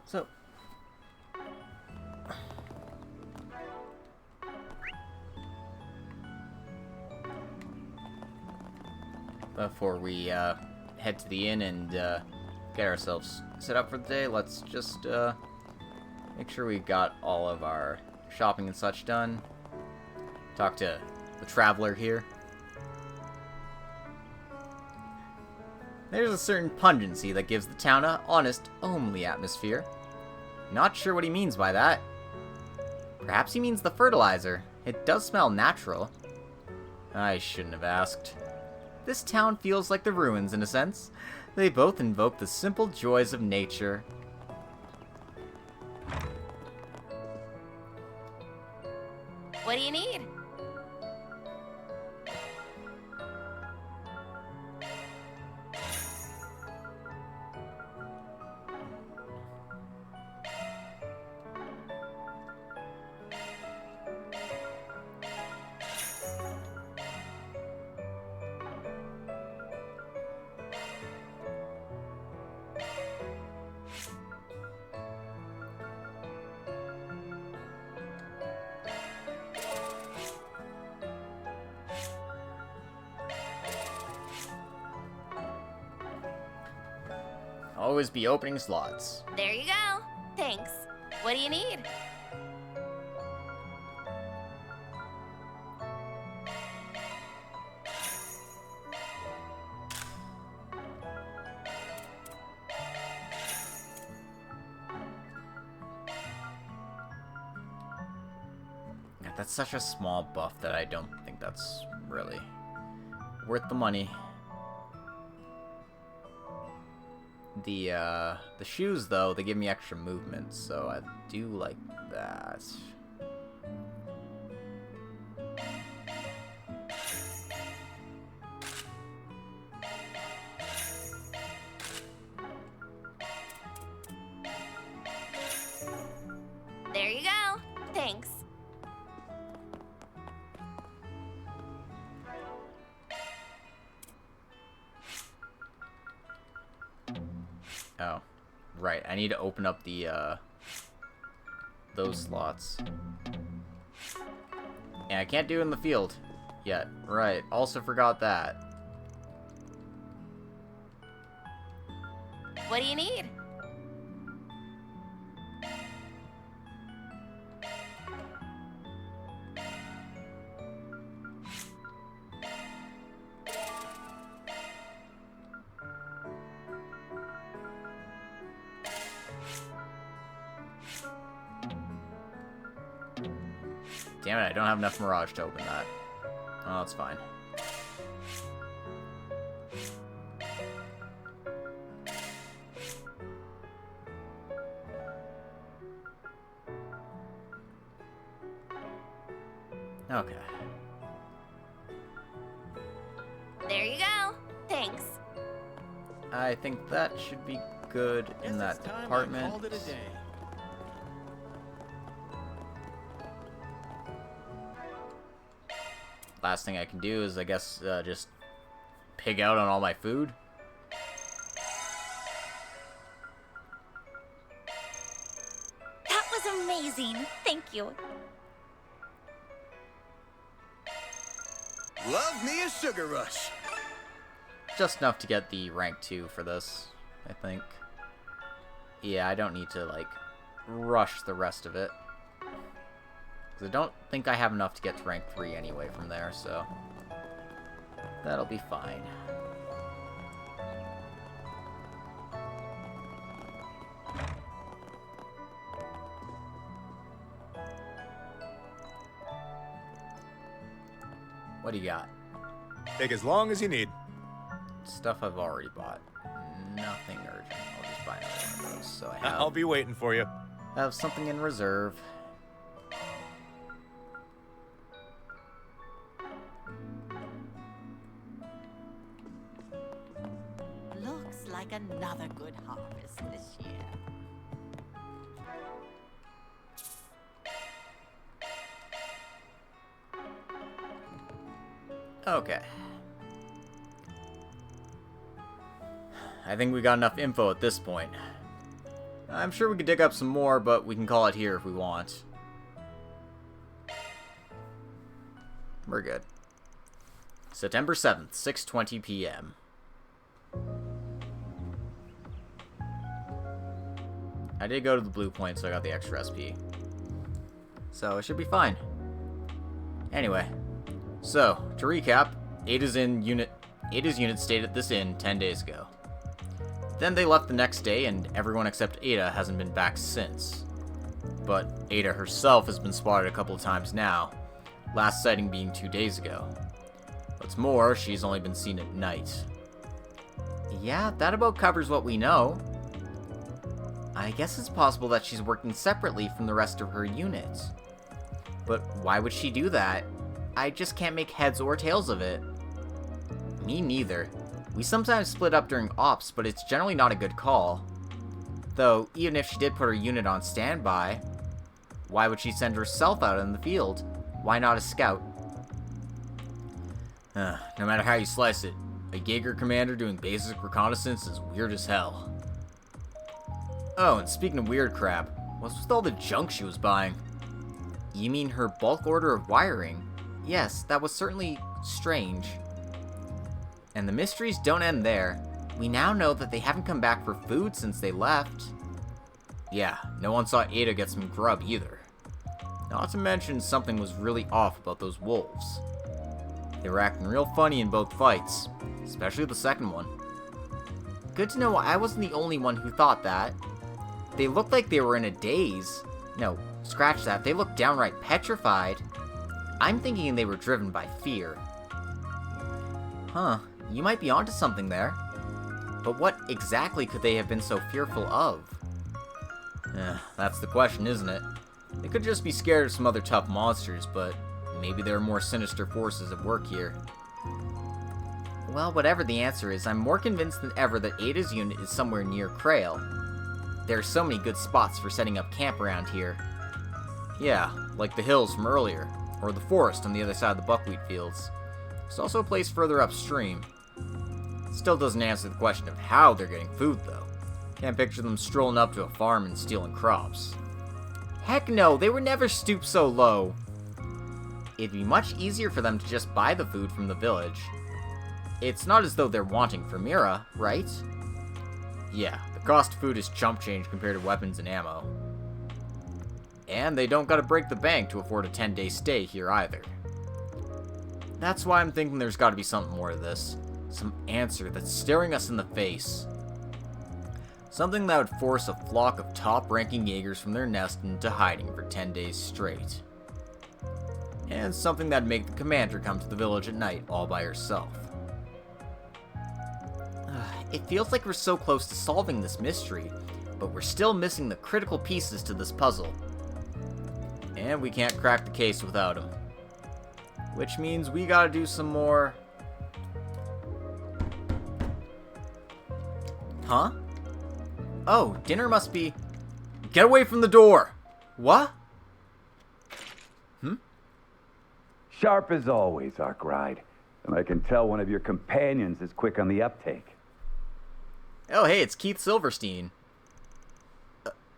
So... before we head to the inn and get ourselves set up for the day, let's just make sure we got all of our shopping and such done. Talk to the traveler here. There's a certain pungency that gives the town a honest, homely atmosphere. Not sure what he means by that. Perhaps he means the fertilizer. It does smell natural. I shouldn't have asked. This town feels like the ruins in a sense. They both invoke the simple joys of nature. What do you need? Always be opening slots. There you go. Thanks. What do you need? Yeah, that's such a small buff that I don't think that's really worth the money. The shoes, though, they give me extra movement, so I do like that. There you go. Thanks. Oh, right. I need to open up the, those slots. And I can't do it in the field yet. Right. Also forgot that. What do you need? Damn it, I don't have enough Mirage to open that. Oh, that's fine. Okay. There you go. Thanks. I think that should be good in that department. Last thing I can do is, I guess, just pig out on all my food. That was amazing. Thank you. Love me a sugar rush. Just enough to get the rank 2 for this, I think. Yeah, I don't need to, like, rush the rest of it. Because I don't think I have enough to get to rank 3 anyway from there, so that'll be fine. What do you got? Take as long as you need. Stuff I've already bought. Nothing urgent. I'll just buy another one of those. So I have, I'll be waiting for you. have something in reserve. Looks like another good harvest this year. Okay. I think we got enough info at this point. I'm sure we could dig up some more, but we can call it here if we want. We're good. September 7th, 6:20 p.m. I did go to the blue point, so I got the extra SP. So it should be fine. Anyway, so to recap, Ada's unit stayed at this inn 10 days ago. Then they left the next day, and everyone except Ada hasn't been back since. But Ada herself has been spotted a couple of times now, last sighting being 2 days ago. What's more, she's only been seen at night. Yeah, that about covers what we know. I guess it's possible that she's working separately from the rest of her unit. But why would she do that? I just can't make heads or tails of it. Me neither. We sometimes split up during ops, but it's generally not a good call. Though, even if she did put her unit on standby, why would she send herself out in the field? Why not a scout? No matter how you slice it, a Jaeger commander doing basic reconnaissance is weird as hell. Oh, and speaking of weird crap, what's with all the junk she was buying? You mean her bulk order of wiring? Yes, that was certainly strange. And the mysteries don't end there. We now know that they haven't come back for food since they left. Yeah, no one saw Ada get some grub either. Not to mention something was really off about those wolves. They were acting real funny in both fights, especially the second one. Good to know I wasn't the only one who thought that. They looked like they were in a daze. No, scratch that, they looked downright petrified. I'm thinking they were driven by fear. Huh, you might be onto something there. But what exactly could they have been so fearful of? That's the question, isn't it? They could just be scared of some other tough monsters, but maybe there are more sinister forces at work here. Well, whatever the answer is, I'm more convinced than ever that Ada's unit is somewhere near Krail. There are so many good spots for setting up camp around here. Yeah, like the hills from earlier, or the forest on the other side of the buckwheat fields. There's also a place further upstream. Still doesn't answer the question of how they're getting food, though. Can't picture them strolling up to a farm and stealing crops. Heck no, they would never stoop so low. It'd be much easier for them to just buy the food from the village. It's not as though they're wanting for Mira, right? Yeah, the cost of food is chump change compared to weapons and ammo. And they don't gotta break the bank to afford a 10-day stay here either. That's why I'm thinking there's gotta be something more to this. Some answer that's staring us in the face. Something that would force a flock of top-ranking Jaegers from their nest into hiding for 10 days straight. And something that'd make the commander come to the village at night all by herself. It feels like we're so close to solving this mystery, but we're still missing the critical pieces to this puzzle. And we can't crack the case without them. Which means we gotta do some more... Huh? Oh, dinner must be... Get away from the door! What? Sharp as always, Arkwright. And I can tell one of your companions is quick on the uptake. Oh, hey, it's Keith Silverstein.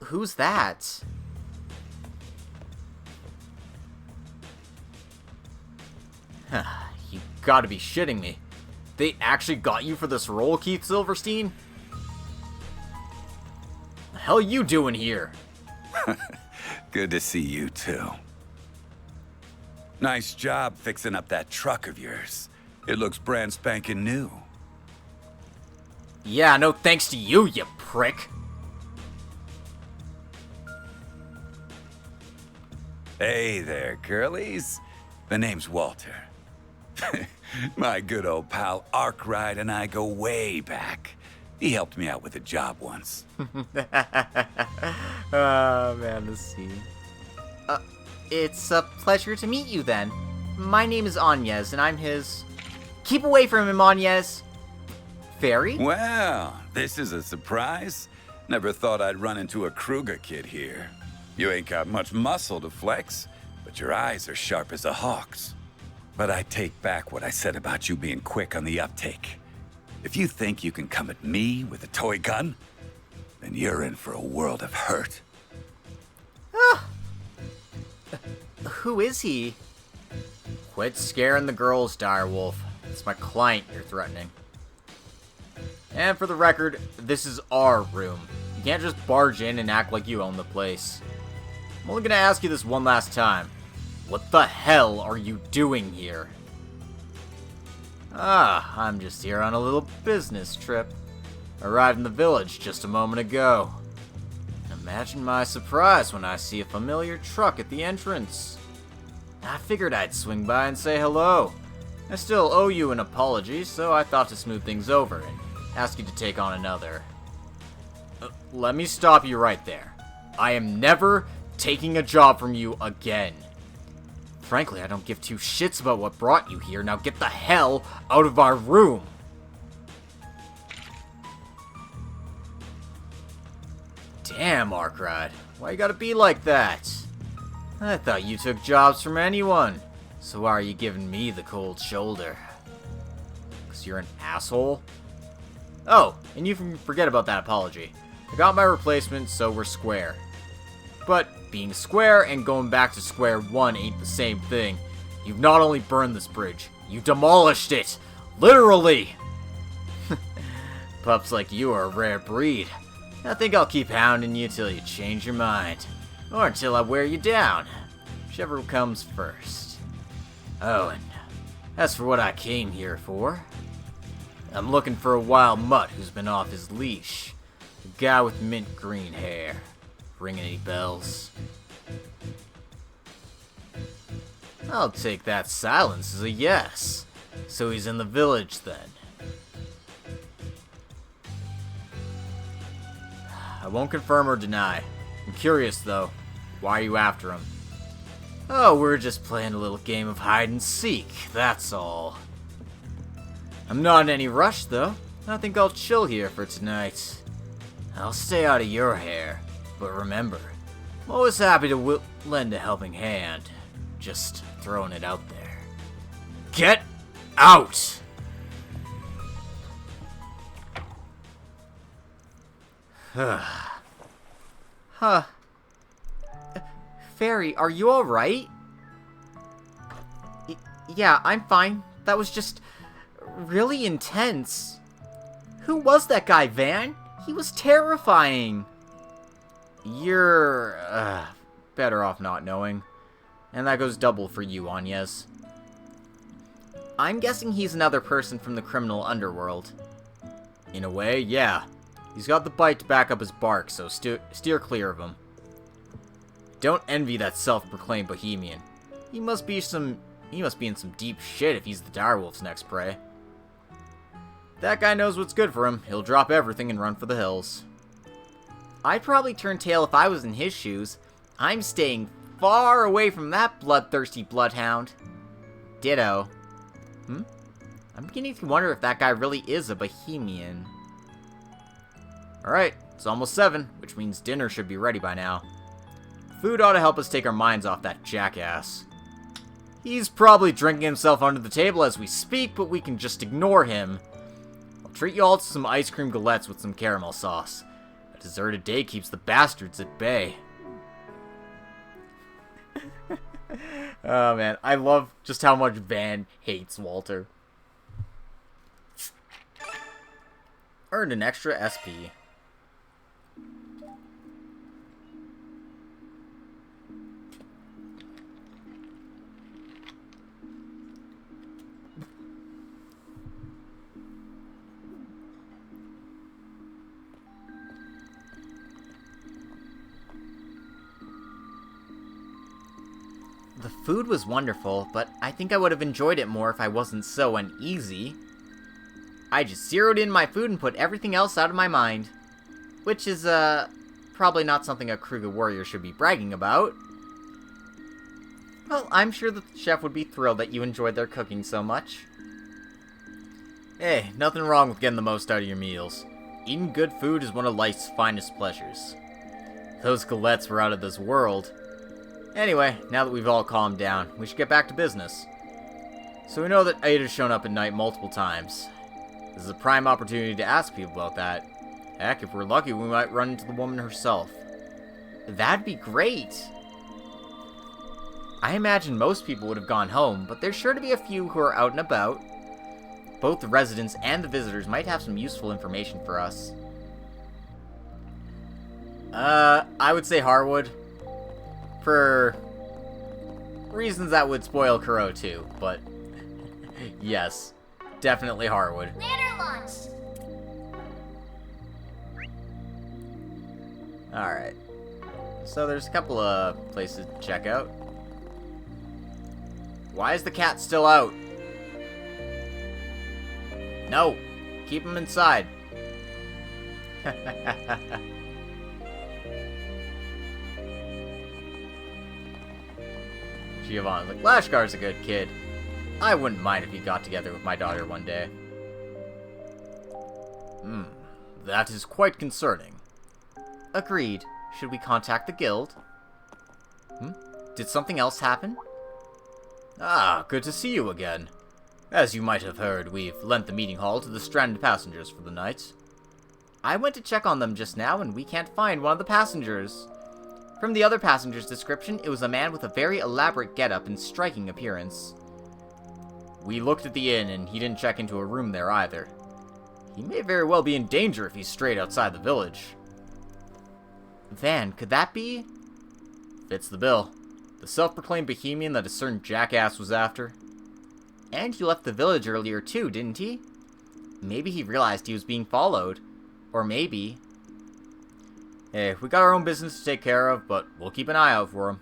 Who's that? You gotta be shitting me. They actually got you for this role, Keith Silverstein? The hell you doing here? Good to see you, too. Nice job fixing up that truck of yours. It looks brand spanking new. Yeah, no thanks to you, you prick. Hey there, girlies. The name's Walter. My good old pal Arkwright and I go way back. He helped me out with a job once. Oh, man, the scene. It's a pleasure to meet you, then. My name is Agnes, and I'm his... Keep away from him, Agnes! Fairy? Well, this is a surprise. Never thought I'd run into a Kruga kid here. You ain't got much muscle to flex, but your eyes are sharp as a hawk's. But I take back what I said about you being quick on the uptake. If you think you can come at me with a toy gun, then you're in for a world of hurt. Who is he? Quit scaring the girls, direwolf. It's my client you're threatening. And for the record, this is our room. You can't just barge in and act like you own the place. I'm only gonna ask you this one last time. What the hell are you doing here? I'm just here on a little business trip. Arrived in the village just a moment ago. Imagine my surprise when I see a familiar truck at the entrance. I figured I'd swing by and say hello. I still owe you an apology, so I thought to smooth things over and ask you to take on another. Let me stop you right there. I am never taking a job from you again. Frankly, I don't give two shits about what brought you here. Now get the hell out of our room! Damn, Arkride. Why you gotta be like that? I thought you took jobs from anyone. So why are you giving me the cold shoulder? 'Cause you're an asshole? Oh, and you can forget about that apology. I got my replacement, so we're square. But being square and going back to square one ain't the same thing. You've not only burned this bridge, you demolished it! Literally! Pups like you are a rare breed. I think I'll keep hounding you till you change your mind. Or until I wear you down. Whichever comes first. Oh, and as for what I came here for, I'm looking for a wild mutt who's been off his leash. A guy with mint green hair. Ring any bells? I'll take that silence as a yes. So he's in the village then. I won't confirm or deny. I'm curious though. Why are you after him? Oh, we're just playing a little game of hide and seek, that's all. I'm not in any rush though. I think I'll chill here for tonight. I'll stay out of your hair, but remember, I'm always happy to lend a helping hand. Just throwing it out there. Get out! Huh. Fairy, are you alright? Yeah, I'm fine. That was just really intense. Who was that guy, Van? He was terrifying. You're better off not knowing. And that goes double for you, Agnes. I'm guessing he's another person from the criminal underworld. In a way, yeah. He's got the bite to back up his bark, so steer clear of him. Don't envy that self-proclaimed bohemian. He must be in some deep shit if he's the direwolf's next prey. That guy knows what's good for him. He'll drop everything and run for the hills. I'd probably turn tail if I was in his shoes. I'm staying far away from that bloodthirsty bloodhound. Ditto. I'm beginning to wonder if that guy really is a bohemian. Alright, it's almost 7, which means dinner should be ready by now. Food ought to help us take our minds off that jackass. He's probably drinking himself under the table as we speak, but we can just ignore him. I'll treat you all to some ice cream galettes with some caramel sauce. A deserted day keeps the bastards at bay. Oh man, I love just how much Van hates Walter. Earned an extra SP. The food was wonderful, but I think I would have enjoyed it more if I wasn't so uneasy. I just zeroed in my food and put everything else out of my mind. Which is, probably not something a Kruga warrior should be bragging about. Well, I'm sure the chef would be thrilled that you enjoyed their cooking so much. Hey, nothing wrong with getting the most out of your meals. Eating good food is one of life's finest pleasures. Those galettes were out of this world. Anyway, now that we've all calmed down, we should get back to business. So we know that Ada's shown up at night multiple times. This is a prime opportunity to ask people about that. Heck, if we're lucky, we might run into the woman herself. That'd be great! I imagine most people would have gone home, but there's sure to be a few who are out and about. Both the residents and the visitors might have some useful information for us. I would say Harwood. For reasons that would spoil Kuro too, but yes, definitely Harwood. Later launch. Alright. So there's a couple of places to check out. Why is the cat still out? No! Keep him inside. Giovanni's like, Lashgar's a good kid. I wouldn't mind if he got together with my daughter one day. That is quite concerning. Agreed. Should we contact the guild? Did something else happen? Ah, good to see you again. As you might have heard, we've lent the meeting hall to the stranded passengers for the night. I went to check on them just now, and we can't find one of the passengers. From the other passenger's description, it was a man with a very elaborate getup and striking appearance. We looked at the inn, and he didn't check into a room there either. He may very well be in danger if he's straight outside the village. Van, could that be? Fits the bill. The self-proclaimed Bohemian that a certain jackass was after. And he left the village earlier too, didn't he? Maybe he realized he was being followed. Or maybe... Hey, we got our own business to take care of, but we'll keep an eye out for him.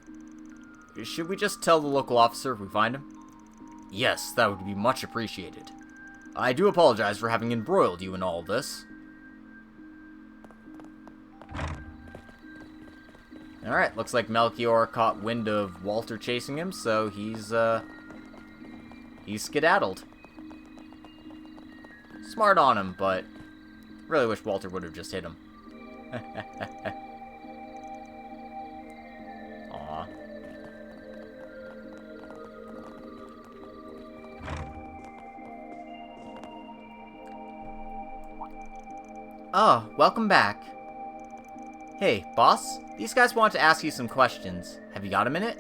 Should we just tell the local officer if we find him? Yes, that would be much appreciated. I do apologize for having embroiled you in all this. Alright, looks like Melchior caught wind of Walter chasing him, so he's skedaddled. Smart on him, but really wish Walter would have just hit him. Aw. Oh, welcome back. Hey, boss, these guys want to ask you some questions. Have you got a minute?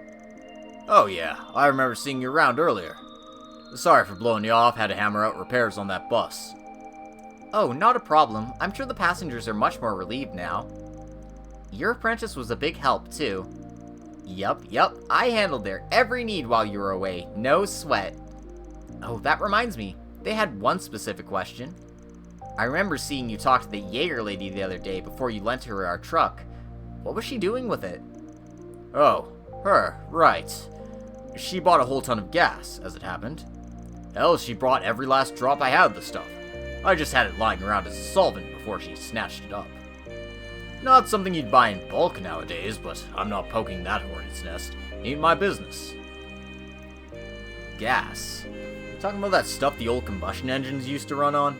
Oh yeah, I remember seeing you around earlier. Sorry for blowing you off, had to hammer out repairs on that bus. Oh, not a problem. I'm sure the passengers are much more relieved now. Your apprentice was a big help, too. Yup, I handled their every need while you were away, no sweat. Oh, that reminds me, they had one specific question. I remember seeing you talk to the Jaeger lady the other day before you lent her our truck. What was she doing with it? Oh, her, right. She bought a whole ton of gas, as it happened. Hell, she brought every last drop I had of the stuff. I just had it lying around as a solvent before she snatched it up. Not something you'd buy in bulk nowadays, but I'm not poking that hornet's nest. Ain't my business. Gas? You talking about that stuff the old combustion engines used to run on?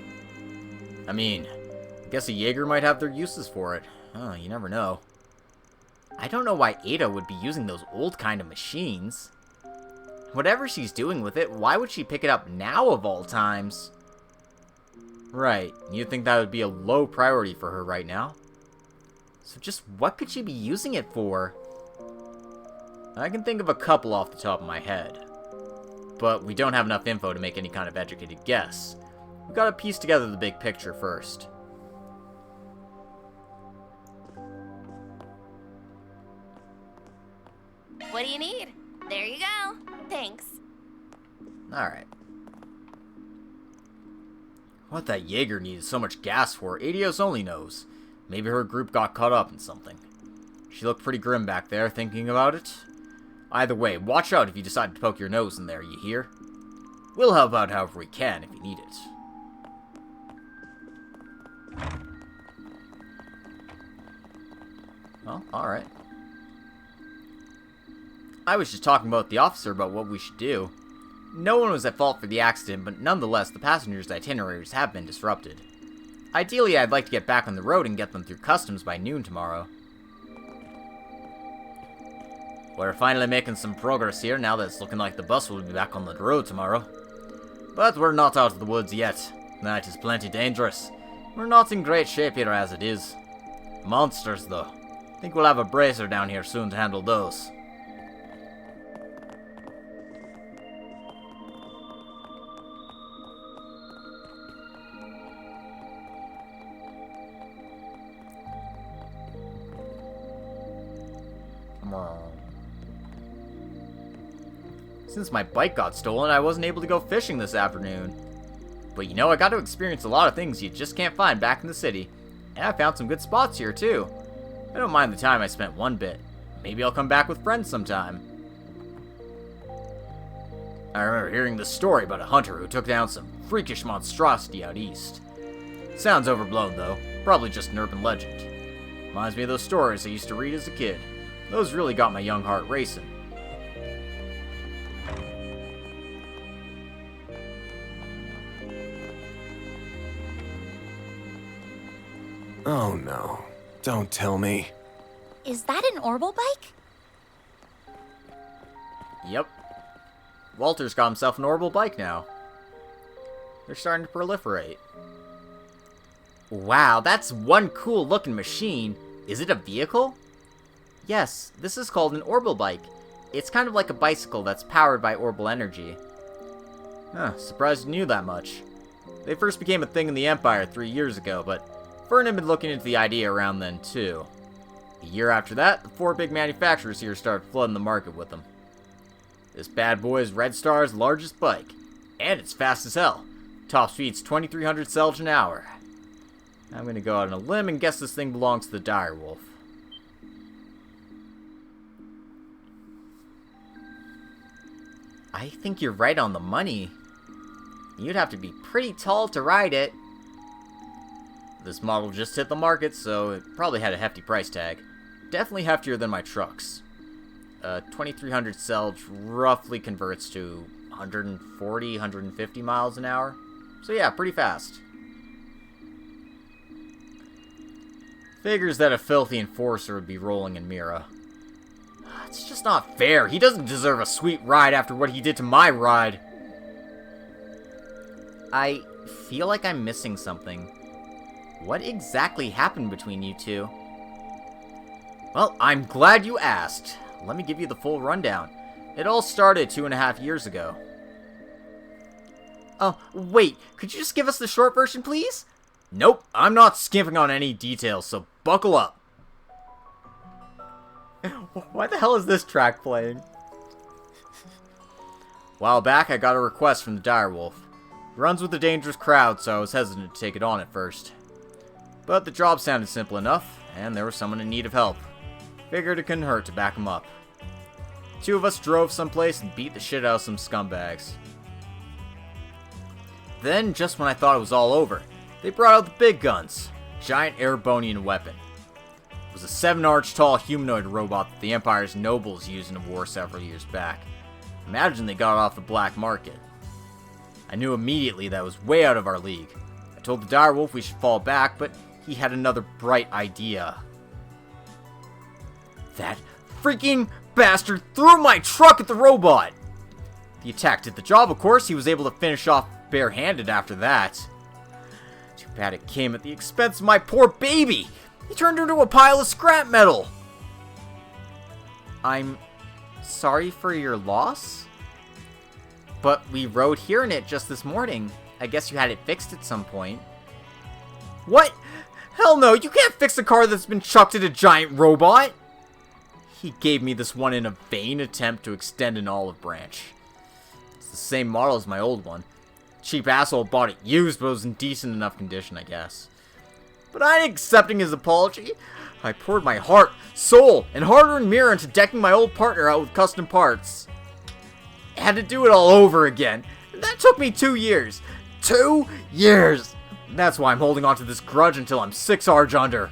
I mean, I guess a Jaeger might have their uses for it. Huh, you never know. I don't know why Ada would be using those old kind of machines. Whatever she's doing with it, why would she pick it up now of all times? Right, you'd think that would be a low priority for her right now. So just what could she be using it for? I can think of a couple off the top of my head. But we don't have enough info to make any kind of educated guess. We've got to piece together the big picture first. What do you need? There you go. Thanks. Alright. What that Jaeger needed so much gas for, Adios only knows. Maybe her group got caught up in something. She looked pretty grim back there, thinking about it. Either way, watch out if you decide to poke your nose in there, you hear? We'll help out however we can if you need it. Well, alright. I was just talking about the officer about what we should do. No one was at fault for the accident, but nonetheless, the passengers' itineraries have been disrupted. Ideally, I'd like to get back on the road and get them through customs by noon tomorrow. We're finally making some progress here now that it's looking like the bus will be back on the road tomorrow. But we're not out of the woods yet. That is plenty dangerous. We're not in great shape here as it is. Monsters, though. Think we'll have a bracer down here soon to handle those. Since my bike got stolen, I wasn't able to go fishing this afternoon. But you know, I got to experience a lot of things you just can't find back in the city. And I found some good spots here, too. I don't mind the time I spent one bit. Maybe I'll come back with friends sometime. I remember hearing this story about a hunter who took down some freakish monstrosity out east. Sounds overblown, though. Probably just an urban legend. Reminds me of those stories I used to read as a kid. Those really got my young heart racing. Oh no. Don't tell me. Is that an Orbital bike? Yep. Walter's got himself an Orbital bike now. They're starting to proliferate. Wow, that's one cool looking machine. Is it a vehicle? Yes, this is called an Orbital bike. It's kind of like a bicycle that's powered by orbital energy. Huh, surprised you knew that much. They first became a thing in the Empire 3 years ago, but Fern had been looking into the idea around then too. A year after that, the 4 big manufacturers here started flooding the market with them. This bad boy is Red Star's largest bike, and it's fast as hell. Top speed's 2,300 cells an hour. I'm gonna go out on a limb and guess this thing belongs to the Direwolf. I think you're right on the money. You'd have to be pretty tall to ride it. This model just hit the market, so it probably had a hefty price tag. Definitely heftier than my trucks. 2,300 cells roughly converts to 140, 150 miles an hour. So yeah, pretty fast. Figures that a filthy enforcer would be rolling in Mira. It's just not fair. He doesn't deserve a sweet ride after what he did to my ride. I feel like I'm missing something. What exactly happened between you two? Well, I'm glad you asked. Let me give you the full rundown. It all started 2.5 years ago. Oh, wait. Could you just give us the short version, please? Nope, I'm not skimping on any details, so buckle up. Why the hell is this track playing? A while back, I got a request from the Direwolf. He runs with a dangerous crowd, so I was hesitant to take it on at first. But the job sounded simple enough, and there was someone in need of help. Figured it couldn't hurt to back him up. 2 of us drove someplace and beat the shit out of some scumbags. Then, just when I thought it was all over, they brought out the big guns. Giant Airbonian weapon. It was a 7-arch tall humanoid robot that the Empire's nobles used in a war several years back. Imagine they got it off the black market. I knew immediately that was way out of our league. I told the Direwolf we should fall back, but he had another bright idea. That freaking bastard threw my truck at the robot! The attack did the job, of course. He was able to finish off barehanded after that. Too bad it came at the expense of my poor baby! He turned her into a pile of scrap metal! I'm sorry for your loss? But we rode here in it just this morning. I guess you had it fixed at some point. What? Hell no, you can't fix a car that's been chucked at a giant robot! He gave me this one in a vain attempt to extend an olive branch. It's the same model as my old one. Cheap asshole bought it used, but it was in decent enough condition, I guess. But I ain't accepting his apology. I poured my heart, soul, and hard-earned mirror into decking my old partner out with custom parts. I had to do it all over again. And that took me 2 years. 2 years! That's why I'm holding on to this grudge until I'm 6 Arj under.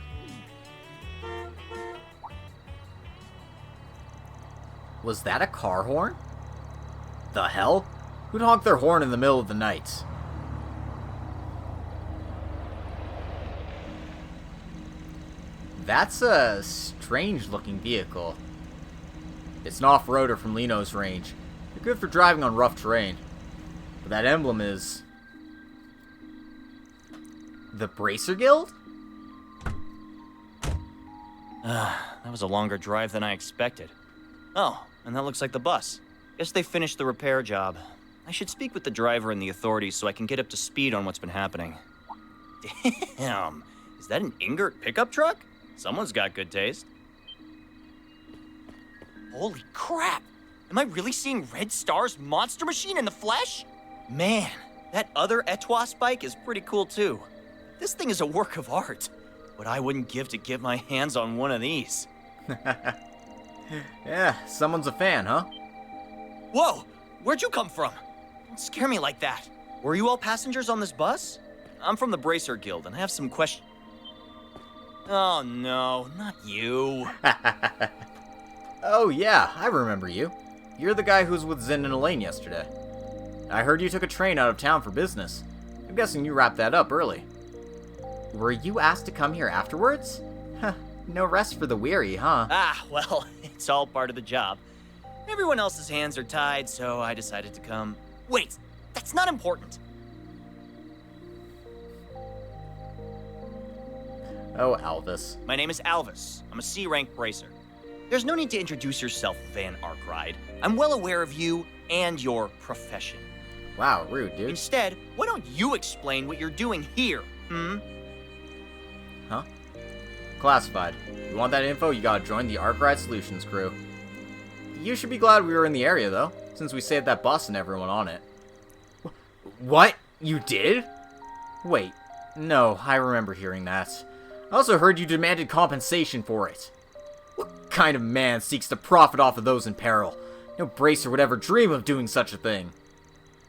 Was that a car horn? The hell? Who'd honk their horn in the middle of the night? That's a strange-looking vehicle. It's an off-roader from Lino's range. They're good for driving on rough terrain. But that emblem is The Bracer Guild? That was a longer drive than I expected. Oh, and that looks like the bus. Guess they finished the repair job. I should speak with the driver and the authorities so I can get up to speed on what's been happening. Damn, is that an Ingert pickup truck? Someone's got good taste. Holy crap! Am I really seeing Red Star's monster machine in the flesh? Man, that other Etwas bike is pretty cool too. This thing is a work of art. What I wouldn't give to get my hands on one of these. Yeah, someone's a fan, huh? Whoa! Where'd you come from? Don't scare me like that. Were you all passengers on this bus? I'm from the Bracer Guild, and I have some questions. Oh no, not you. Oh yeah, I remember you. You're the guy who was with Zin and Elaine yesterday. I heard you took a train out of town for business. I'm guessing you wrapped that up early. Were you asked to come here afterwards? Huh, no rest for the weary, huh? Ah, well, it's all part of the job. Everyone else's hands are tied, so I decided to come. Wait, that's not important. Oh, Alvis. My name is Alvis. I'm a C-rank bracer. There's no need to introduce yourself, Van Arkride. I'm well aware of you and your profession. Wow, rude, dude. Instead, why don't you explain what you're doing here, Huh? Classified. You want that info, you gotta join the Arkride Solutions crew. You should be glad we were in the area, though, since we saved that bus and everyone on it. What? You did? Wait. No, I remember hearing that. I also heard you demanded compensation for it. What kind of man seeks to profit off of those in peril? No bracer would ever dream of doing such a thing.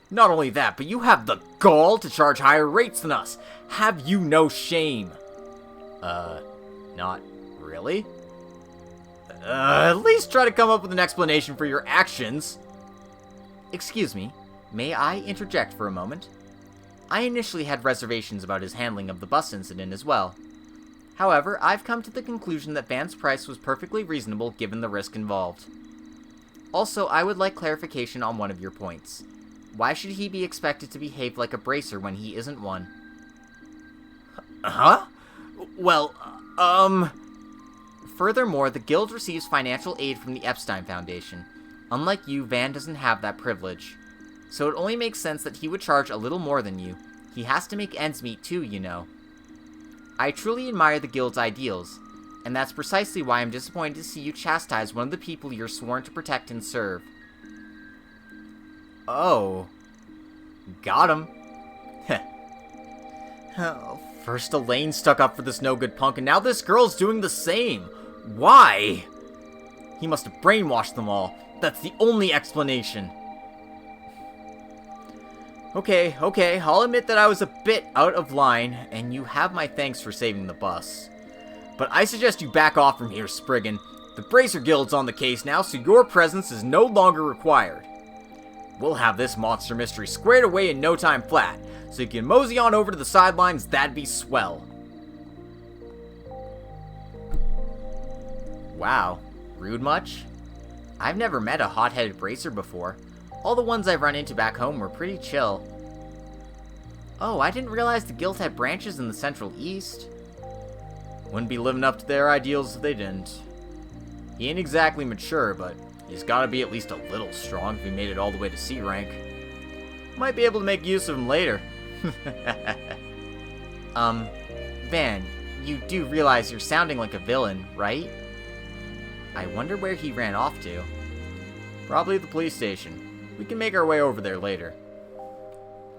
Not only that, but you have the gall to charge higher rates than us. Have you no shame? Not really? At least try to come up with an explanation for your actions. Excuse me, may I interject for a moment? I initially had reservations about his handling of the bus incident as well. However, I've come to the conclusion that Van's price was perfectly reasonable given the risk involved. Also, I would like clarification on one of your points. Why should he be expected to behave like a bracer when he isn't one? Huh? Well, Furthermore, the guild receives financial aid from the Epstein Foundation. Unlike you, Van doesn't have that privilege. So it only makes sense that he would charge a little more than you. He has to make ends meet too, you know. I truly admire the guild's ideals, and that's precisely why I'm disappointed to see you chastise one of the people you're sworn to protect and serve. Oh. Got him. First Elaine stuck up for this no-good punk, and now this girl's doing the same. Why? He must have brainwashed them all. That's the only explanation. Okay, I'll admit that I was a bit out of line, and you have my thanks for saving the bus. But I suggest you back off from here, Spriggan. The Bracer Guild's on the case now, so your presence is no longer required. We'll have this monster mystery squared away in no time flat, so you can mosey on over to the sidelines, that'd be swell. Wow, rude much? I've never met a hot-headed bracer before. All the ones I've run into back home were pretty chill. Oh, I didn't realize the guild had branches in the Central East. Wouldn't be living up to their ideals if they didn't. He ain't exactly mature, but he's gotta be at least a little strong if he made it all the way to C rank. Might be able to make use of him later. Van, you do realize you're sounding like a villain, right? I wonder where he ran off to. Probably the police station. We can make our way over there later.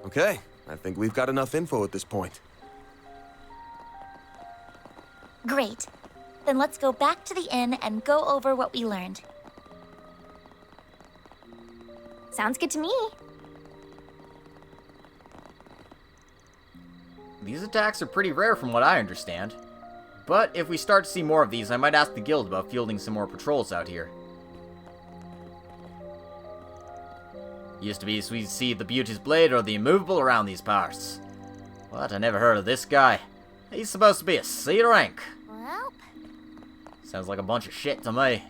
Okay, I think we've got enough info at this point. Great. Then let's go back to the inn and go over what we learned. Sounds good to me. These attacks are pretty rare from what I understand. But if we start to see more of these, I might ask the guild about fielding some more patrols out here. Used to be so we see the Beauty's Blade or the Immovable around these parts. What? I never heard of this guy. He's supposed to be a C rank. Well, Sounds like a bunch of shit to me.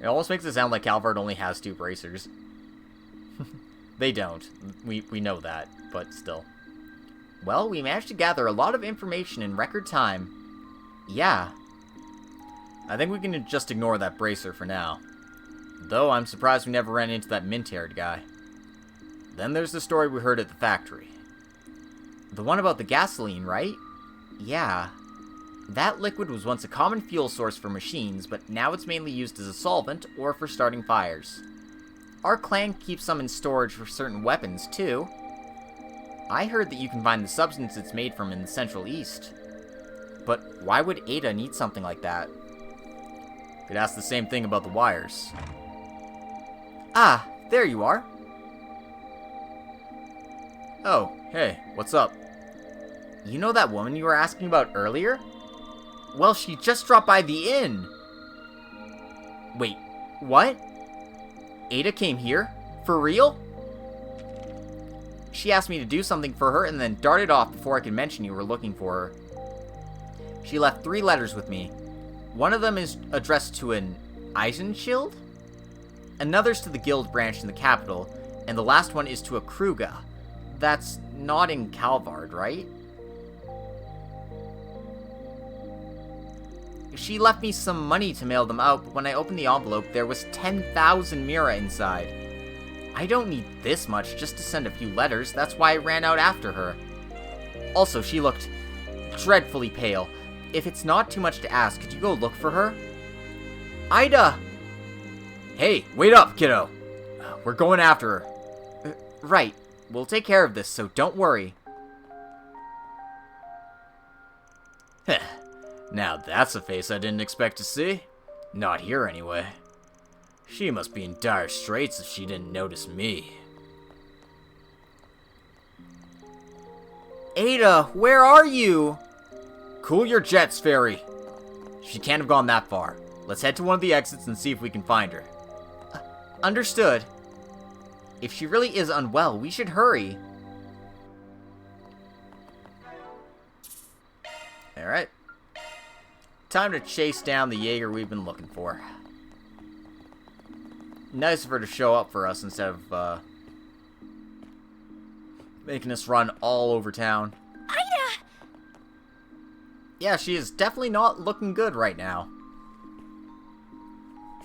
It almost makes it sound like Calvard only has 2 bracers. they don't. We know that, but still. Well, we managed to gather a lot of information in record time. Yeah. I think we can just ignore that bracer for now. Though I'm surprised we never ran into that mint-haired guy. Then there's the story we heard at the factory. The one about the gasoline, right? Yeah. That liquid was once a common fuel source for machines, but now it's mainly used as a solvent or for starting fires. Our clan keeps some in storage for certain weapons, too. I heard that you can find the substance it's made from in the Central East. But why would Ada need something like that? Could ask the same thing about the wires. Ah, there you are. Oh, hey, what's up? You know that woman you were asking about earlier? Well, she just dropped by the inn. Wait, what? Ada came here? For real? She asked me to do something for her and then darted off before I could mention you were looking for her. She left 3 letters with me. One of them is addressed to an Eisenschild, another's to the guild branch in the capital, and the last one is to a Kruga. That's not in Calvard, right? She left me some money to mail them out, but when I opened the envelope, there was 10,000 Mira inside. I don't need this much just to send a few letters, that's why I ran out after her. Also, she looked dreadfully pale. If it's not too much to ask, could you go look for her? Ida! Hey, wait up, kiddo. We're going after her. Right. We'll take care of this, so don't worry. Now that's a face I didn't expect to see. Not here, anyway. She must be in dire straits if she didn't notice me. Ada, where are you? Cool your jets, Fairy. She can't have gone that far. Let's head to one of the exits and see if we can find her. Understood. If she really is unwell, we should hurry. Alright. Time to chase down the Jaeger we've been looking for. Nice of her to show up for us instead of, making us run all over town. Ida! Yeah, she is definitely not looking good right now.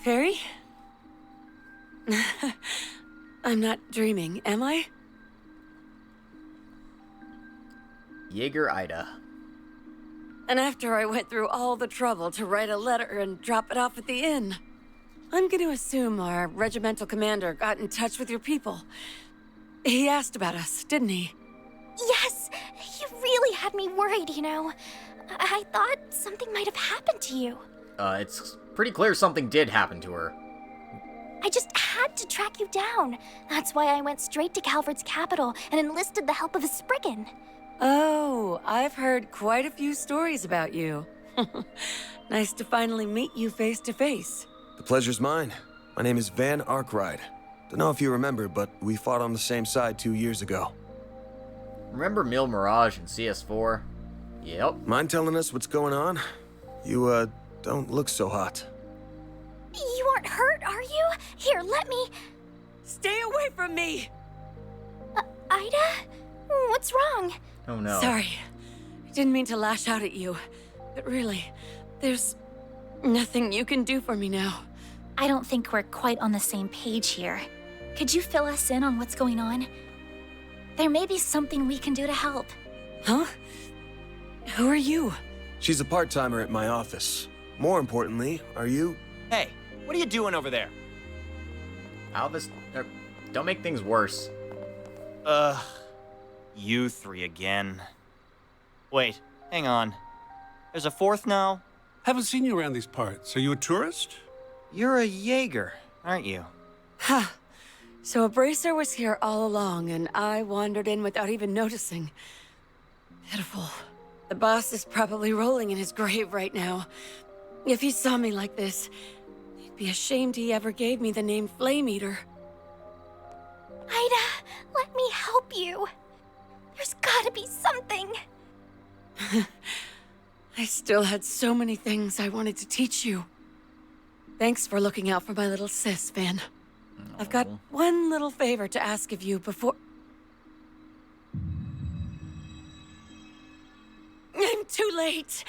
Fairy? I'm not dreaming, am I? Jaeger Ida. And after I went through all the trouble to write a letter and drop it off at the inn, I'm going to assume our regimental commander got in touch with your people. He asked about us, didn't he? Yes! You really had me worried, you know. I thought something might have happened to you. It's pretty clear something did happen to her. I just had to track you down. That's why I went straight to Calvard's capital and enlisted the help of a Spriggan. Oh, I've heard quite a few stories about you. Nice to finally meet you face to face. The pleasure's mine. My name is Van Arkwright. Don't know if you remember, but we fought on the same side 2 years ago. Remember Mil Mirage in CS4? Yep. Mind telling us what's going on? You, don't look so hot. You aren't hurt, are you? Here, let me... Stay away from me! Ida? What's wrong? Oh no. Sorry. I didn't mean to lash out at you. But really, there's nothing you can do for me now. I don't think we're quite on the same page here. Could you fill us in on what's going on? There may be something we can do to help. Huh? Who are you? She's a part-timer at my office. More importantly, are you... Hey, what are you doing over there? Alvis, don't make things worse. You 3 again. Wait, hang on. There's a 4th now? Haven't seen you around these parts. Are you a tourist? You're a Jaeger, aren't you? Ha! So a bracer was here all along, and I wandered in without even noticing. Pitiful. The boss is probably rolling in his grave right now. If he saw me like this, he'd be ashamed he ever gave me the name Flame Eater. Ida, let me help you. There's gotta be something. I still had so many things I wanted to teach you. Thanks for looking out for my little sis, Van. I've got one little favor to ask of you before... I'm too late!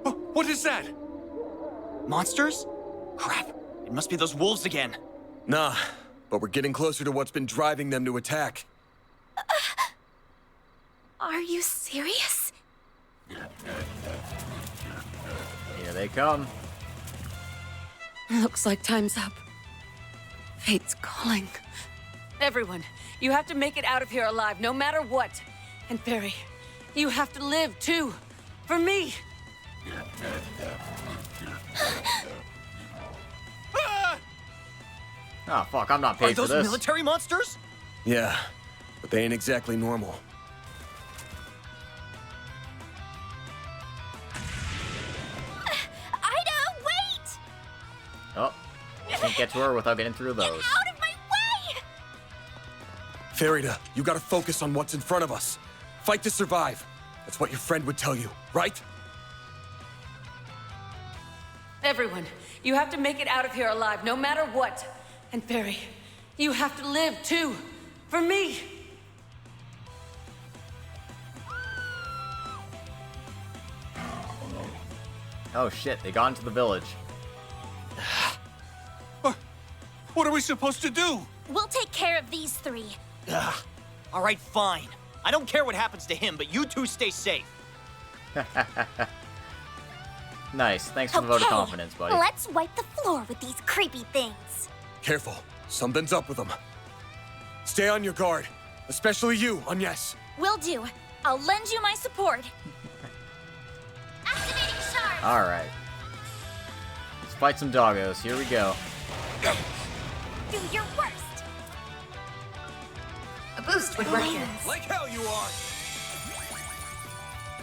What is that? Monsters? Crap. It must be those wolves again. Nah, but we're getting closer to what's been driving them to attack. Are you serious? Here they come. Looks like time's up. Fate's calling. Everyone, you have to make it out of here alive, no matter what. And Barry, you have to live, too. For me. Oh, fuck, I'm not paid for Are this. those military monsters? Yeah, but they ain't exactly normal. Ida, wait! Oh, can't get to her without getting through those. Out of my way! Farida, you gotta focus on what's in front of us. Fight to survive. That's what your friend would tell you, right? Everyone, you have to make it out of here alive, no matter what. And Barry, you have to live, too. For me. Oh shit, they got into the village. What are we supposed to do? We'll take care of these three. Ugh. All right, fine. I don't care what happens to him, but you two stay safe. Nice, thanks for the vote of confidence, buddy. Let's wipe the floor with these creepy things. Careful, something's up with them. Stay on your guard, especially you, Agnes. Will do. I'll lend you my support. Activating Shards! Alright. Let's fight some doggos. Here we go. Do your worst. A boost would work here. Like hell you are!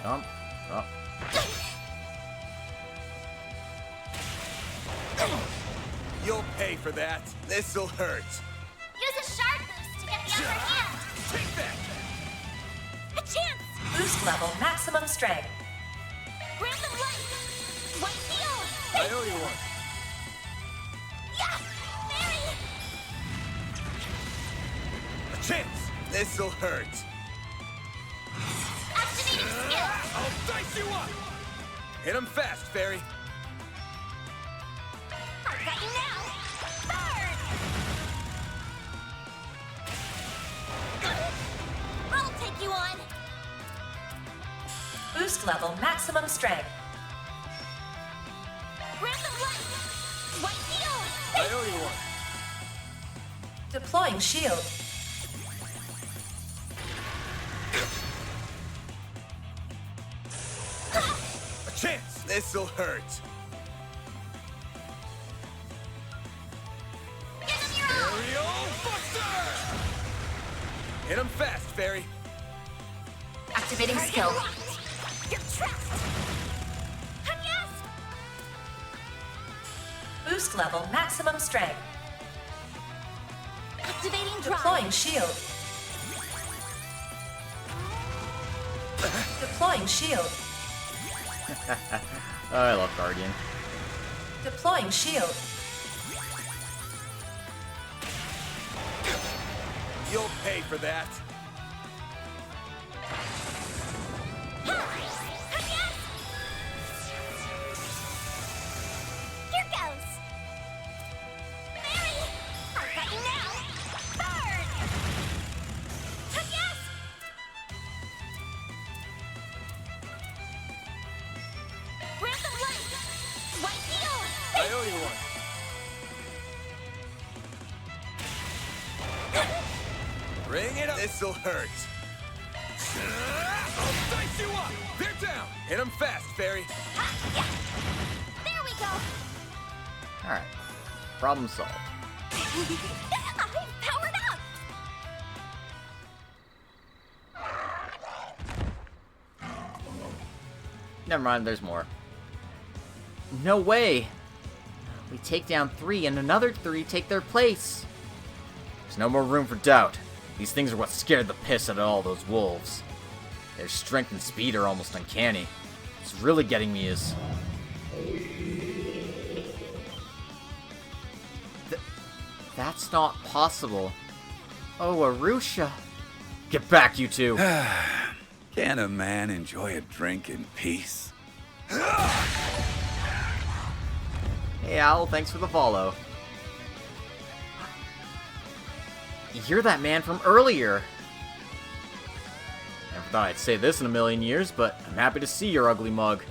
Oh. You'll pay for that. This'll hurt. Use a shard boost to get the upper hand. Take that! A chance! Boost level, maximum strength. Grant them life. One heal. I owe you one. Yeah! Mary! A chance! This'll hurt. Activating skill. I'll dice you up! Hit him fast, Fairy. I've got you now. Burn! I'll take you on. Boost level, maximum strength. Grant them life. One heal. I owe you one. Deploying shield. A chance! This'll hurt. Give them your all. Aerial Buster! Hit him fast, Fairy. Activating skill. You're trapped. Yes. Boost level, maximum strength. Activating drive. Deploying shield. Deploying shield. Oh, I love Guardian. Deploying shield. You'll pay for that. Here goes. Mary, I've got you now. Burn. Yes. Grant them life. One heal. I owe you one. Bring it up. This'll hurt. I'll dice you up. They're down. Hit him fast, Fairy. There we go. Alright. Problem solved. I'm powered up. Never mind, there's more. No way! We take down 3 and another 3 take their place. There's no more room for doubt. These things are what scared the piss out of all those wolves. Their strength and speed are almost uncanny. What's really getting me is... That's not possible. Oh, Arusha. Get back, you two. Can a man enjoy a drink in peace? Hey, Al, thanks for the follow. You're that man from earlier. Never thought I'd say this in a million years, but I'm happy to see your ugly mug.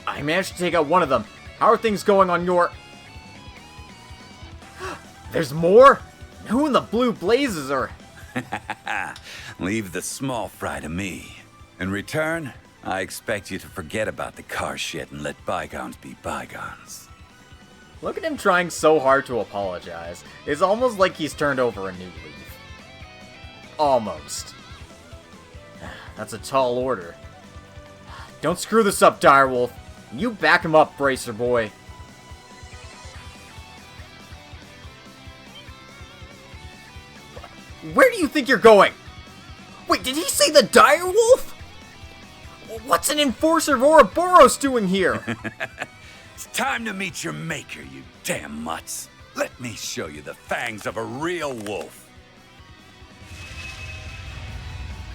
I managed to take out one of them. How are things going on your... There's more? Who in the blue blazes are... Leave the small fry to me. In return, I expect you to forget about the car shit and let bygones be bygones. Look at him trying so hard to apologize. It's almost like he's turned over a new leaf. Almost. That's a tall order. Don't screw this up, Direwolf. You back him up, Bracer Boy. Where do you think you're going? Wait, did he say the Direwolf? What's an Enforcer of Ouroboros doing here? It's time to meet your maker, you damn mutts. Let me show you the fangs of a real wolf.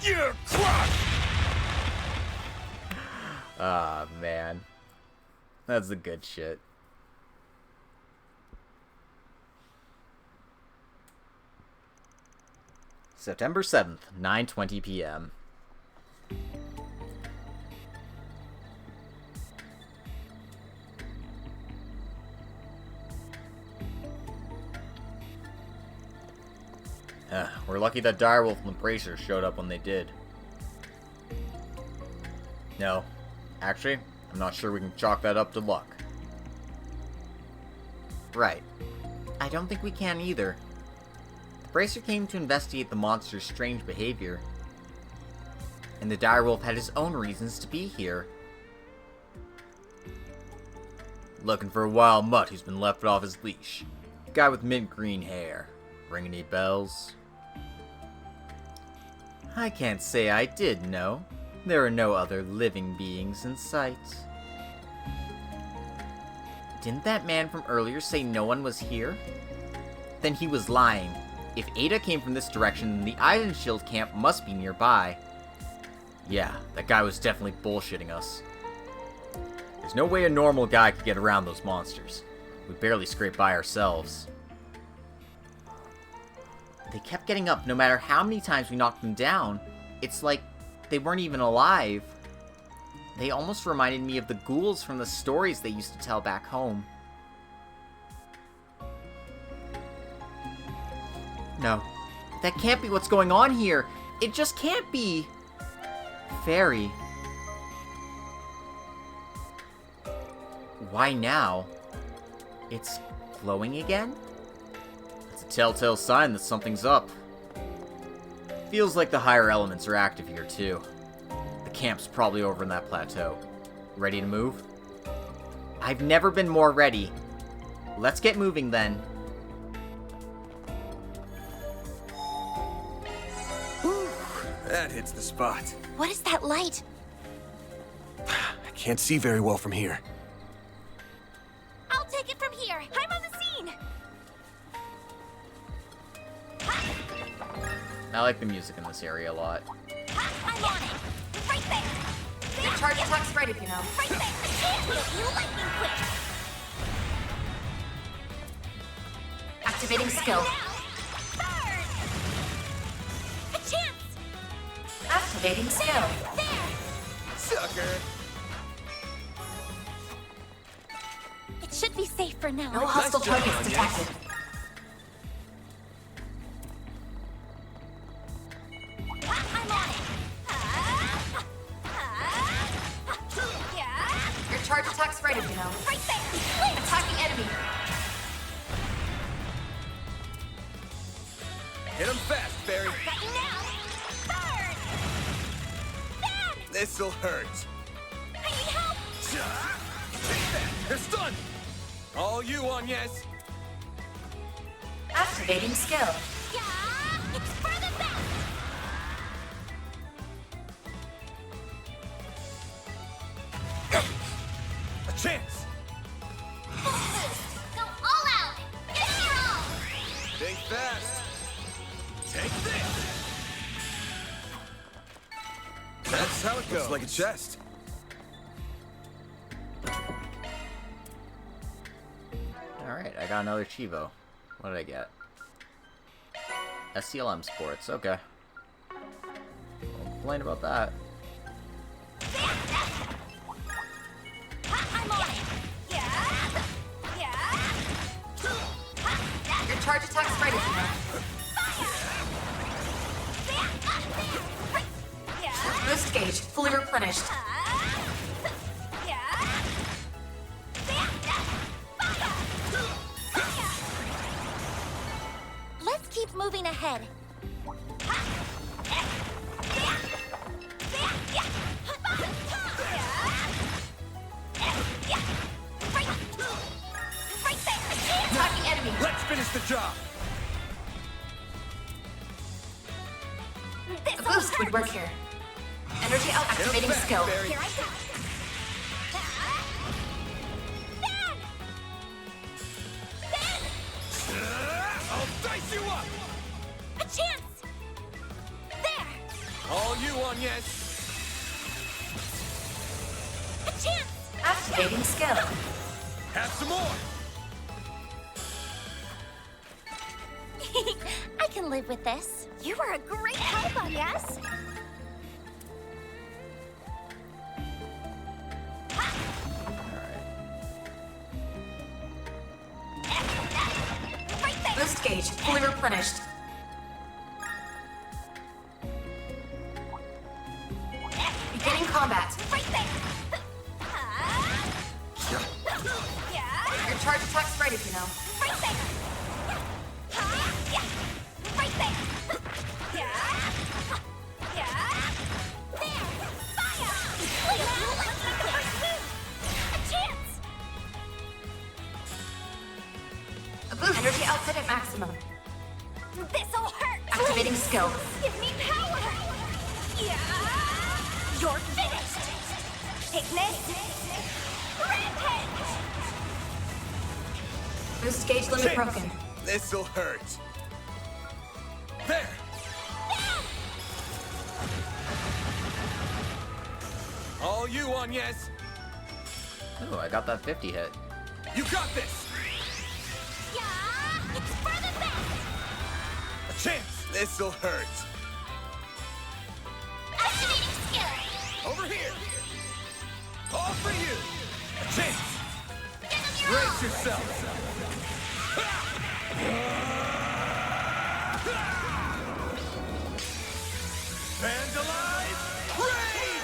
You're crushed! Ah, man. That's the good shit. September 7th, 9:20 p.m. We're lucky that Direwolf and the Bracer showed up when they did. No. Actually, I'm not sure we can chalk that up to luck. Right. I don't think we can either. The Bracer came to investigate the monster's strange behavior. And the Direwolf had his own reasons to be here. Looking for a wild mutt who's been left off his leash. Guy with mint green hair. Ring any bells? I can't say I did know. There are no other living beings in sight. Didn't that man from earlier say no one was here? Then he was lying. If Ada came from this direction, then the Eisenshield camp must be nearby. Yeah, that guy was definitely bullshitting us. There's no way a normal guy could get around those monsters. We barely scraped by ourselves. They kept getting up no matter how many times we knocked them down. It's like they weren't even alive. They almost reminded me of the ghouls from the stories they used to tell back home. No, that can't be what's going on here. It just can't be. Fairy. Why now? It's glowing again? It's a telltale sign that something's up. Feels like the higher elements are active here too. The camp's probably over in that plateau. Ready to move? I've never been more ready. Let's get moving then. Ooh, that hits the spot. What is that light? I can't see very well from here. I'll take it from here. I'm on the scene. I like the music in this area a lot. I'm on it. Right there. Your charge attack's ready, you know. Right there. I can't hit you lightning quick. Activating skill. Burn. A chance. Activating skill. There. Sucker. It should be safe for now. No hostile targets detected. I'm on it. Your charge attack's ready, you know. Right there. Attacking enemy. Hit him fast, Barry. Got you now. Burn. Bam. This'll hurt. I need help. Take that. They're stunned. All you, Agnes. Activating skill. Yeah. It's for the best. A chance. That's how it goes. Looks like a chest. Alright, I got another Chivo. What did I get? SCLM Sports, okay. Don't complain about that. I'm on it. Your charge attack's ready, Kruga. Boost gauge fully replenished. Let's keep moving ahead. Attacking enemy. Let's finish the job. A boost would work here. Energy out activating skill. Here I go. I'll dice you up. A chance. There. All you on, yes. A chance. Activating skill. Have some more. I can live with this. You were a great help, I guess. Boost gauge fully replenished. Beginning combat. Right there. Your charge attack's ready, you know. Right there. Right there. There. Fire. A chance. A boost. Energy output at maximum. This'll hurt. Activating skill. Give me power. You're finished. Ignis. Rampage. Boost gauge limit broken. This'll hurt. There. All you on, yes. Ooh, I got that 50 hit. You got this. Yeah. It's for the best. A chance. This'll hurt. Activating skill. Over here. All for you. A chance. Give them your Brace all. yourself. Vandalize! Raid!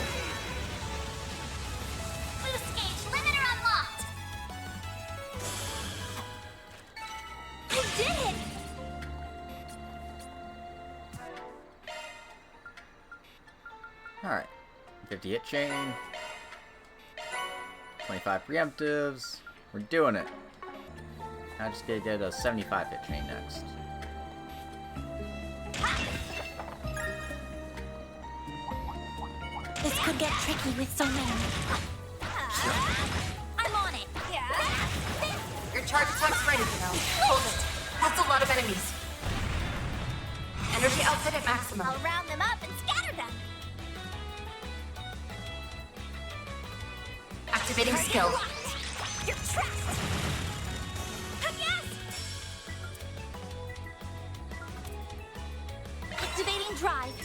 Boost gauge limiter unlocked. I did it. Alright. 50 hit chain. 25 preemptives. We're doing it. I just gotta get a 75 hit chain next. This could get tricky with so many. I'm on it. Your charge attack's ready, you know. Hold it. That's a lot of enemies. Energy output at maximum. I'll round them up and scatter them. Activating skill. You're trapped. Yes. Activating drive.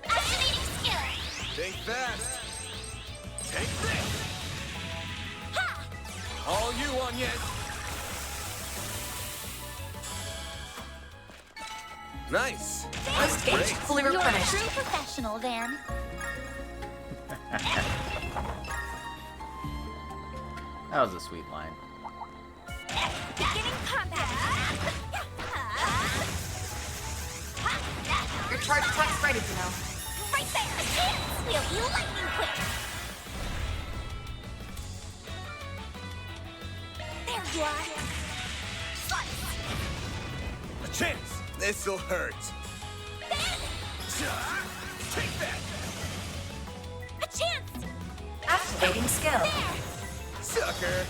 Activating skill. Think fast. Take this. Ha! All you on, yes. Nice. Boost gauge fully You're a replenished. true professional, Van. That was a sweet line. Beginning combat. Your charge attack's ready, you know. Right there. We'll be lightning quick. There you are. A chance. This'll hurt. Take that. A chance. Activating skill. Sucker.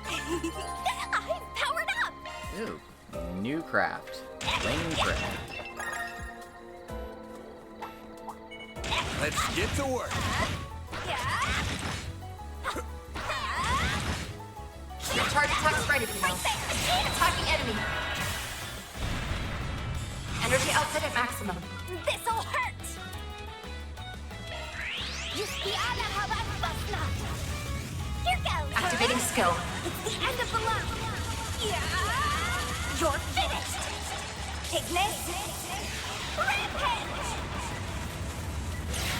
I'm powered up. Ooh. New craft. Flaming craft. Let's get to work. Your target attacks right if you know. Attacking enemy. Energy output at maximum. This'll hurt! Here goes! Activating skill. It's the end of the line! You're finished! Take this! Rampage!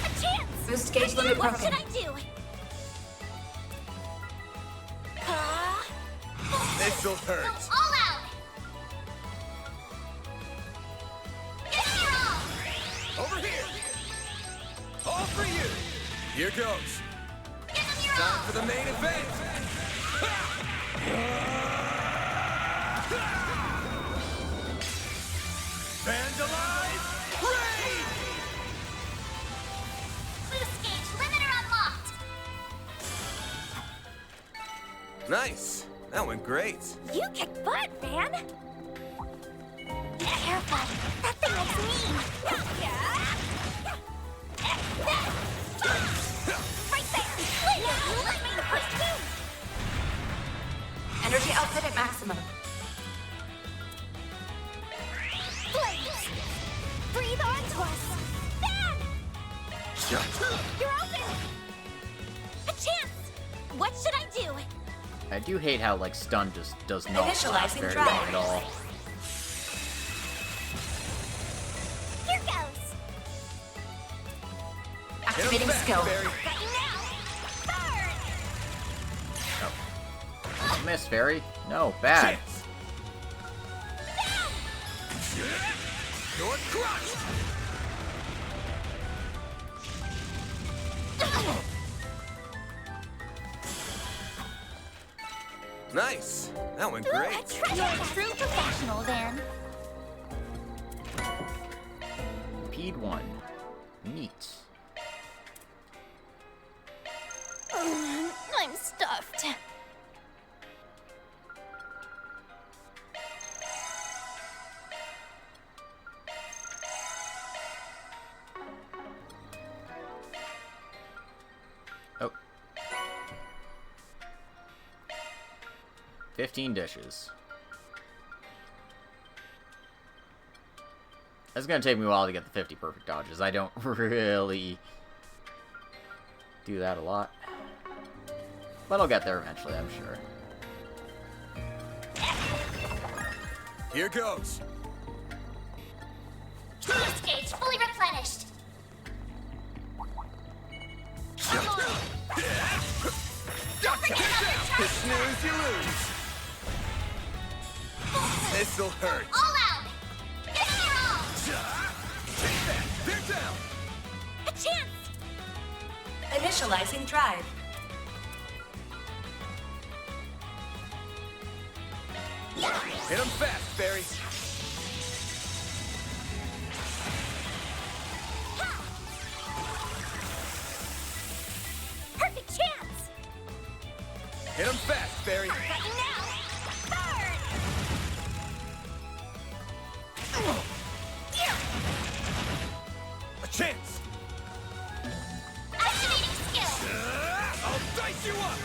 A chance! Boost gauge limit What broken. should I do? This'll hurt. All out! Give me your all! Over here. All for you. Here goes. Give them your Time all! for the main event. Vandalize! Raid! Boost gauge limiter unlocked! Nice. That went great. You kick butt, Van! Careful! That thing looks mean! Right there! Wait, let me the first move! Energy output at maximum. Flames! Breathe onto us! Van! You're open! A chance! What should I do? I do hate how, like, stun just does not last Initializing very drive. long at all. Here goes! Activating skill. Barry. Got you now! Burn! Miss, Fairy. No, bad. Chance. You're crushed. Nice. That went You're great. a true professional, Van. Peed 1. Neat. I'm stuffed. Oh. 15 dishes. It's gonna take me a while to get the 50 perfect dodges. I don't really do that a lot. But I'll get there eventually, I'm sure. Here goes. Boost gauge fully replenished. Come on. Don't forget about the You snooze, you lose. This'll hurt. all out. Give me your all. Take that. They're down. A chance. Initializing drive. Hit him fast, Barry. Perfect chance. Hit him fast, Barry. Got you now. Burn. A chance. Activating skill. I'll dice you up.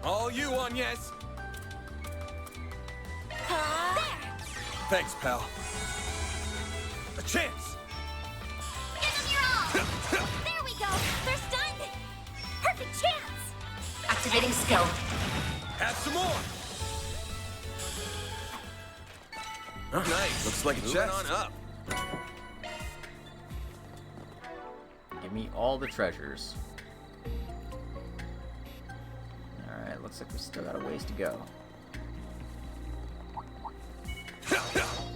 All you on, yes. There. Thanks, pal. A chance. Give them your all. There we go. They're stunned. Perfect chance. Activating skill. Have some more. Nice. Looks like a chest. On up. Give me all the treasures. Alright, looks like we still got a ways to go.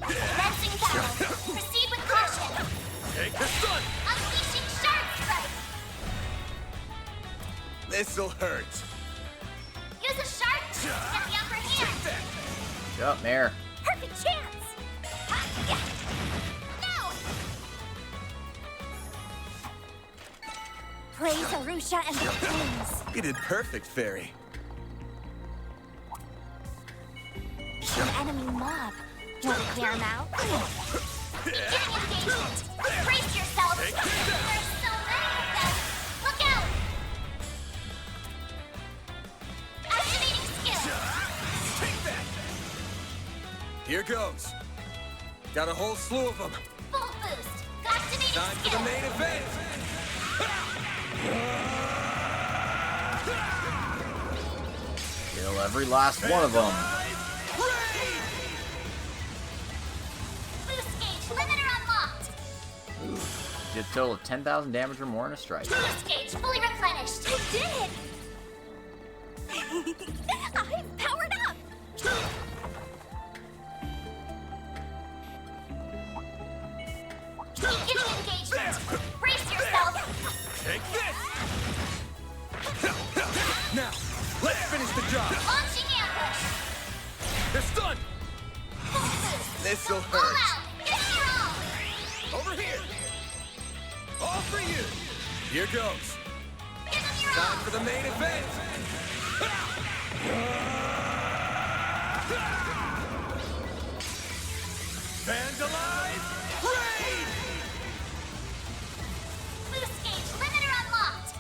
Rinsing valve. Proceed with caution. Take the sun. Unleashing Shards strike. This'll hurt. Use a shark to get the upper hand. Shut up, Mare. Perfect chance. Ha, yeah. No. Praise Arusha and the flames. You did perfect, Fairy. An enemy mob. Want to clear them out? Beginning engagement. Brace yourself. There's so Here goes. Got a whole slew of them. Full boost. Activating Time for the main event. Kill every last one of them. Boost gauge limiter unlocked. Ooh. Did a total of 10,000 damage or more in a strike. Boost gauge fully replenished. I did it! I'm powered up! Beginning engagement. Brace yourself. Take this! Now, let's finish the job. Launching ambush. They're stunned. Full boost. This'll All hurt. out. Get your all. Over here. All for you. Here goes. Give them your Time all. for the main event. Vandalize! Raid! Boost gauge limiter unlocked.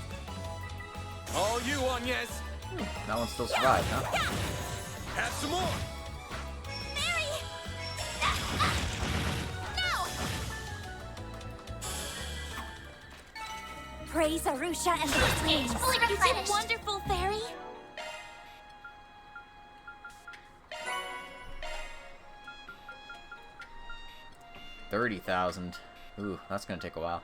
All you on, yes. That one still survived, huh? Have some more. Mary! No! Praise Arusha and the flames. You did wonderful, Fairy. $30,000. Ooh, that's gonna take a while.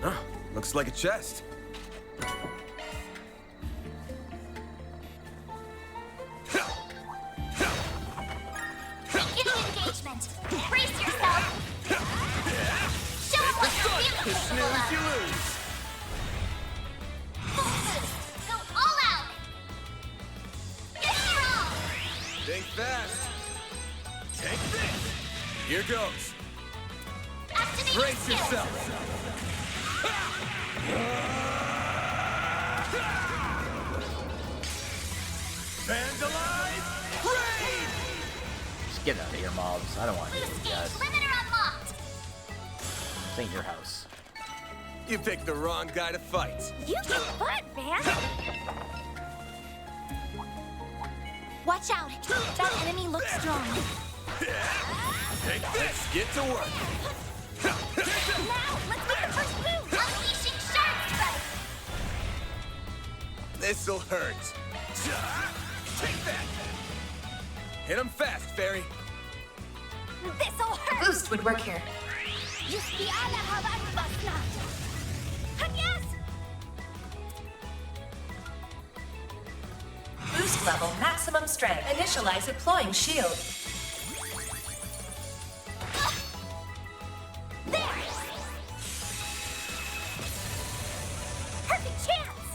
Huh, looks like a chest. Beginning engagement. Brace yourself. Show them what you're really capable Snooze, you of. lose. Full boost. Go all out. Give it your all. Think fast. Take this. Here goes. Activating Brace skills. yourself. Vandalize! Raid! Just get out of here, mobs. I don't want to hear Boost you gauge guys. limiter unlocked. This ain't your house. You picked the wrong guy to fight. You get fun, man. Watch out. That enemy looks strong. Take this. Let's get to work. Now, let's make the first move. Unleashing Shards strike. This'll hurt. Take that. Hit him fast, Fairy. This'll hurt. Boost would work here. Yuski ala havan basna. Yes. Boost level maximum strength. Initialize deploying shield. There. Perfect chance.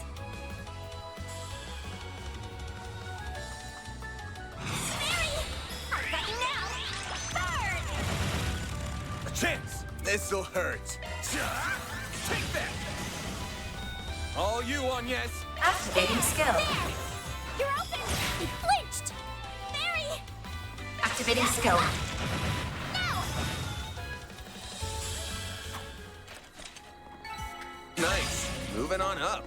Mary, I've got you now. Burn. A chance. This'll hurt. Take that. All you on, yes. Activating skill. There. You're open. He flinched. Mary. Activating skill. Now. Nice. Moving on up.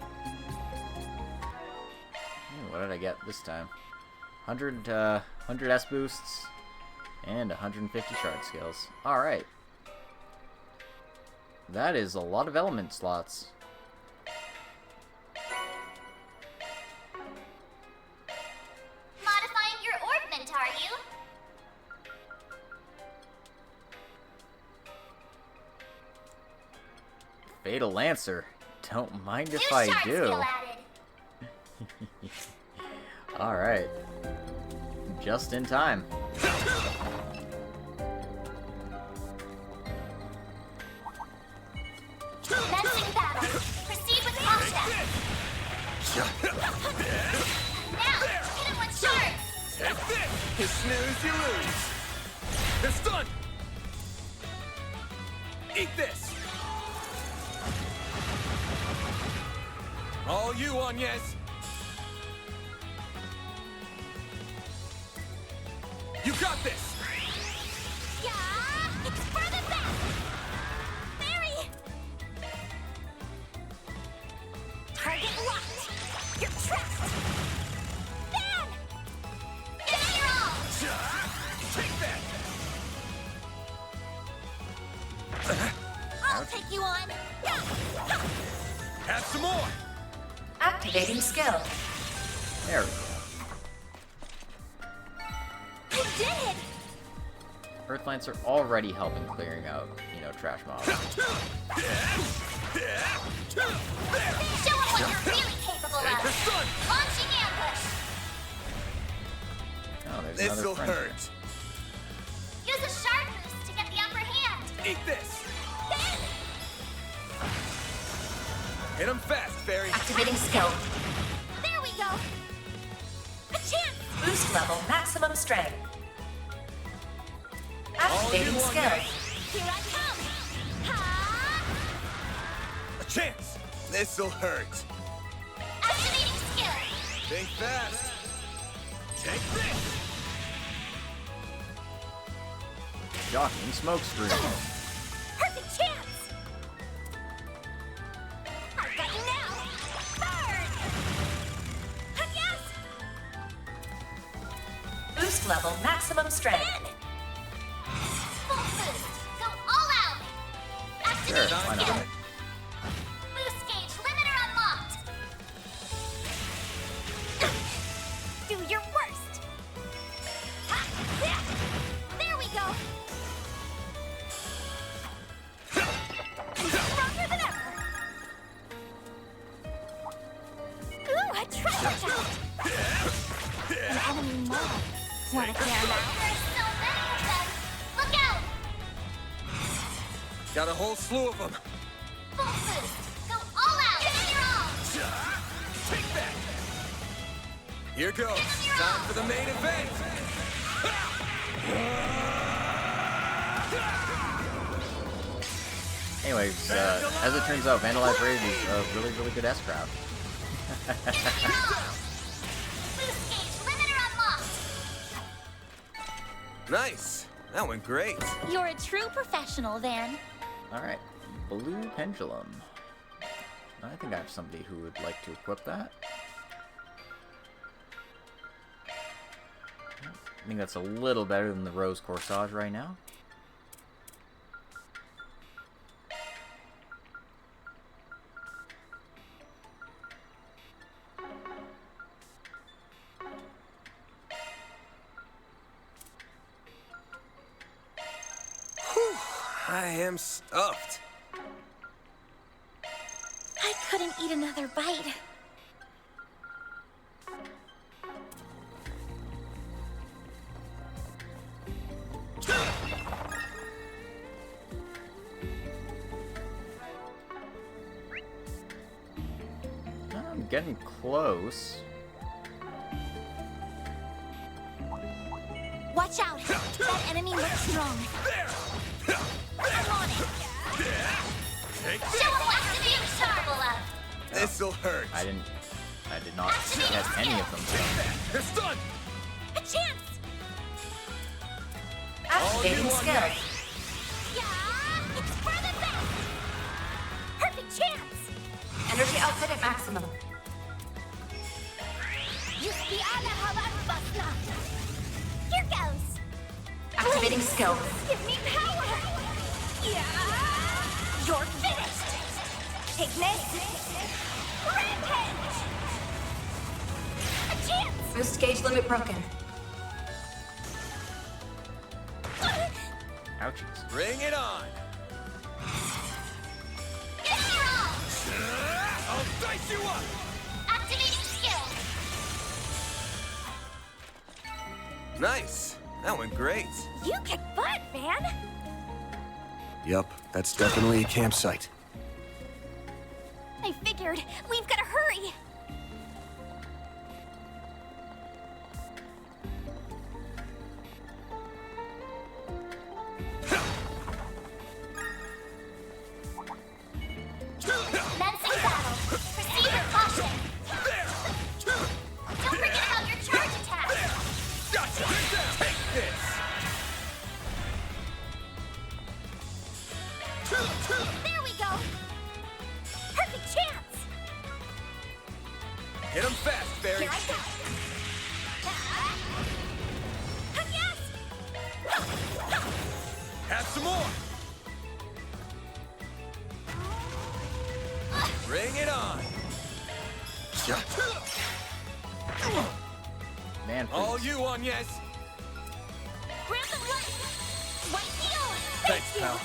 What did I get this time? 100 S boosts and 150 shard skills. Alright. That is a lot of element slots. Modifying your orbment, are you? Fatal Lancer. Don't mind if New I shard do. skill added. Alright. Just in time. Commencing battle. Proceed with caution. Now, hit him with shards. Take this. You snooze, you lose. They're stunned. Eat this. All you on, yes. You got this. Yeah, it's for the best. Mary. Target locked. You're trapped. Have some more! Activating skill. There we go. I did it! Earthlants are already helping clearing out, trash mobs. Show them what you're really capable of! Launching ambush! Oh, there's This'll another friend hurt. Use a shard boost to get the upper hand! Eat this! Hit him fast, Fairy! Activating skill. There we go! A chance! Boost level maximum strength. All you Activating want, skill. guys. Here I come! Ha! A chance! This'll hurt. Activating skill! Think fast! Take this! Shocking smoke screen. Perfect chance! I've got you now! Burn! Yes! Boost level maximum strength. Ben! Full boost! Go all out! Sure, Activating why skill! not? Boost gauge limiter unlocked! Do your worst! Ha! Yeah! There we go! Stronger than ever! Ooh, a treasure chest! An enemy mob. Wanna clear them out? There's so many of them! Look out! Got a whole slew of them. Full boost! Go all out! Give it your all! Take that! Here goes. Time for the main event! Anyways, as it turns out, Vandalize Raid is a really, really good S-Craft. Boost gauge limiter unlocked! Nice. That went great. You're a true professional, Van. Alright, Blue Pendulum. I think I have somebody who would like to equip that. I think that's a little better than the Rose Corsage right now. I am stuffed. I couldn't eat another bite. I'm getting close. Watch out! That enemy looks strong. I'm on it! Take Show them what to be capable of! This'll hurt. I did not get any of them. They're stunned. A chance! Activating skill. Yeah! It's for the best! Perfect chance! Energy output at maximum. Here goes! Activating skill. Give me power! Yeah! You're finished! Take this! Rampage! A chance! Boost gauge limit broken. Ouchies. Bring it on. Give me your all! I'll dice you up. Activating skill! Nice. That went great. You kick butt, Van! Yup, that's definitely a campsite. I figured. We've got to hurry! Commencing battle. Proceed with caution. Don't forget about your charge attack. Gotcha. Take this. There we go. Perfect chance. Hit him fast, Barry. Here I go. Yes. Have some more. Bring it on! Man, please. All you on, yes? Grab the light! White heel! Thanks, pal.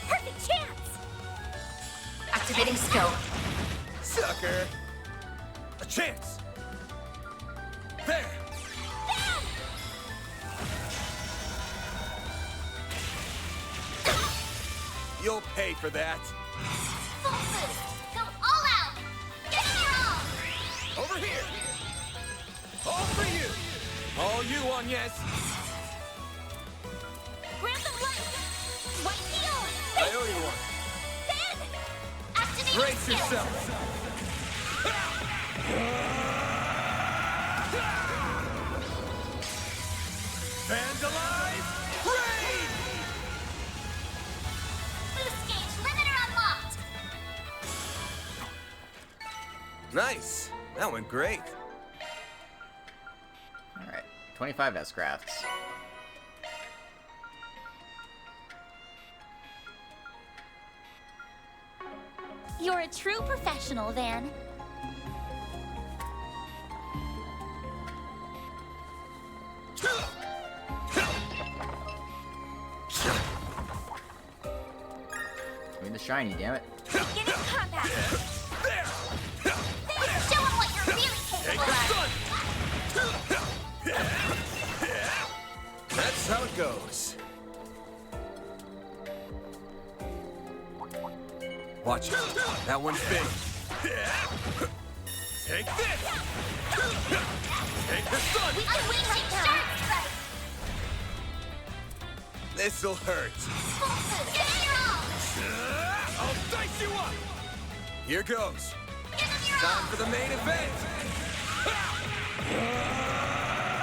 Perfect chance! Activating skill. Sucker! A chance! There! Bam! You'll pay for that. Full boost! Go all out! Give it your all! Over here! All for you! All you on, yes? Grab the light! White heel! I owe you one. Then! Activate Brace skill! yourself! Vandalize! Raid! Boost gauge limiter unlocked! Nice. That went great. Alright, 25 S-Crafts. You're a true professional, Van. Give me the shiny, damn it. Beginning combat! There! Show 'em what you're really Take capable the of! sun! That's how it goes. Watch out. That one's big. Take this! Take the sun! Unleashing Shards strike! This'll hurt. Full boost! Give it your all! I'll dice you up! Here goes. Give them your Time all! for the main event!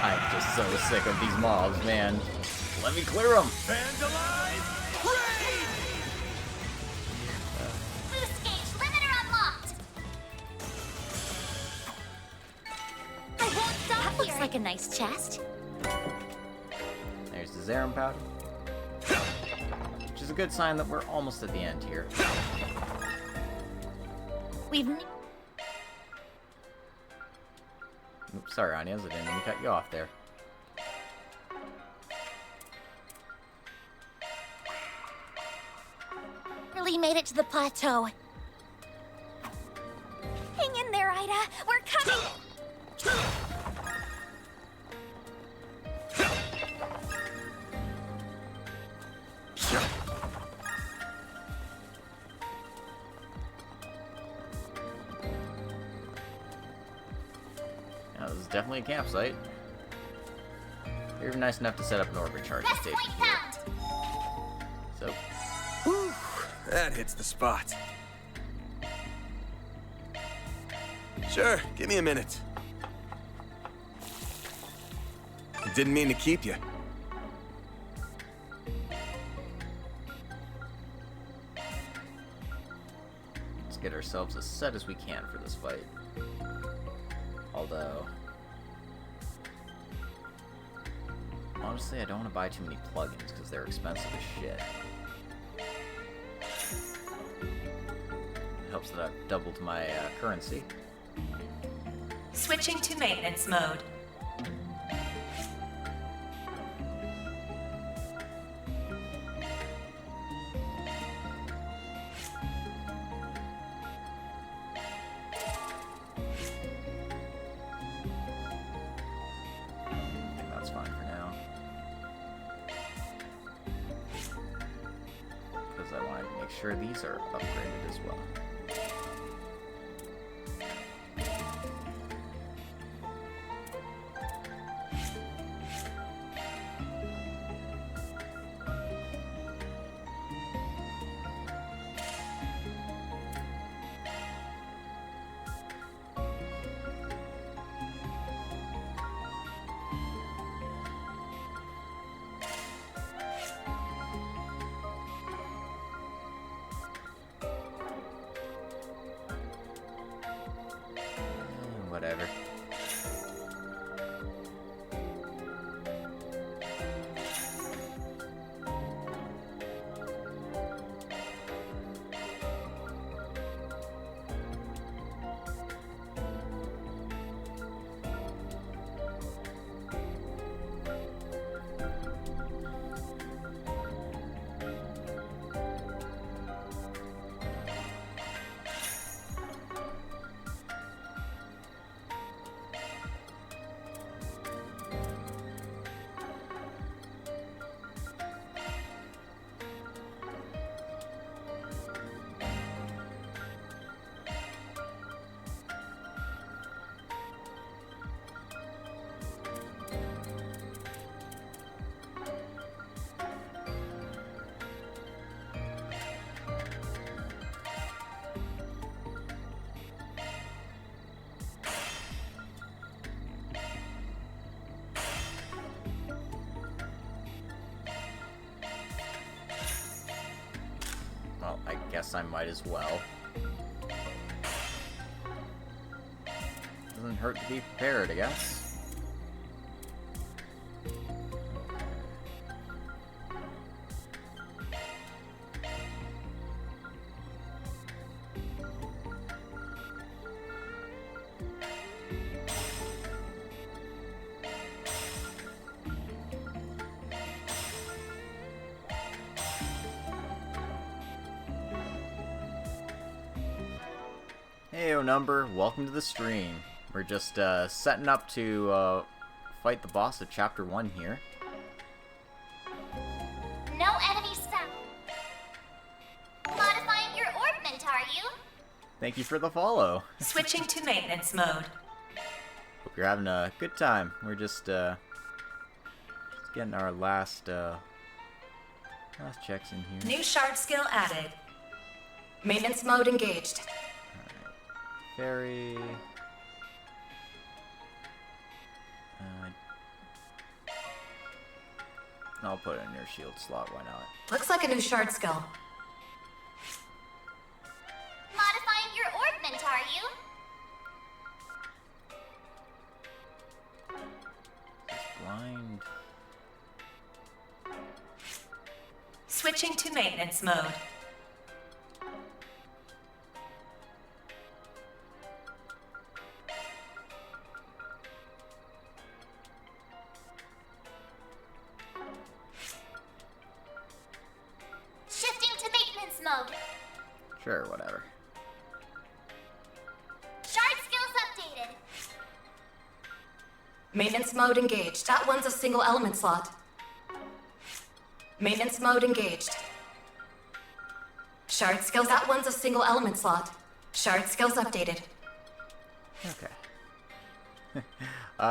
I'm just so sick of these mobs, man. Let me clear them. Vandalize! Raid! Boost gauge limiter unlocked! I won't stop That looks like a nice chest. There's the Zerum powder. Which is a good sign that we're almost at the end here. We've... Oops, sorry, Anias, I didn't mean to cut you off there. Really made it to the plateau. Hang in there, Ida. We're coming. Now, this is definitely a campsite. You're nice enough to set up an orbit charging Best station point here. found. So, That hits the spot. Sure, give me a minute. Didn't mean to keep you. let's get ourselves as set as we can for this fight. Although, honestly, I don't want to buy too many plugins because they're expensive as shit. It helps that I've doubled my currency. Switching to maintenance mode. I think that's fine for now. Because I want to make sure these are upgraded as well. guess I might as well. Doesn't hurt to be prepared, I guess. Heyo Number, welcome to the stream. We're just setting up to fight the boss of Chapter 1 here. No enemy sound. Modifying your orbment, are you? Thank you for the follow. Switching to maintenance mode. Hope you're having a good time. We're just getting our last checks in here. New shard skill added. Maintenance mode engaged. Fairy. I'll put it in your shield slot, why not? Looks like a new shard skill. Modifying your orbment, are you? Blind. Switching to maintenance mode. Shifting to maintenance mode. Sure, whatever. Shard skills updated. Maintenance mode engaged. That one's a single element slot. Maintenance mode engaged. Shard skills. That one's a single element slot. Shard skills updated. Okay.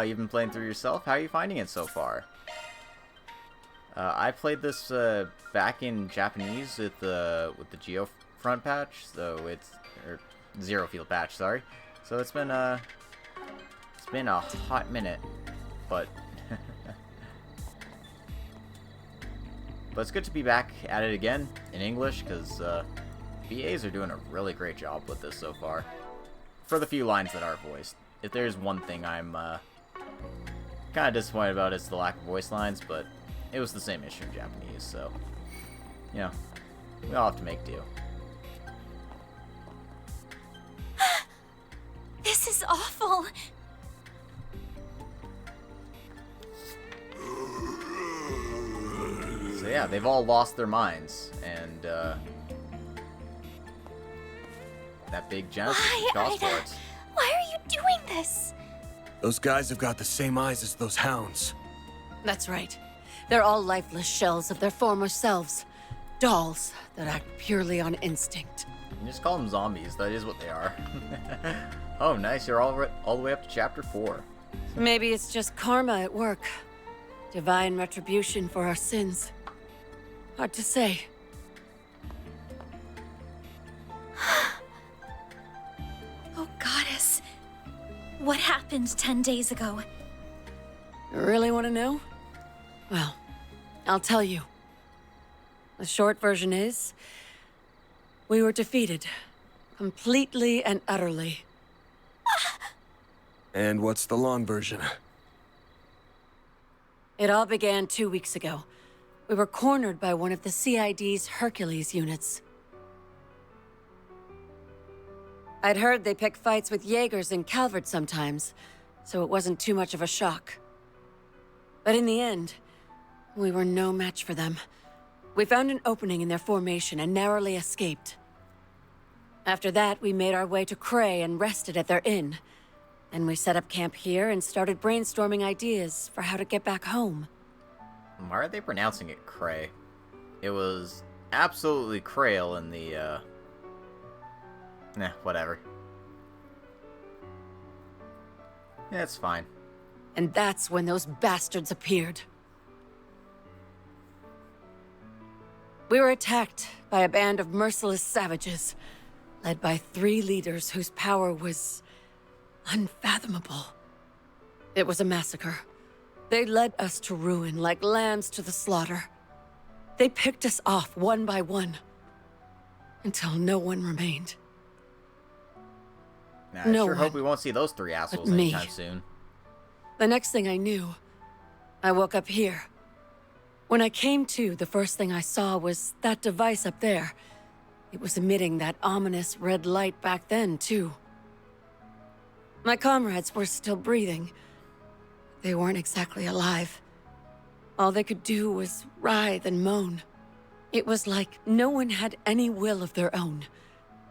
You've been playing through yourself? How are you finding it so far? I played this back in Japanese with the Geo front patch, so it's Zero Field patch, sorry. So it's been a hot minute, but but it's good to be back at it again in English because BAs are doing a really great job with this so far. For the few lines that are voiced, if there's one thing I'm kind of disappointed about, it's the lack of voice lines, but it was the same issue in Japanese, so, you know, we all have to make do. This is awful. So yeah, they've all lost their minds, and that big Genesis caused for it. Why are you doing this? Those guys have got the same eyes as those hounds. That's right. They're all lifeless shells of their former selves. Dolls that act purely on instinct. You just call them zombies, that is what they are. Oh, nice, you're all the way up to Chapter 4. Maybe it's just karma at work. Divine retribution for our sins. Hard to say. Oh, Goddess. What happened 10 days ago? Really want to know? Well, I'll tell you. The short version is, we were defeated. Completely and utterly. And what's the long version? It all began 2 weeks ago. We were cornered by one of the CID's Hercules units. I'd heard they pick fights with Jaegers and Calvert sometimes, so it wasn't too much of a shock. But in the end, we were no match for them. We found an opening in their formation and narrowly escaped. After that, we made our way to Cray and rested at their inn. Then we set up camp here and started brainstorming ideas for how to get back home. Why are they pronouncing it Cray? It was absolutely Krail in the, Nah, whatever. Yeah, it's fine. And that's when those bastards appeared. We were attacked by a band of merciless savages, led by 3 leaders whose power was unfathomable. It was a massacre. They led us to ruin like lambs to the slaughter. They picked us off one by one. until no one remained. Nah, I sure hope we won't see those three assholes anytime soon. The next thing I knew, I woke up here. When I came to, the first thing I saw was that device up there. It was emitting that ominous red light back then, too. My comrades were still breathing. They weren't exactly alive. All they could do was writhe and moan. It was like no one had any will of their own.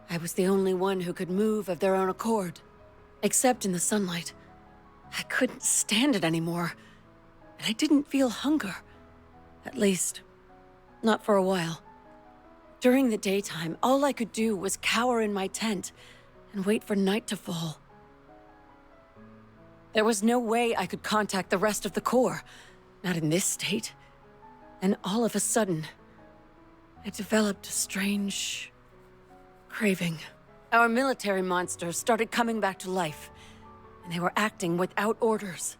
I was the only one who could move of their own accord. Except in the sunlight. I couldn't stand it anymore. And I didn't feel hunger. At least, not for a while. During the daytime, all I could do was cower in my tent and wait for night to fall. There was no way I could contact the rest of the Corps. Not in this state. And all of a sudden, I developed a strange craving. Our military monsters started coming back to life, and they were acting without orders.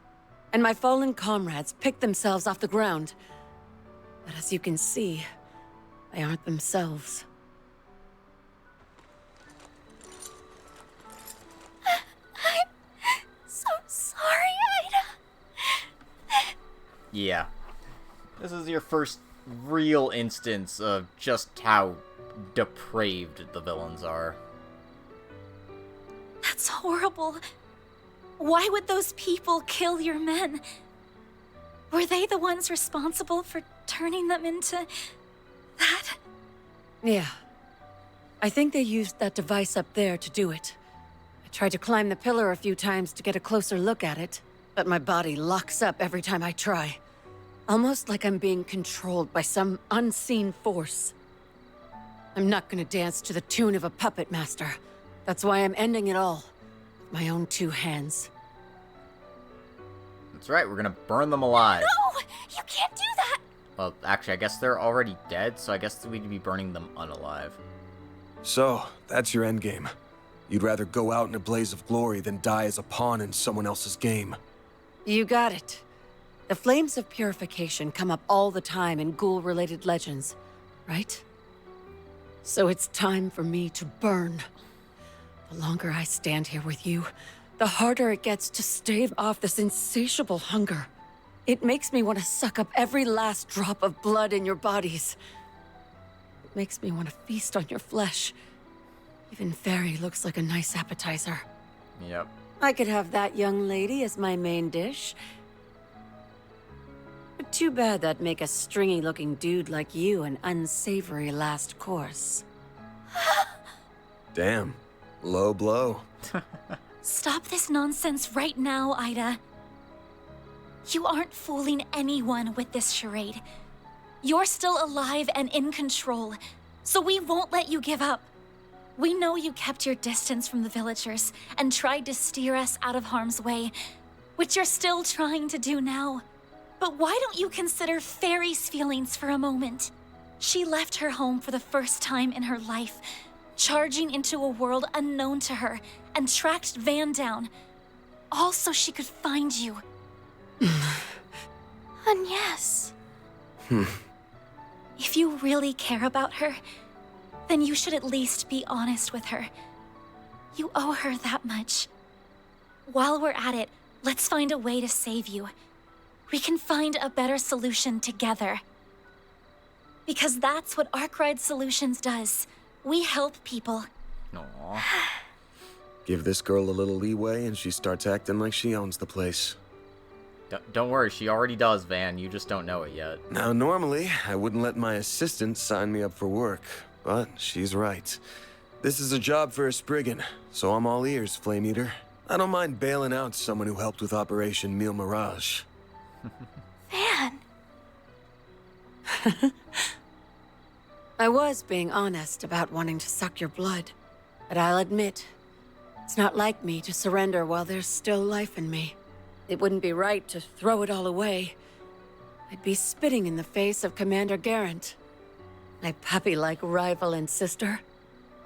And my fallen comrades picked themselves off the ground. But as you can see, they aren't themselves. I'm so sorry, Ida. Yeah. This is your first real instance of just how depraved the villains are. That's horrible. Why would those people kill your men? Were they the ones responsible for turning them into that? Yeah. I think they used that device up there to do it. I tried to climb the pillar a few times to get a closer look at it, but my body locks up every time I try. Almost like I'm being controlled by some unseen force. I'm not gonna dance to the tune of a puppet master. That's why I'm ending it all. With my own two hands. That's right, we're gonna burn them alive. No! You can't do that! Well, actually, I guess they're already dead, so I guess we'd be burning them unalive. So, that's your endgame. You'd rather go out in a blaze of glory than die as a pawn in someone else's game. You got it. The flames of purification come up all the time in ghoul-related legends, right? So it's time for me to burn. The longer I stand here with you, the harder it gets to stave off this insatiable hunger. It makes me want to suck up every last drop of blood in your bodies. It makes me want to feast on your flesh. Even Fairy looks like a nice appetizer. Yep. I could have that young lady as my main dish. But too bad that'd make a stringy-looking dude like you an unsavory last course. Damn. Low blow. Stop this nonsense right now, Ida. You aren't fooling anyone with this charade. You're still alive and in control, so we won't let you give up. We know you kept your distance from the villagers and tried to steer us out of harm's way, which you're still trying to do now. But why don't you consider Fairy's feelings for a moment? She left her home for the first time in her life, charging into a world unknown to her, and tracked Van down, all so she could find you. And yes. If you really care about her, then you should at least be honest with her. You owe her that much. While we're at it, let's find a way to save you. We can find a better solution together. Because that's what Arkride Solutions does. We help people. Aww. Give this girl a little leeway and she starts acting like she owns the place. Don't worry, she already does, Van. You just don't know it yet. Now, normally, I wouldn't let my assistant sign me up for work, but she's right. This is a job for a Spriggan, so I'm all ears, Flame Eater. I don't mind bailing out someone who helped with Operation Meal Mirage. Van. I was being honest about wanting to suck your blood, but I'll admit, it's not like me to surrender while there's still life in me. It wouldn't be right to throw it all away. I'd be spitting in the face of Commander Garant, my puppy-like rival and sister,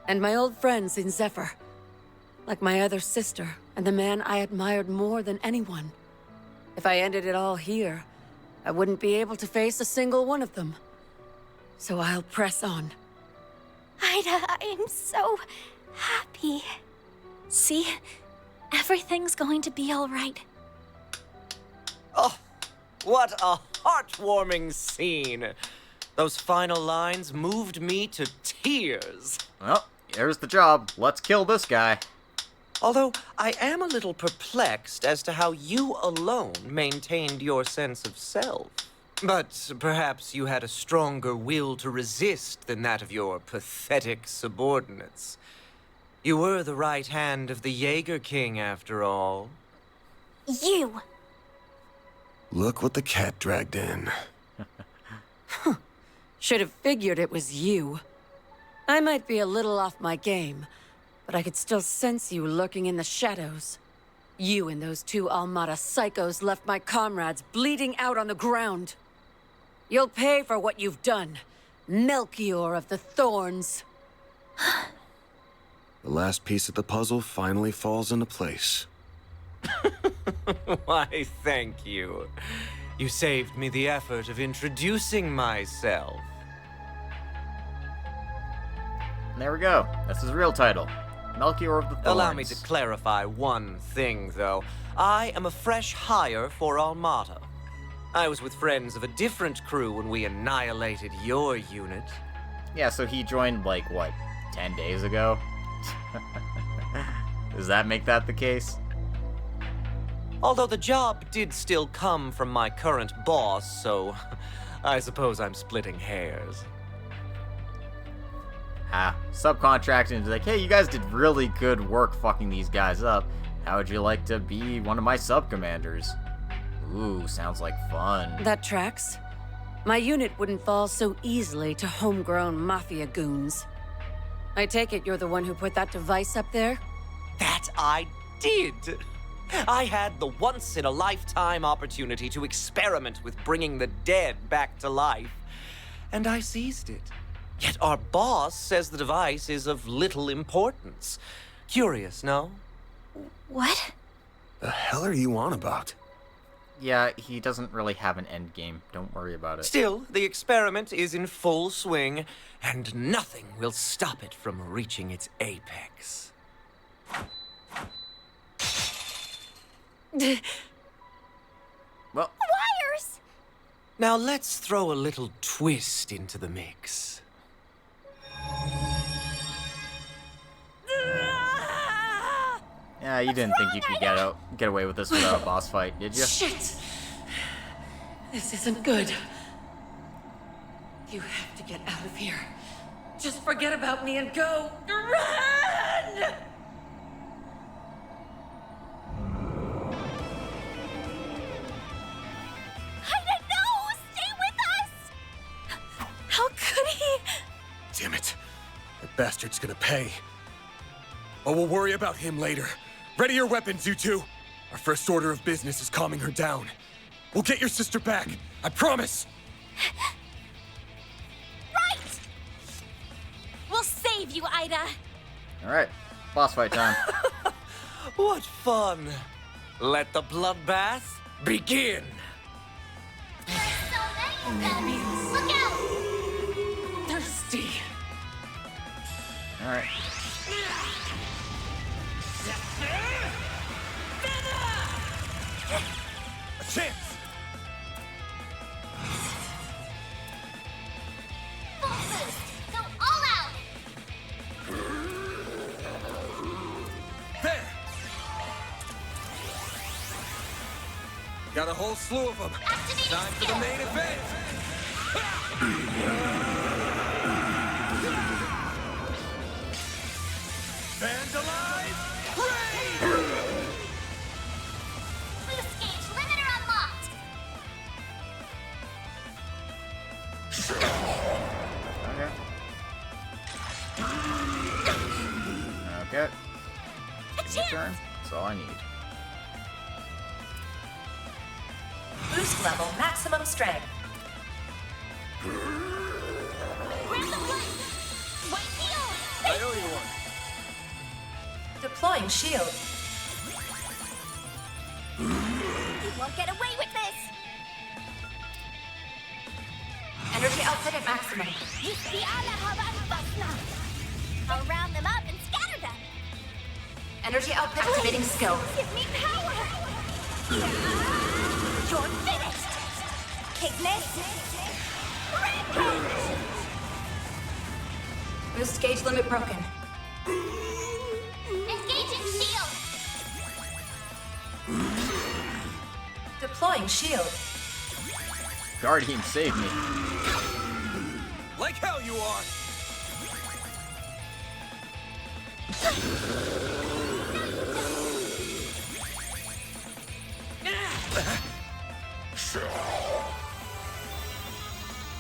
and my old friends in Zephyr, like my other sister and the man I admired more than anyone. If I ended it all here, I wouldn't be able to face a single one of them. So I'll press on. Ida, I am so happy. See? Everything's going to be all right. Oh, what a heartwarming scene. Those final lines moved me to tears. Well, here's the job. Let's kill this guy. Although I am a little perplexed as to how you alone maintained your sense of self. But perhaps you had a stronger will to resist than that of your pathetic subordinates. You were the right hand of the Jaeger King, after all. You! Look what the cat dragged in. Should have figured it was you. I might be a little off my game, but I could still sense you lurking in the shadows. You and those two Almada psychos left my comrades bleeding out on the ground. You'll pay for what you've done, Melchior of the Thorns. The last piece of the puzzle finally falls into place. Why, thank you. You saved me the effort of introducing myself. There we go. That's his real title. Melchior of the Thorns. Allow me to clarify one thing, though. I am a fresh hire for Almada. I was with friends of a different crew when we annihilated your unit. Yeah, so he joined, like, what, 10 days ago? Does that make that the case? Although the job did still come from my current boss, so I suppose I'm splitting hairs. Subcontracting is like, hey, you guys did really good work fucking these guys up. How would you like to be one of my sub-commanders? Ooh, sounds like fun. That tracks. My unit wouldn't fall so easily to homegrown mafia goons. I take it you're the one who put that device up there? That I did! I had the once-in-a-lifetime opportunity to experiment with bringing the dead back to life, and I seized it. Yet our boss says the device is of little importance. Curious, no? What? The hell are you on about? Yeah, he doesn't really have an end game. Don't worry about it. Still, the experiment is in full swing, and nothing will stop it from reaching its apex. Well, wires! Now let's throw a little twist into the mix. Yeah, you didn't think you could get away with this without a boss fight, did you? Shit! This isn't good. You have to get out of here. Just forget about me and go. Run! How could he? Damn it. That bastard's gonna pay. But we'll worry about him later. Ready your weapons, you two. Our first order of business is calming her down. We'll get your sister back. I promise. Right! We'll save you, Ida. All right, boss fight time. What fun! Let the bloodbath begin! Look out! Thirsty. All right. A chance! Full boost! Go all out! There! Got a whole slew of them. Activating Time for skill. the main event! Fans alive! Raid! Boost gauge limiter unlocked! Okay. A Your chance! turn. That's all I need. Boost level maximum strength. Grab the blade! White shield! I owe you one. Deploying shield. You won't get away with this! Energy output at maximum. I'll round them up and scatter them. Energy output activating skill. Give me power. You're finished. Kickness. Rampage. Boost gauge limit broken. Engaging shield. Deploying shield. Guardian, save me. Like hell you are!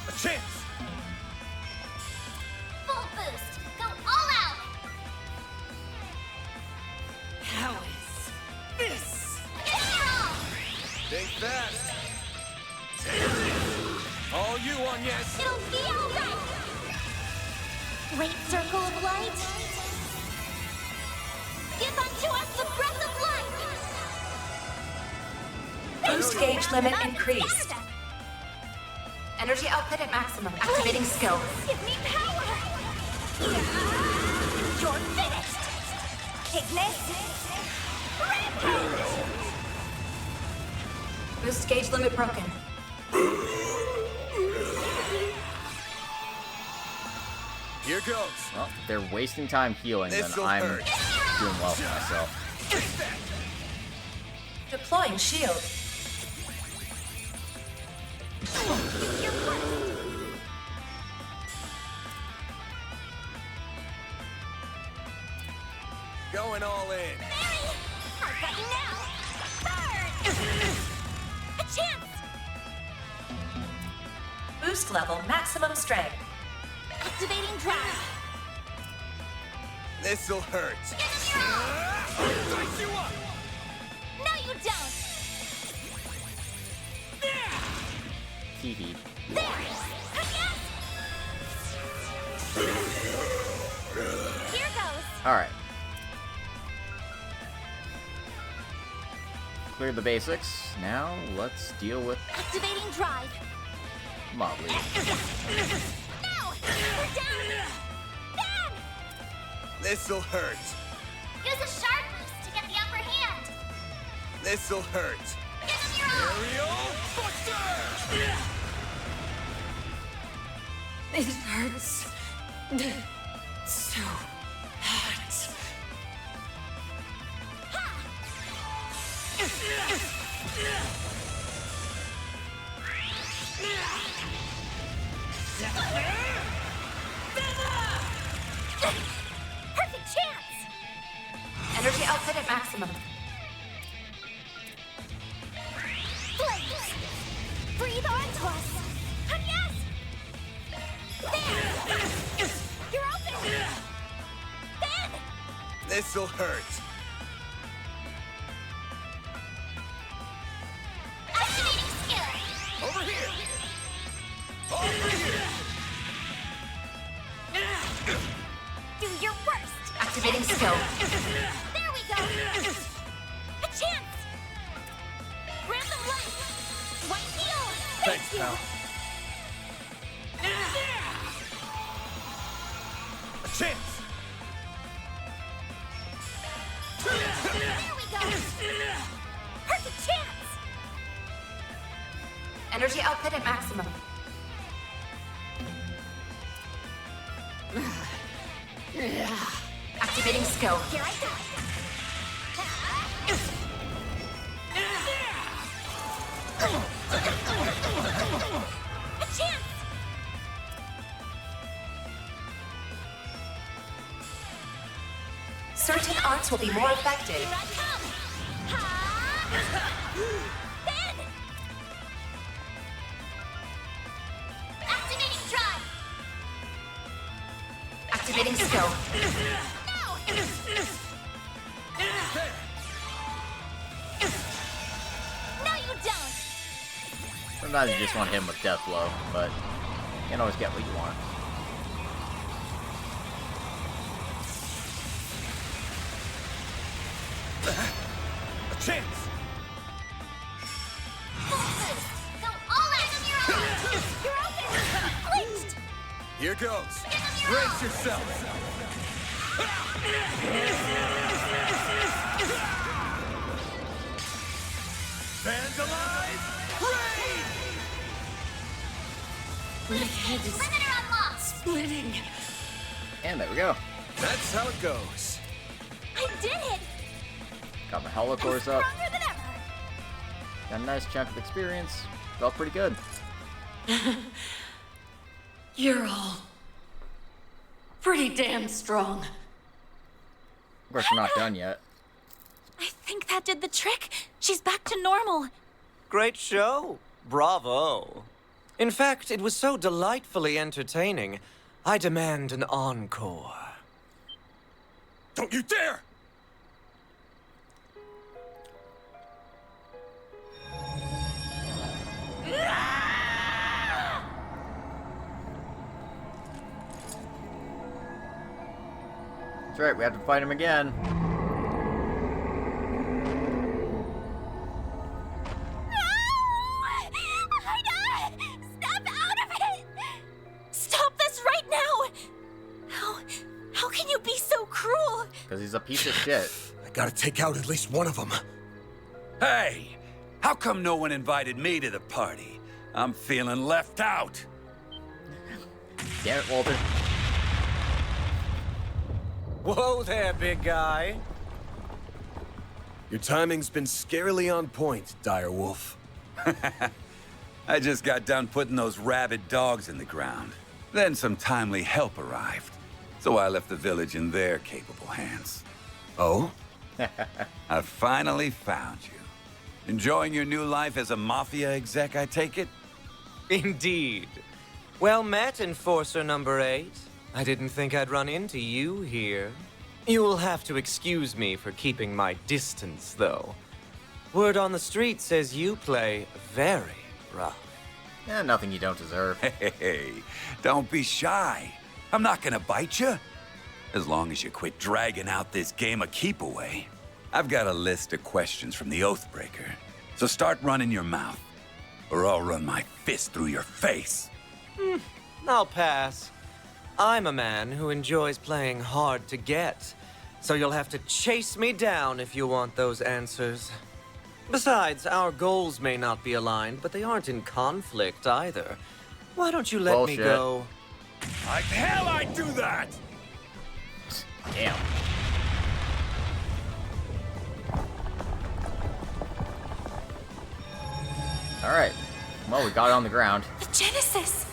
A chance! Full boost. Go all out. How is this? Think fast! All you on yes! It'll be all right. Great circle of light. Give unto us the breath of life. Boost gauge limit increased. Energy output at maximum. Activating skill. Give me power. You're finished. Kickness. Rampage. Boost gauge limit broken. Here goes. Well, if they're wasting time healing, then This'll I'm hurt. doing well for myself. Deploying shield. Going all in. I'll get you now. Burn! A chance! Boost level maximum strength. Activating drive. This'll hurt. Dice you up! No, you don't. Hee hee. There. Here goes. Alright. Cleared the basics. Now let's deal with Activating drive. Motley. No! We're down! Down! This'll hurt. Use a shard boost to get the upper hand. This'll hurt. Give him your all! Aerial Buster! It hurts. So hot. Perfect chance! Energy output at maximum. Flames! Breathe onto us! And yes! There! You're open! Then! This'll hurt. Activating skill! Over here! Over here! Do your worst! Activating skill. There we go! A chance! Random light! White heal! Thanks, pal. A chance! There we go! Perfect chance! Energy output at maximum. Activating skill. Here I go. A chance! Certain arts will be more effective. Here I come! Then! Activating drive! Activating skill. No! No, you don't! Sometimes you just want to hit him with Death Blow, but you can't always get what you want. A chance! Full boost! Go all out on your own! You're open! Clinched! Here goes. Brace yourself. Vandalize! Raid! My head is Limiter unlocked! splitting. And there we go. That's how it goes. I did it! Got my Holocores up. Stronger than ever! Got a nice chunk of experience. Felt pretty good. You're all pretty damn strong. Of course, we're not done yet. I think that did the trick. She's back to normal. Great show. Bravo. In fact, it was so delightfully entertaining, I demand an encore. Don't you dare! That's right, we have to fight him again. Snap out of it! Stop this right now! How can you be so cruel? Because he's a piece of shit. I gotta take out at least one of them. Hey! How come no one invited me to the party? I'm feeling left out. Damn it, Walter. Whoa there, big guy. Your timing's been scarily on point, Direwolf. I just got done putting those rabid dogs in the ground. Then some timely help arrived. So I left the village in their capable hands. Oh? I finally found you. Enjoying your new life as a mafia exec, I take it? Indeed. Well met, Enforcer number 8. I didn't think I'd run into you here. You will have to excuse me for keeping my distance, though. Word on the street says you play very rough. Yeah, nothing you don't deserve. Hey, don't be shy. I'm not gonna bite you. As long as you quit dragging out this game of keep away. I've got a list of questions from the Oathbreaker. So start running your mouth, or I'll run my fist through your face. I'll pass. I'm a man who enjoys playing hard to get, so you'll have to chase me down if you want those answers. Besides, our goals may not be aligned, but they aren't in conflict either. Why don't you let me go? Like hell I'd do that! Damn. Alright. Well, we got it on the ground. The Genesis!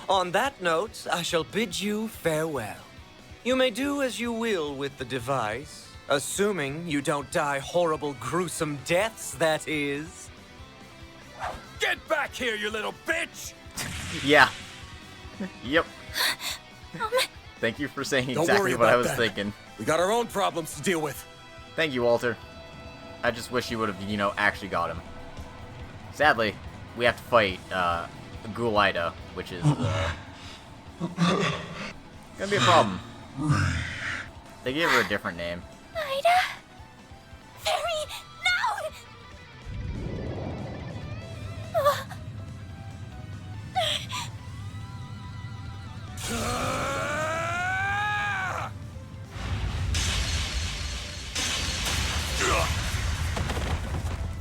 On that note, I shall bid you farewell. You may do as you will with the device, assuming you don't die horrible, gruesome deaths, that is. Get back here, you little bitch! Yeah. Yep. Thank you for saying Don't exactly worry what I about was that. thinking. We got our own problems to deal with. Thank you, Walter. I just wish you would have, actually got him. Sadly, we have to fight, Ghoul Ida, which is, gonna be a problem. They gave her a different name. Ida? Fairy, no!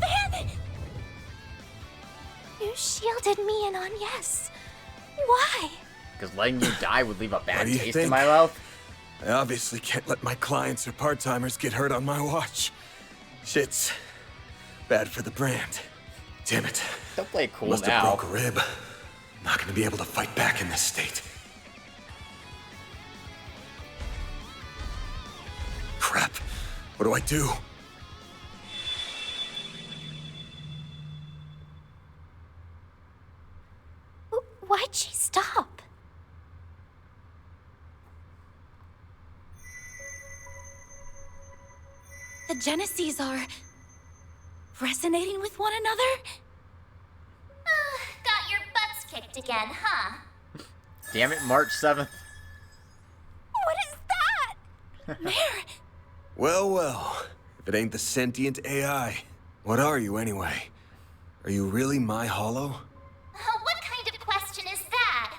Van! You shielded me and Agnes. Why? Because letting you die would leave a bad What do you taste in think? my mouth. I obviously can't let my clients or part-timers get hurt on my watch. Shit's bad for the brand. Damn it. Don't play cool Must now. have broke a rib. Not gonna be able to fight back in this state. Crap. What do I do? Why'd she stop? The Geneses are resonating with one another? Got your butts kicked again, huh? Damn it, March 7th. What is that? Mare, Well, well. If it ain't the sentient AI, what are you anyway? Are you really my hollow? What kind of question is that?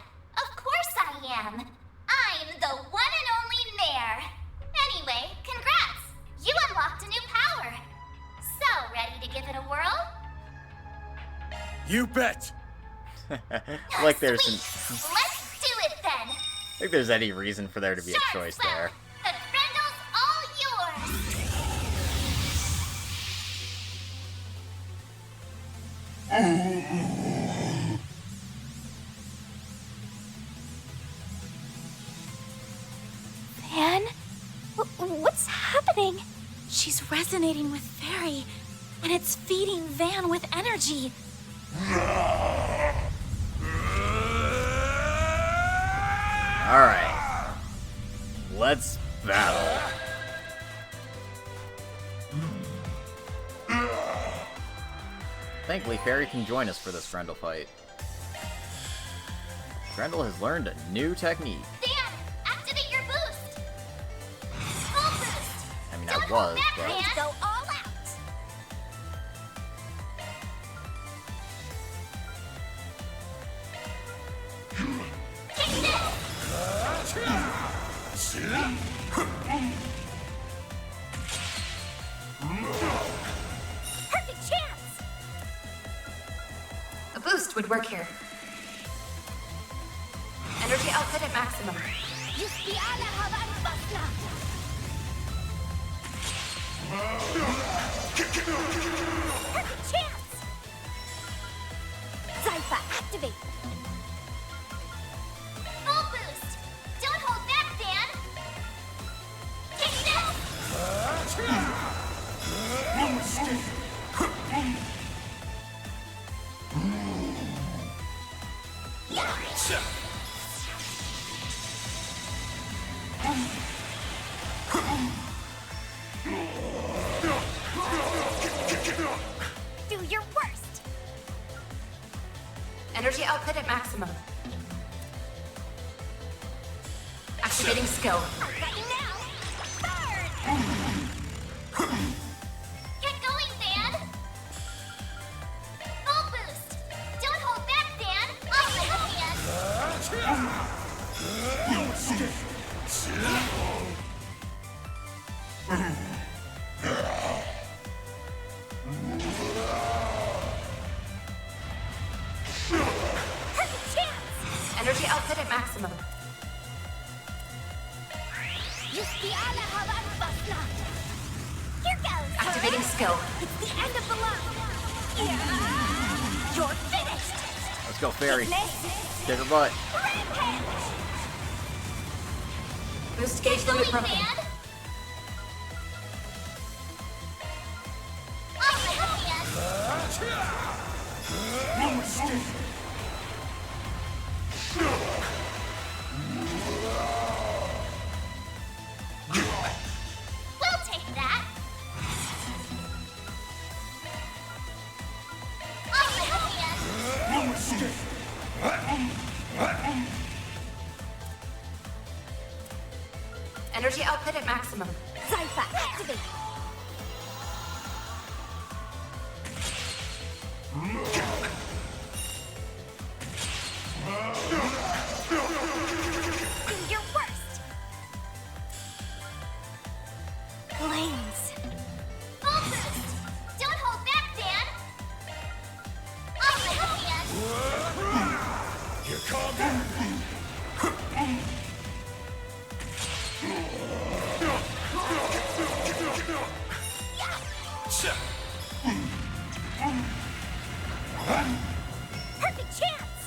You bet! Like there's some... Let's do it then! I think there's any reason for there to be a choice there. The Grendels all yours! Van? What's happening? She's resonating with Fairy, and it's feeding Van with energy. Alright. Let's battle. Thankfully, Fairy can join us for this Grendel fight. Grendel has learned a new technique. Dan, activate your boost! Full boost! I mean, Don't I hold was, back, but... Dan! Go all out! Take this! Perfect chance! A boost would work here. Energy output at maximum. Just die alle haben einen Bastler. Perfect chance! Cypher, activate. Full boost! Don't hold back, Dan! Take Do your worst. Energy output at maximum. Activating skill. I've got you now. Burn! Get going, Dan! Full boost! Don't hold back, Dan! On the hand! Perfect chance! Energy output at maximum. Just die alle haben einen Bastler. Here goes. Activating skill. It's the end of the line. You're finished. Let's go, Fairy. Sickness. Kick her butt. Rampage. Boost gauge limit broken. On the hand. We'll take that. On the hand. Energy output at maximum. Cypher, activate. Do your worst. Flames. Full boost! Don't hold back, Dan! On the hand! Here comes... Perfect chance.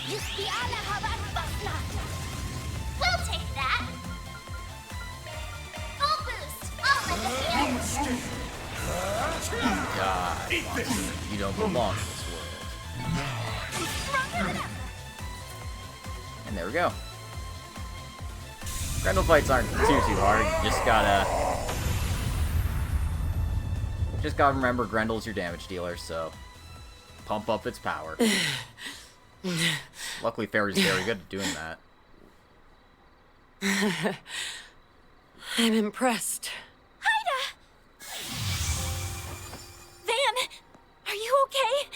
Just die alle haben einen Bastler. We'll take that! Full boost! On the hand! God, you don't belong in this world. Stronger than ever. And there we go. Grendel fights aren't too hard. You just gotta remember Grendel's your damage dealer, so pump up its power. Luckily, Fairy's very good at doing that. I'm impressed. Ida! Van, are you okay?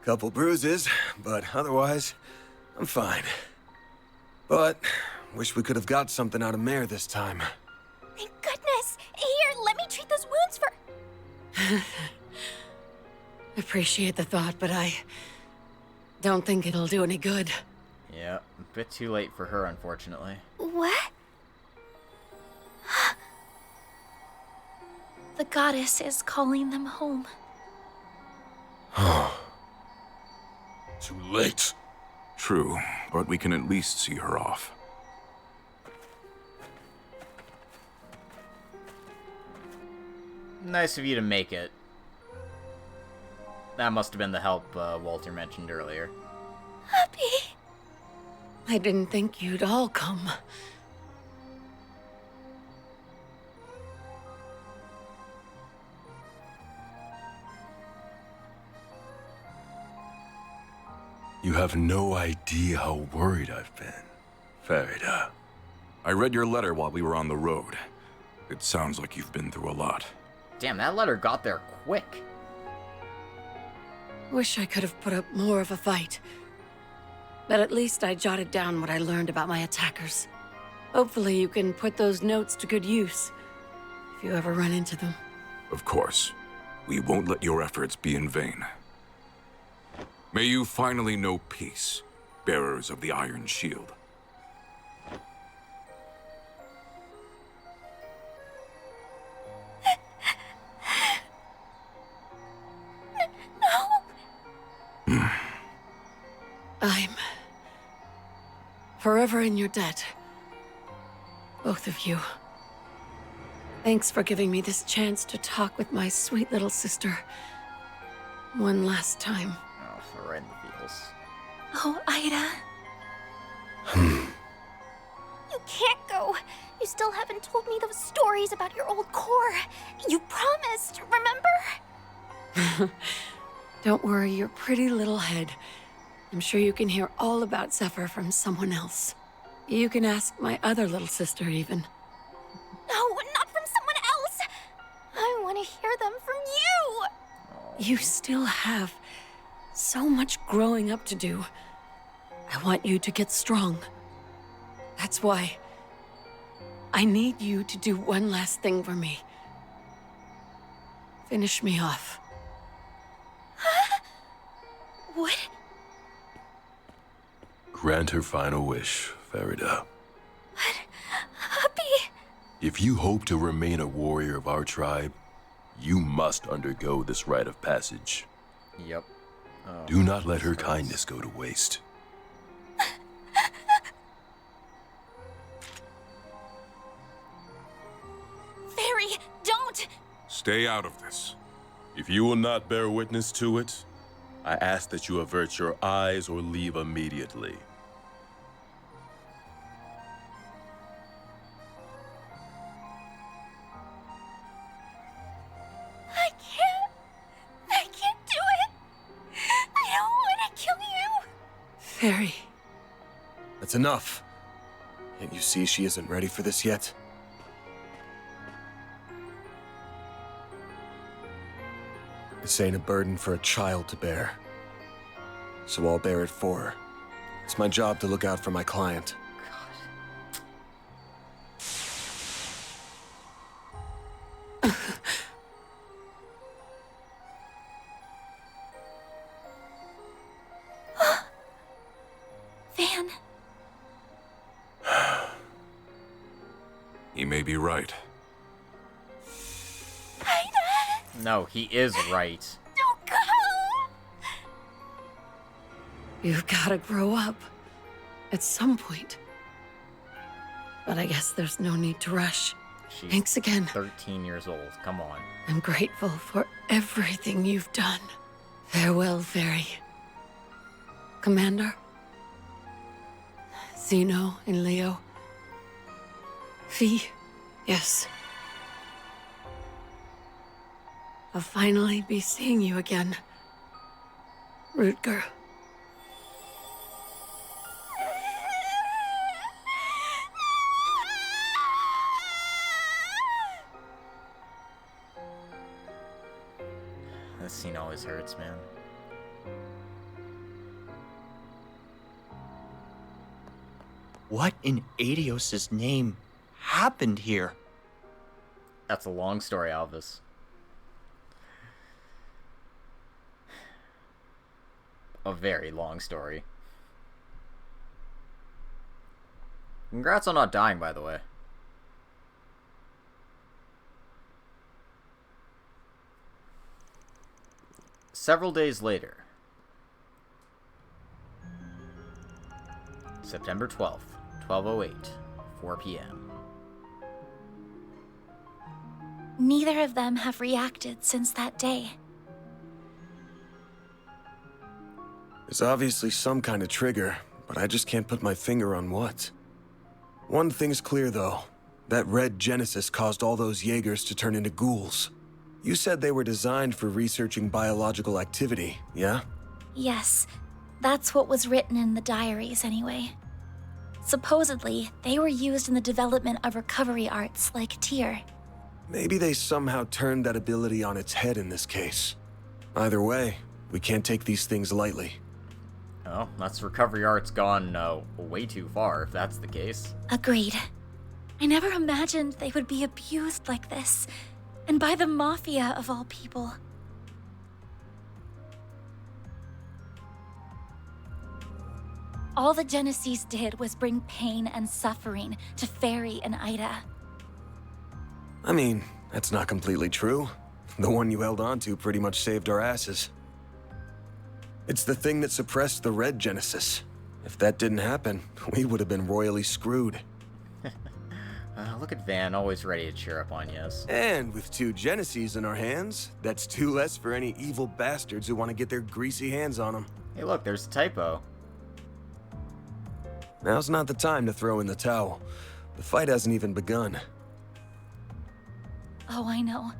Couple bruises, but otherwise, I'm fine. But Wish we could have got something out of Mare this time. Thank goodness! Here, let me treat those wounds for... Appreciate the thought, but I don't think it'll do any good. Yeah, a bit too late for her, unfortunately. What? The goddess is calling them home. Too late. True, but we can at least see her off. Nice of you to make it. That must have been the help Walter mentioned earlier. Happy. I didn't think you'd all come. You have no idea how worried I've been, Farida. I read your letter while we were on the road. It sounds like you've been through a lot. Damn, that letter got there quick. Wish I could have put up more of a fight. But at least I jotted down what I learned about my attackers. Hopefully you can put those notes to good use, if you ever run into them. Of course. We won't let your efforts be in vain. May you finally know peace, bearers of the Iron Shield. I'm forever in your debt. Both of you. Thanks for giving me this chance to talk with my sweet little sister. One last time. Oh, right in the feels. Oh, Ida. You can't go. You still haven't told me those stories about your old core. You promised, remember? Don't worry your pretty little head. I'm sure you can hear all about Zephyr from someone else. You can ask my other little sister, even. No, not from someone else! I want to hear them from you! You still have so much growing up to do. I want you to get strong. That's why I need you to do one last thing for me. Finish me off. What? Grant her final wish, Farida. Happy. If you hope to remain a warrior of our tribe, you must undergo this rite of passage. Yep. Oh, do not let her kindness go to waste. Fairy, don't! Stay out of this. If you will not bear witness to it, I ask that you avert your eyes or leave immediately. I can't do it! I don't want to kill you! Fairy. That's enough. Can't you see she isn't ready for this yet? This ain't a burden for a child to bear. So I'll bear it for her. It's my job to look out for my client. Van. He may be right. No, he is right. Don't go! You've gotta grow up. At some point. But I guess there's no need to rush. She's Thanks again. 13 years old. Come on. I'm grateful for everything you've done. Farewell, Fairy. Commander? Zeno and Leo? Fee? Yes. I'll finally be seeing you again. Rutger. This scene always hurts, man. What in Adios' name happened here? That's a long story, Alvis. A very long story. Congrats on not dying, by the way. Several days later. September 12th, 12:08, 4 p.m. Neither of them have reacted since that day. There's obviously some kind of trigger, but I just can't put my finger on what. One thing's clear, though. That red Genesis caused all those Jaegers to turn into ghouls. You said they were designed for researching biological activity, yeah? Yes, that's what was written in the diaries anyway. Supposedly, they were used in the development of recovery arts like Tyr. Maybe they somehow turned that ability on its head in this case. Either way, we can't take these things lightly. Oh, that's recovery arts gone way too far, if that's the case. Agreed. I never imagined they would be abused like this, and by the Mafia of all people. All the Genesis did was bring pain and suffering to Fairy and Ida. I mean, that's not completely true. The one you held on to pretty much saved our asses. It's the thing that suppressed the red Genesis. If that didn't happen, we would have been royally screwed. Look at Van, always ready to cheer up on yes. And with 2 Genesis in our hands, that's 2 less for any evil bastards who want to get their greasy hands on them. Hey look, there's a typo. Now's not the time to throw in the towel. The fight hasn't even begun. Oh, I know.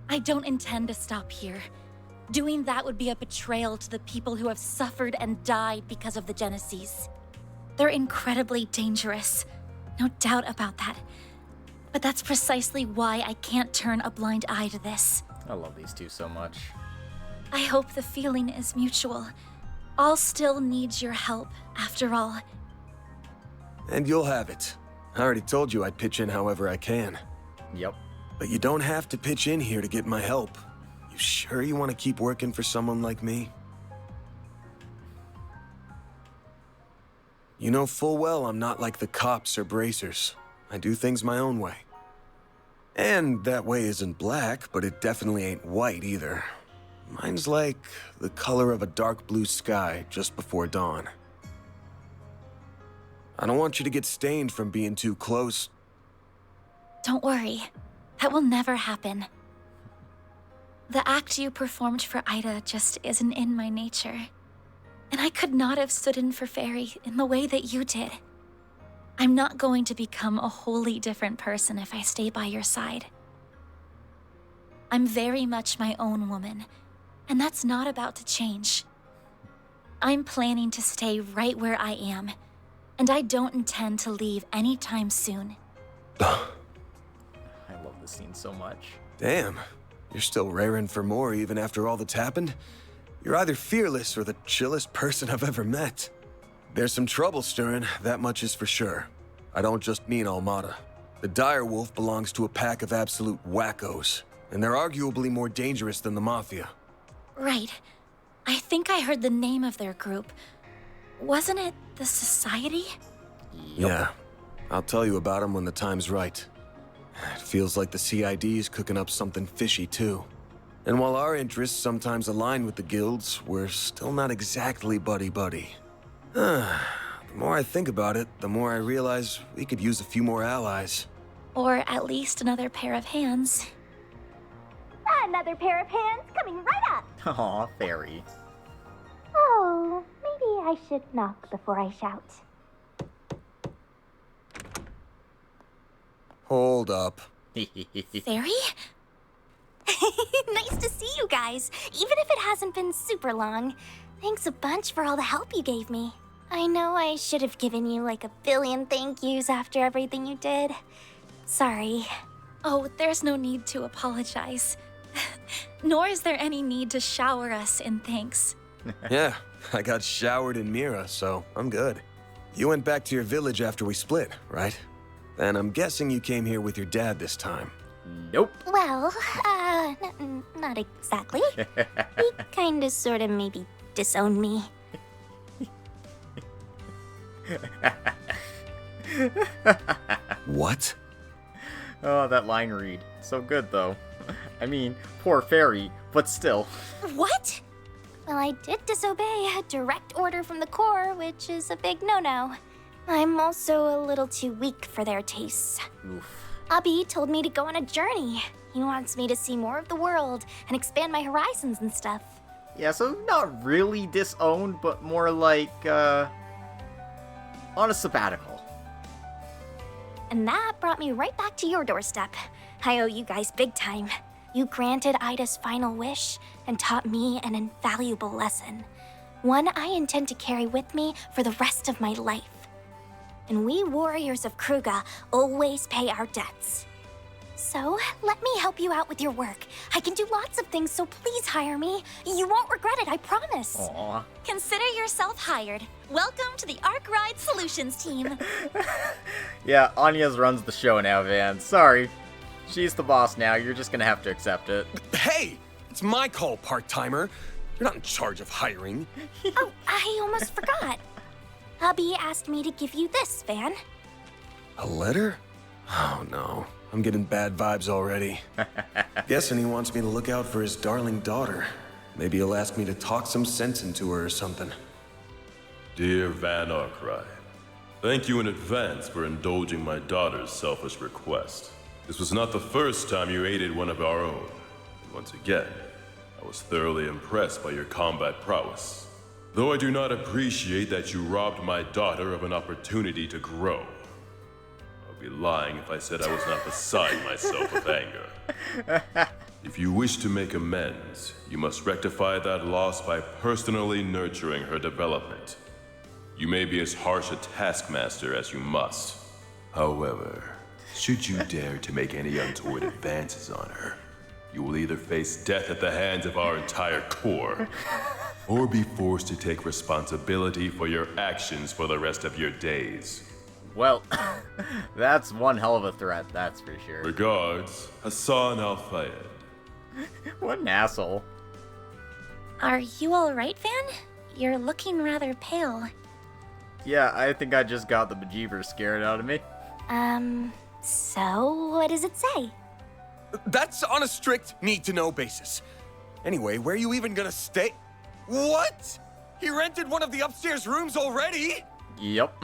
I don't intend to stop here. Doing that would be a betrayal to the people who have suffered and died because of the Genesis. They're incredibly dangerous. No doubt about that. But that's precisely why I can't turn a blind eye to this. I love these two so much. I hope the feeling is mutual. All still needs your help, after all. And you'll have it. I already told you I'd pitch in however I can. Yep. But you don't have to pitch in here to get my help. You sure you want to keep working for someone like me? You know full well I'm not like the cops or bracers. I do things my own way. And that way isn't black, but it definitely ain't white either. Mine's like the color of a dark blue sky just before dawn. I don't want you to get stained from being too close. Don't worry. That will never happen. The act you performed for Ida just isn't in my nature. And I could not have stood in for Fairy in the way that you did. I'm not going to become a wholly different person if I stay by your side. I'm very much my own woman, and that's not about to change. I'm planning to stay right where I am, and I don't intend to leave anytime soon. I love this scene so much. Damn, you're still raring for more even after all that's happened? You're either fearless or the chillest person I've ever met. There's some trouble stirring, that much is for sure. I don't just mean Almada. The Direwolf belongs to a pack of absolute wackos, and they're arguably more dangerous than the Mafia. Right. I think I heard the name of their group. Wasn't it the Society? Yep. Yeah, I'll tell you about them when the time's right. It feels like the CID's cooking up something fishy too. And while our interests sometimes align with the guilds, we're still not exactly buddy-buddy. The more I think about it, the more I realize we could use a few more allies. Or at least another pair of hands. Another pair of hands coming right up! Aw, Fairy. Oh, maybe I should knock before I shout. Hold up. Fairy? Nice to see you guys, even if it hasn't been super long. Thanks a bunch for all the help you gave me. I know I should have given you like a billion thank yous after everything you did. Sorry. Oh, there's no need to apologize. Nor is there any need to shower us in thanks. Yeah, I got showered in Mira, so I'm good. You went back to your village after we split, right? And I'm guessing you came here with your dad this time. Nope. Well, not exactly. He kinda sorta maybe disowned me. What? Oh, that line read. So good, though. I mean, poor fairy, but still. What? Well, I did disobey a direct order from the Corps, which is a big no-no. I'm also a little too weak for their tastes. Oof. Abi told me to go on a journey. He wants me to see more of the world and expand my horizons and stuff. Yeah, so not really disowned, but more like, on a sabbatical. And that brought me right back to your doorstep. I owe you guys big time. You granted Ida's final wish and taught me an invaluable lesson. One I intend to carry with me for the rest of my life. And we warriors of Kruga always pay our debts. So, let me help you out with your work. I can do lots of things, so please hire me. You won't regret it, I promise. Aww. Consider yourself hired. Welcome to the Arc Ride Solutions team. Yeah, Anya's runs the show now, Van. Sorry. She's the boss now. You're just gonna have to accept it. Hey! It's my call, part-timer. You're not in charge of hiring. Oh, I almost forgot. Abi asked me to give you this, Van. A letter? Oh no, I'm getting bad vibes already. Guessing he wants me to look out for his darling daughter. Maybe he'll ask me to talk some sense into her or something. Dear Van Arkwright, thank you in advance for indulging my daughter's selfish request. This was not the first time you aided one of our own. And once again, I was thoroughly impressed by your combat prowess. Though I do not appreciate that you robbed my daughter of an opportunity to grow. I would be lying if I said I was not beside myself with anger. If you wish to make amends, you must rectify that loss by personally nurturing her development. You may be as harsh a taskmaster as you must. However, should you dare to make any untoward advances on her, you will either face death at the hands of our entire Corps, or be forced to take responsibility for your actions for the rest of your days. Well, that's one hell of a threat, that's for sure. Regards, Hassan Al-Fayed. What an asshole. Are you alright, Van? You're looking rather pale. Yeah, I think I just got the bejeebers scared out of me. So what does it say? That's on a strict need-to-know basis. Anyway, where are you even gonna stay? What? He rented one of the upstairs rooms already? Yep.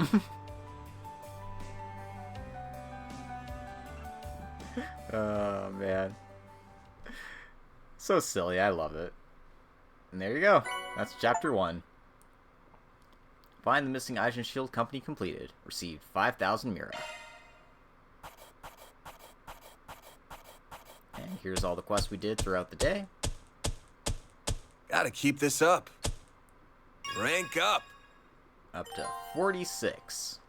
Oh, man. So silly, I love it. And there you go. That's chapter 1. Find the missing Eisen Shield Company completed. Received 5,000 Mira. And here's all the quests we did throughout the day. Gotta keep this up. Rank up. Up to 46.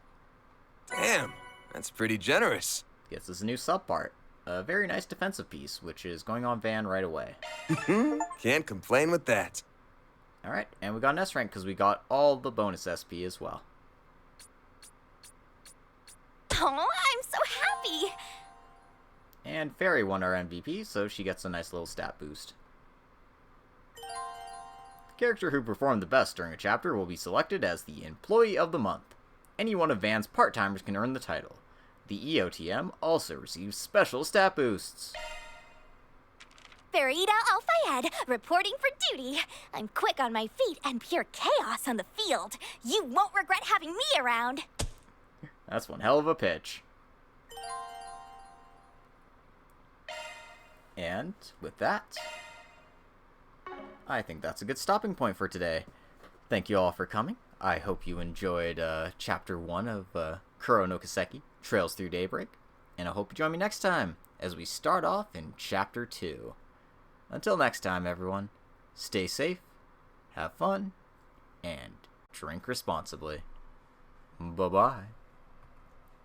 Damn, that's pretty generous. Gets us a new sub part. A very nice defensive piece, which is going on Van right away. Can't complain with that. Alright, and we got an S rank because we got all the bonus SP as well. Oh, I'm so happy! And Fairy won our MVP, so she gets a nice little stat boost. The character who performed the best during a chapter will be selected as the Employee of the Month. Any one of Van's part-timers can earn the title. The EOTM also receives special stat boosts. Farida Al-Fayed, reporting for duty. I'm quick on my feet and pure chaos on the field. You won't regret having me around. That's one hell of a pitch. And with that, I think that's a good stopping point for today. Thank you all for coming. I hope you enjoyed Chapter 1 of Kuro no Kiseki, Trails Through Daybreak. And I hope you join me next time as we start off in Chapter 2. Until next time, everyone, stay safe, have fun, and drink responsibly. Bye-bye.